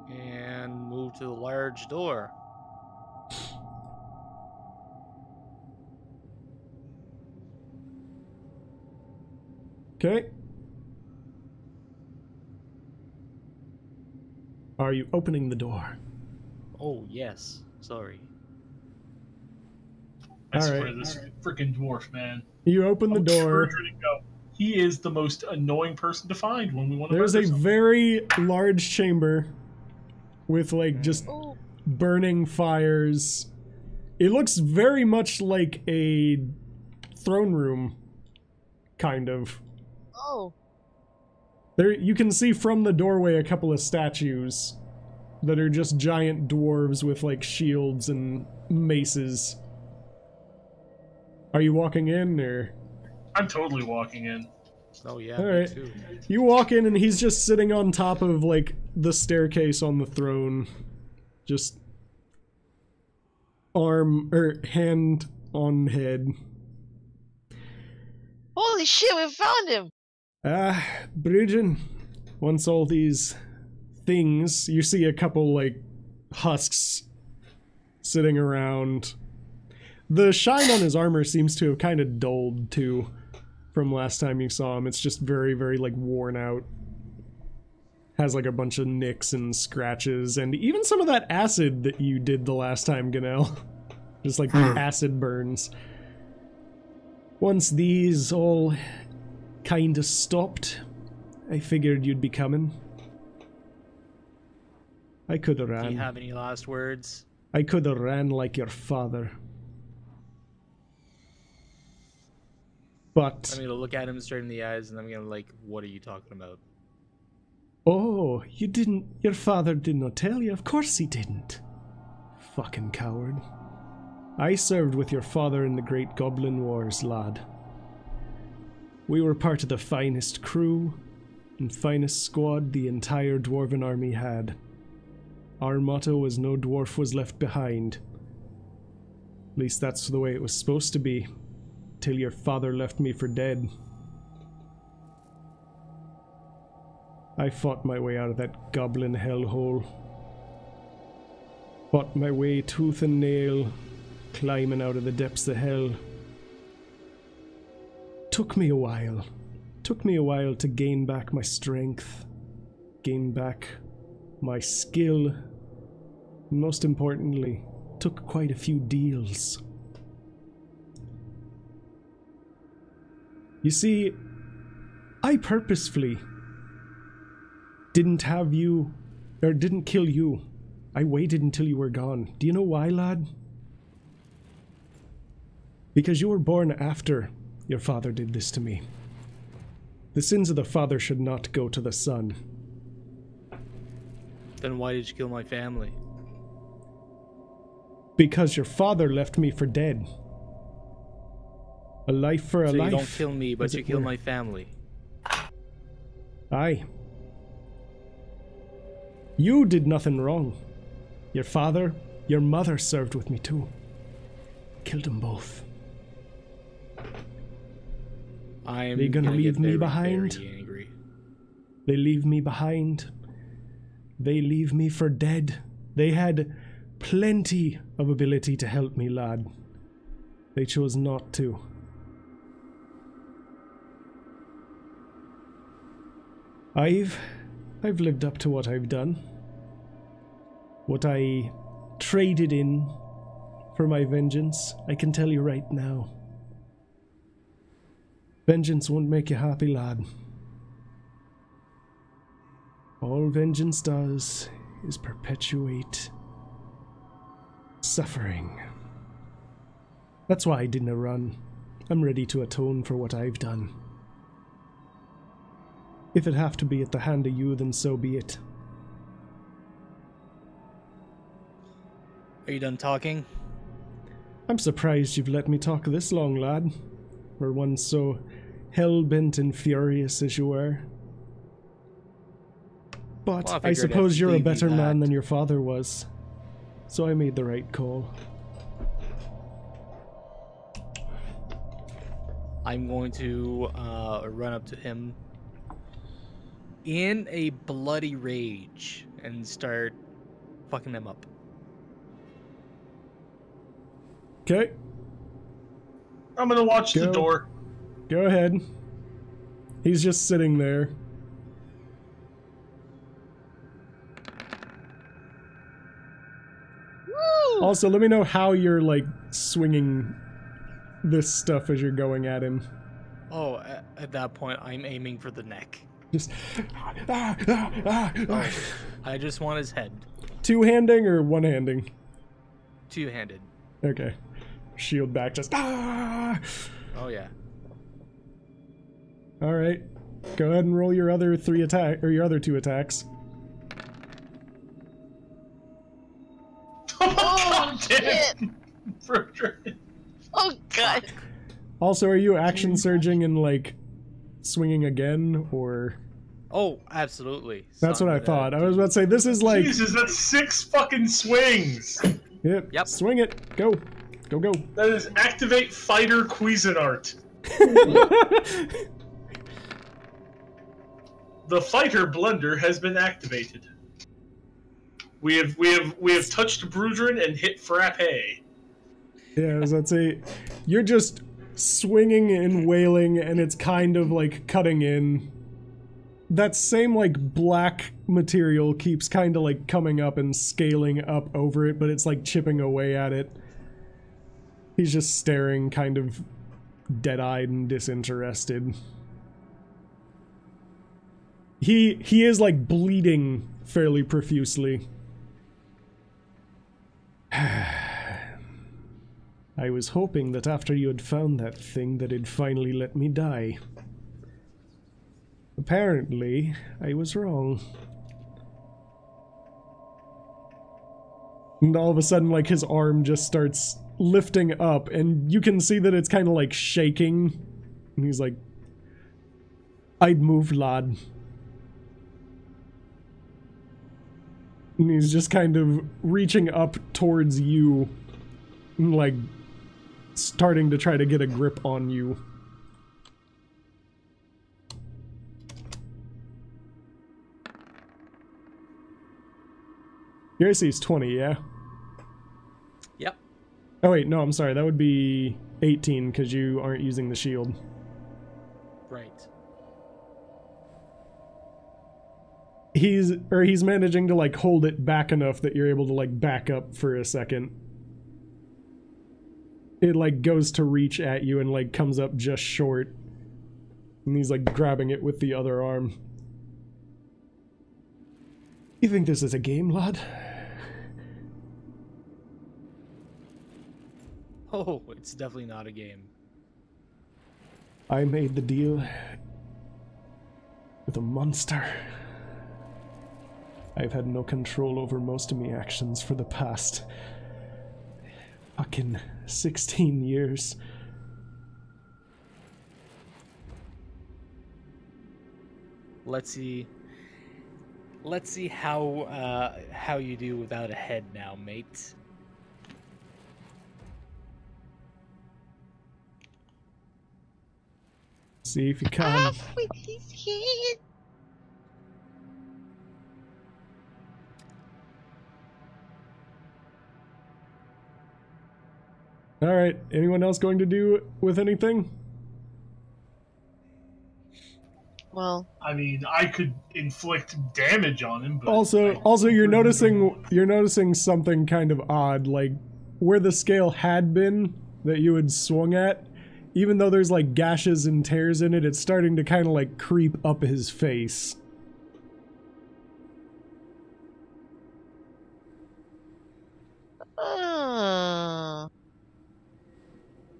And move to the large door. Okay. Are you opening the door? Oh, yes. Sorry. I All swear, right. this freaking dwarf, man. You open the I'm door. ready to go. He is the most annoying person to find when we want to There's murder a someone. very large chamber with like just Oh, burning fires. It looks very much like a throne room, kind of. oh. There, you can see from the doorway a couple of statues that are just giant dwarves with like shields and maces. Are you walking in, or? I'm totally walking in. Oh, yeah, All me right. too. You walk in and he's just sitting on top of like the staircase on the throne, just arm or hand on head. Holy shit, we found him! Ah, Bridgen, once all these things, you see a couple, like, husks sitting around. The shine on his armor seems to have kind of dulled, too, from last time you saw him. It's just very, very, like, worn out. Has, like, a bunch of nicks and scratches, and even some of that acid that you did the last time, Ganel. Just, like, acid burns. Once these all kinda stopped, I figured you'd be coming. I coulda Do ran. you have any last words? I coulda ran like your father. But I'm gonna look at him straight in the eyes and I'm gonna like, what are you talking about? oh, you didn't, your father did not tell you? Of course he didn't. Fucking coward. I served with your father in the Great Goblin Wars, lad. We were part of the finest crew and finest squad the entire Dwarven army had. Our motto was no dwarf was left behind. At least that's the way it was supposed to be, till your father left me for dead. I fought my way out of that goblin hellhole. Fought my way tooth and nail, climbing out of the depths of hell. Took me a while. Took me a while to gain back my strength, gain back my skill. Most importantly, took quite a few deals. You see, I purposefully didn't have you, or didn't kill you. I waited until you were gone. Do you know why, lad? Because you were born after your father did this to me. The sins of the father should not go to the son. Then why did you kill my family? Because your father left me for dead. A life for a So life. you don't kill me, but as you it kill were. my family. Aye. You did nothing wrong. Your father, your mother served with me too. Killed them both. I'm They gonna leave get me very, behind? very angry. They leave me behind. They leave me for dead. They had plenty of ability to help me, lad. They chose not to. I've lived up to what I've done. What I traded in for my vengeance, I can tell you right now. Vengeance won't make you happy, lad. All vengeance does is perpetuate suffering. That's why I didn't run. I'm ready to atone for what I've done. If it have to be at the hand of you, then so be it. Are you done talking? I'm surprised you've let me talk this long, lad. For one so hell-bent and furious as you were. But Well, I I figured suppose if you're a leaving better man that- than your father was. So I made the right call. I'm going to run up to him in a bloody rage and start fucking them up. Okay, I'm gonna watch the Go. door. go ahead. He's just sitting there. Woo! Also, let me know how you're, like, swinging this stuff as you're going at him. Oh, at that point, I'm aiming for the neck. Just... I just want his head. Two-handing or one-handing? Two-handed. Okay. Shield back, just... Oh, yeah. Alright. Go ahead and roll your other your other 2 attacks. Oh, shit! Oh, God. Also, are you action surging and, like, swinging again, or... Oh, absolutely. That's what I thought. I was about to say, this is like... Jesus, that's 6 fucking swings. Yep. Swing it. Go. Go, go. That is activate fighter Cuisinart. The fighter blunder has been activated. We have touched Brudrin and hit Frappe. Yeah, I was about to say, you're just swinging and wailing, and it's kind of like cutting in. That same like black material keeps kind of like coming up and scaling up over it, but it's like chipping away at it. He's just staring, kind of dead-eyed and disinterested. He is like bleeding fairly profusely. I was hoping that after you had found that thing that it'd finally let me die. Apparently, I was wrong. And all of a sudden, like, his arm just starts lifting up, and you can see that it's kind of, like, shaking. And he's like, I'd move, lad. And he's just kind of reaching up towards you, and, like, starting to try to get a grip on you. Your AC is 20, yeah? Yep. Oh wait, no, I'm sorry, that would be 18, because you aren't using the shield. Right. He's managing to, like, hold it back enough that you're able to, like, back up for a second. It, like, goes to reach at you and, like, comes up just short. And he's, like, grabbing it with the other arm. You think this is a game, lad? Oh, it's definitely not a game. I made the deal with a monster. I've had no control over most of my actions for the past fucking 16 years. Let's see how you do without a head now, mate. See if you can. Off with his head. Alright, anyone else going to do with anything? Well, I mean, I could inflict damage on him, but Also you're noticing something kind of odd, like where the scale had been that you had swung at, even though there's like gashes and tears in it, it's starting to kind of like creep up his face.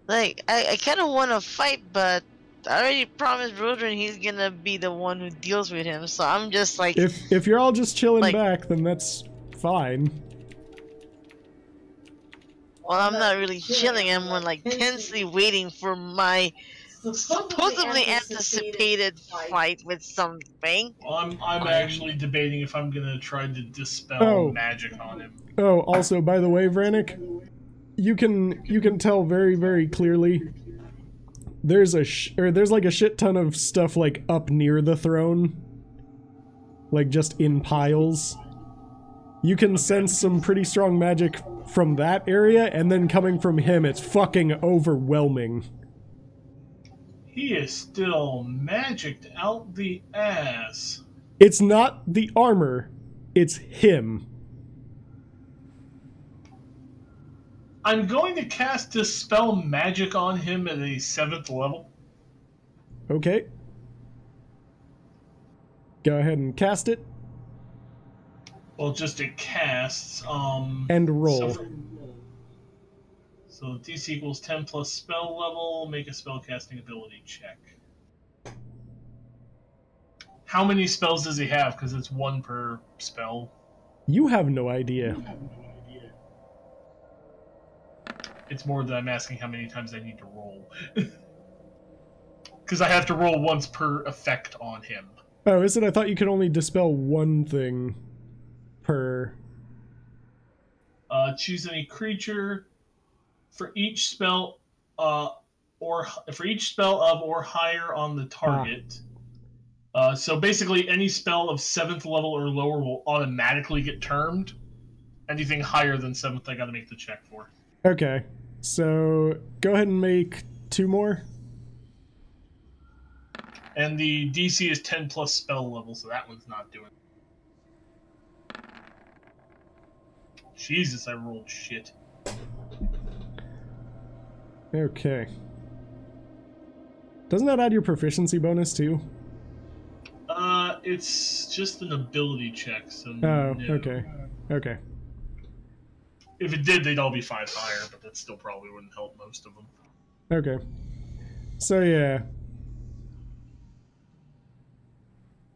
like, I kind of want to fight, but I already promised Rodrin he's gonna be the one who deals with him, so I'm just like... If you're all just chilling like, back, then that's fine. Well, I'm not really chilling, I'm more like tensely waiting for my supposedly anticipated fight with something. Well, I'm actually debating if I'm gonna try to dispel magic on him. Oh, also, by the way, Vranik, you can tell very, very clearly. There's like a shit ton of stuff like up near the throne, like just in piles. You can sense some pretty strong magic from that area, and then coming from him, it's fucking overwhelming. He is still magicked out the ass. It's not the armor, it's him. I'm going to cast Dispel Magic on him at a 7th level. Okay. Go ahead and cast it. Well, just it casts. And roll. So DC equals 10 plus spell level. Make a spellcasting ability check. How many spells does he have? Because it's 1 per spell. You have no idea. It's more than I'm asking how many times I need to roll. Because I have to roll once per effect on him. Oh, is it? I thought you could only dispel one thing per... Choose any creature. For each spell or higher on the target. So basically any spell of 7th level or lower will automatically get termed. Anything higher than 7th I gotta make the check for. Okay. So go ahead and make 2 more. And the DC is 10 plus spell level, so that one's not doing it. Jesus, I rolled shit. Okay. Doesn't that add your proficiency bonus too? It's just an ability check, so Oh, no. okay. Okay. If it did, they'd all be 5 higher, but that still probably wouldn't help most of them. Okay. So yeah.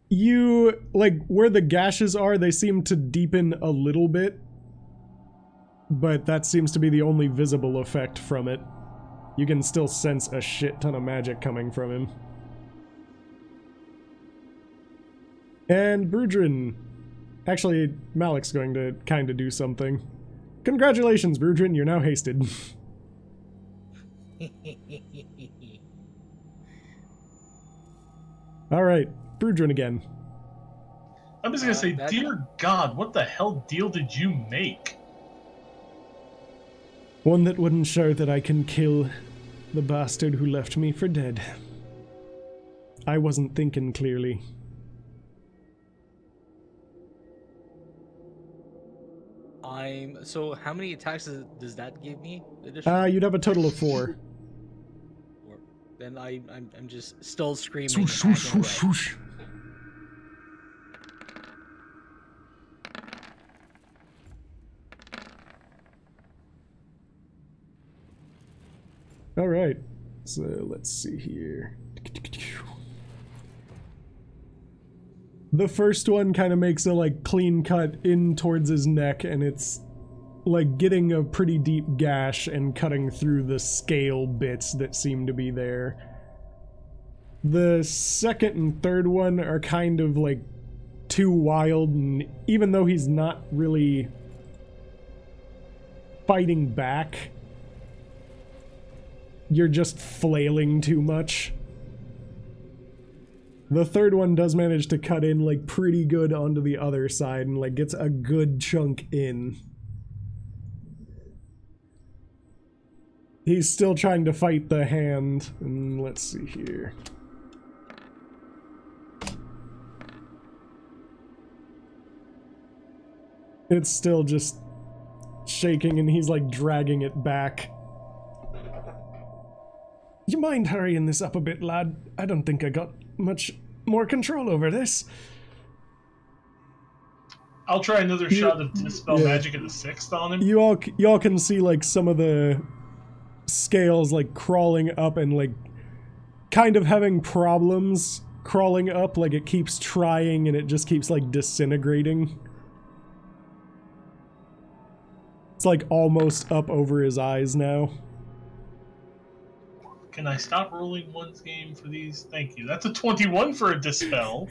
You, like, where the gashes are, they seem to deepen a little bit. But that seems to be the only visible effect from it. You can still sense a shit ton of magic coming from him. And Brudrin. Actually, Malik's going to kind of do something. Congratulations, Brudrin, you're now hasted. Alright, Brudrin again. I'm just gonna say, dear God, what the hell deal did you make? One that wouldn't show that I can kill the bastard who left me for dead. I wasn't thinking clearly. So how many attacks does that give me? You'd have a total of 4. Then I'm just still screaming. Swoosh, swoosh, swoosh, swoosh. All right, so let's see here. The first one kind of makes a like clean cut in towards his neck, and it's like getting a pretty deep gash and cutting through the scale bits that seem to be there. The second and third one are kind of like too wild, and even though he's not really fighting back, you're just flailing too much. The third one does manage to cut in like pretty good onto the other side and like gets a good chunk in. He's still trying to fight the hand, and let's see here. It's still just shaking, and he's like dragging it back. You mind hurrying this up a bit, lad? I don't think I got much more control over this. I'll try another shot of Dispel Magic at the 6th on him. Y'all can see like some of the scales like crawling up and like kind of having problems crawling up, like it keeps trying and it just keeps like disintegrating. It's like almost up over his eyes now. Can I stop rolling one's game for these? Thank you. That's a 21 for a dispel.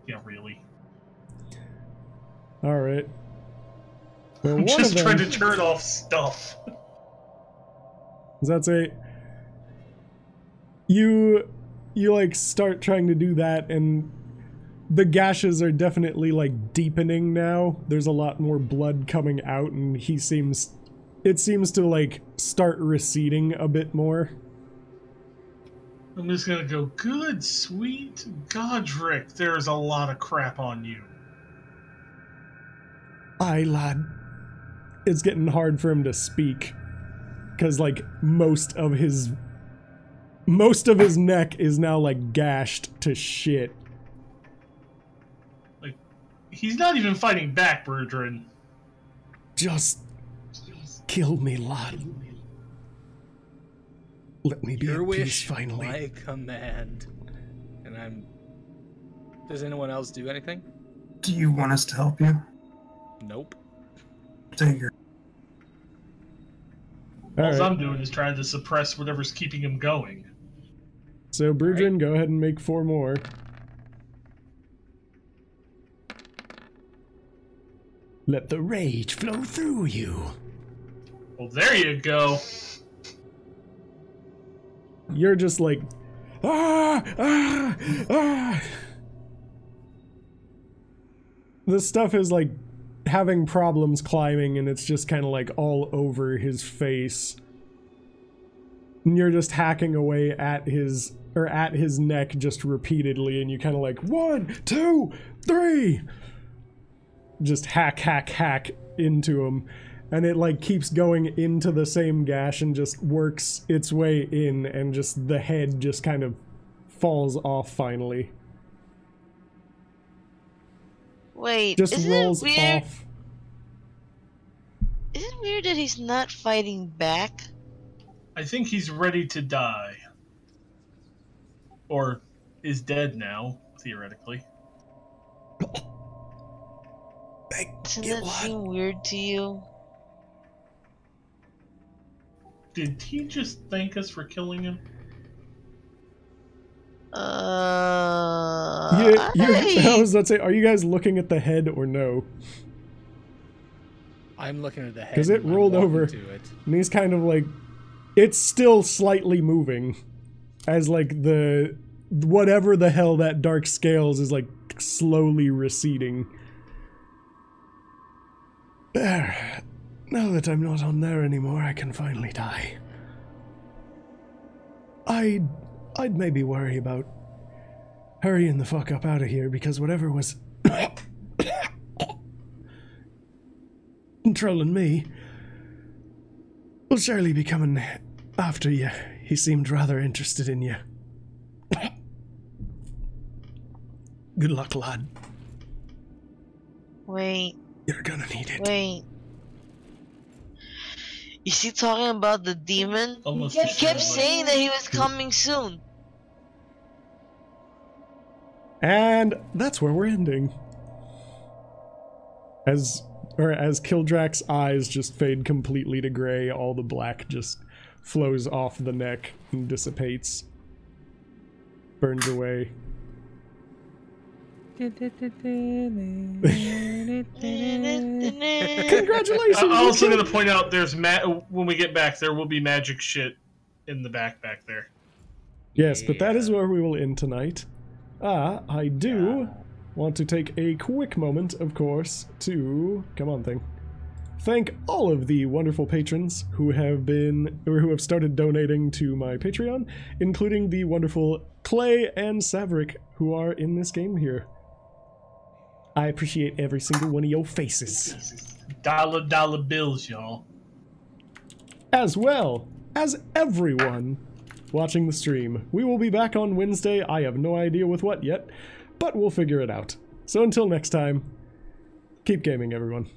Yeah, really. All right. Well, I'm one just of them, trying to turn off stuff. That's it. You like start trying to do that, and the gashes are definitely like deepening now. There's a lot more blood coming out, and it seems to like start receding a bit more. I'm just gonna go, good, sweet Godric, there's a lot of crap on you. Aye, lad. It's getting hard for him to speak. Because, like, most of his neck is now, like, gashed to shit. Like, he's not even fighting back, Brudrin. Just kill me, lad. Let me be Your at wish, peace, finally. my command. And I'm... Does anyone else do anything? Do you want us to help you? Nope. Take your... All Alright. I'm doing is trying to suppress whatever's keeping him going. So, Brudrin, go ahead and make 4 more. Let the rage flow through you. Well, there you go. You're just like, ah, ah, ah. The stuff is like having problems climbing, and it's just kind of like all over his face. And you're just hacking away at his neck just repeatedly, and you kind of like 1, 2, 3. Just hack into him. And it like keeps going into the same gash and just works its way in, and just the head just kind of falls off finally. Wait, Just isn't rolls it weird? off. Is it weird that he's not fighting back? I think he's ready to die. Or is dead now, theoretically. Doesn't that seem weird to you? Did he just thank us for killing him? I was about to say, are you guys looking at the head or no? I'm looking at the head. Because it and I'm rolled walking over, to it. and he's kind of like, it's still slightly moving, as like the whatever the hell that dark scales is like slowly receding. There. Now that I'm not on there anymore, I can finally die. I'd maybe worry about hurrying the fuck up out of here, because whatever was controlling me will surely be coming after you. He seemed rather interested in you. Good luck, lad. Wait. You're gonna need it. Wait. Is he talking about the demon? Almost He kept saying that he was coming soon. And that's where we're ending. As Kildrak's eyes just fade completely to gray, all the black just flows off the neck and dissipates. Burns away. Congratulations! I'm also going to point out there's when we get back, there will be magic shit in the back there. Yes, but that is where we will end tonight. I do want to take a quick moment, of course, to thank all of the wonderful patrons who have started donating to my Patreon, including the wonderful Clay and Saevrick, who are in this game here. I appreciate every single one of your faces. Dollar bills, y'all. As well as everyone watching the stream. We will be back on Wednesday. I have no idea with what yet, but we'll figure it out. So until next time, keep gaming, everyone.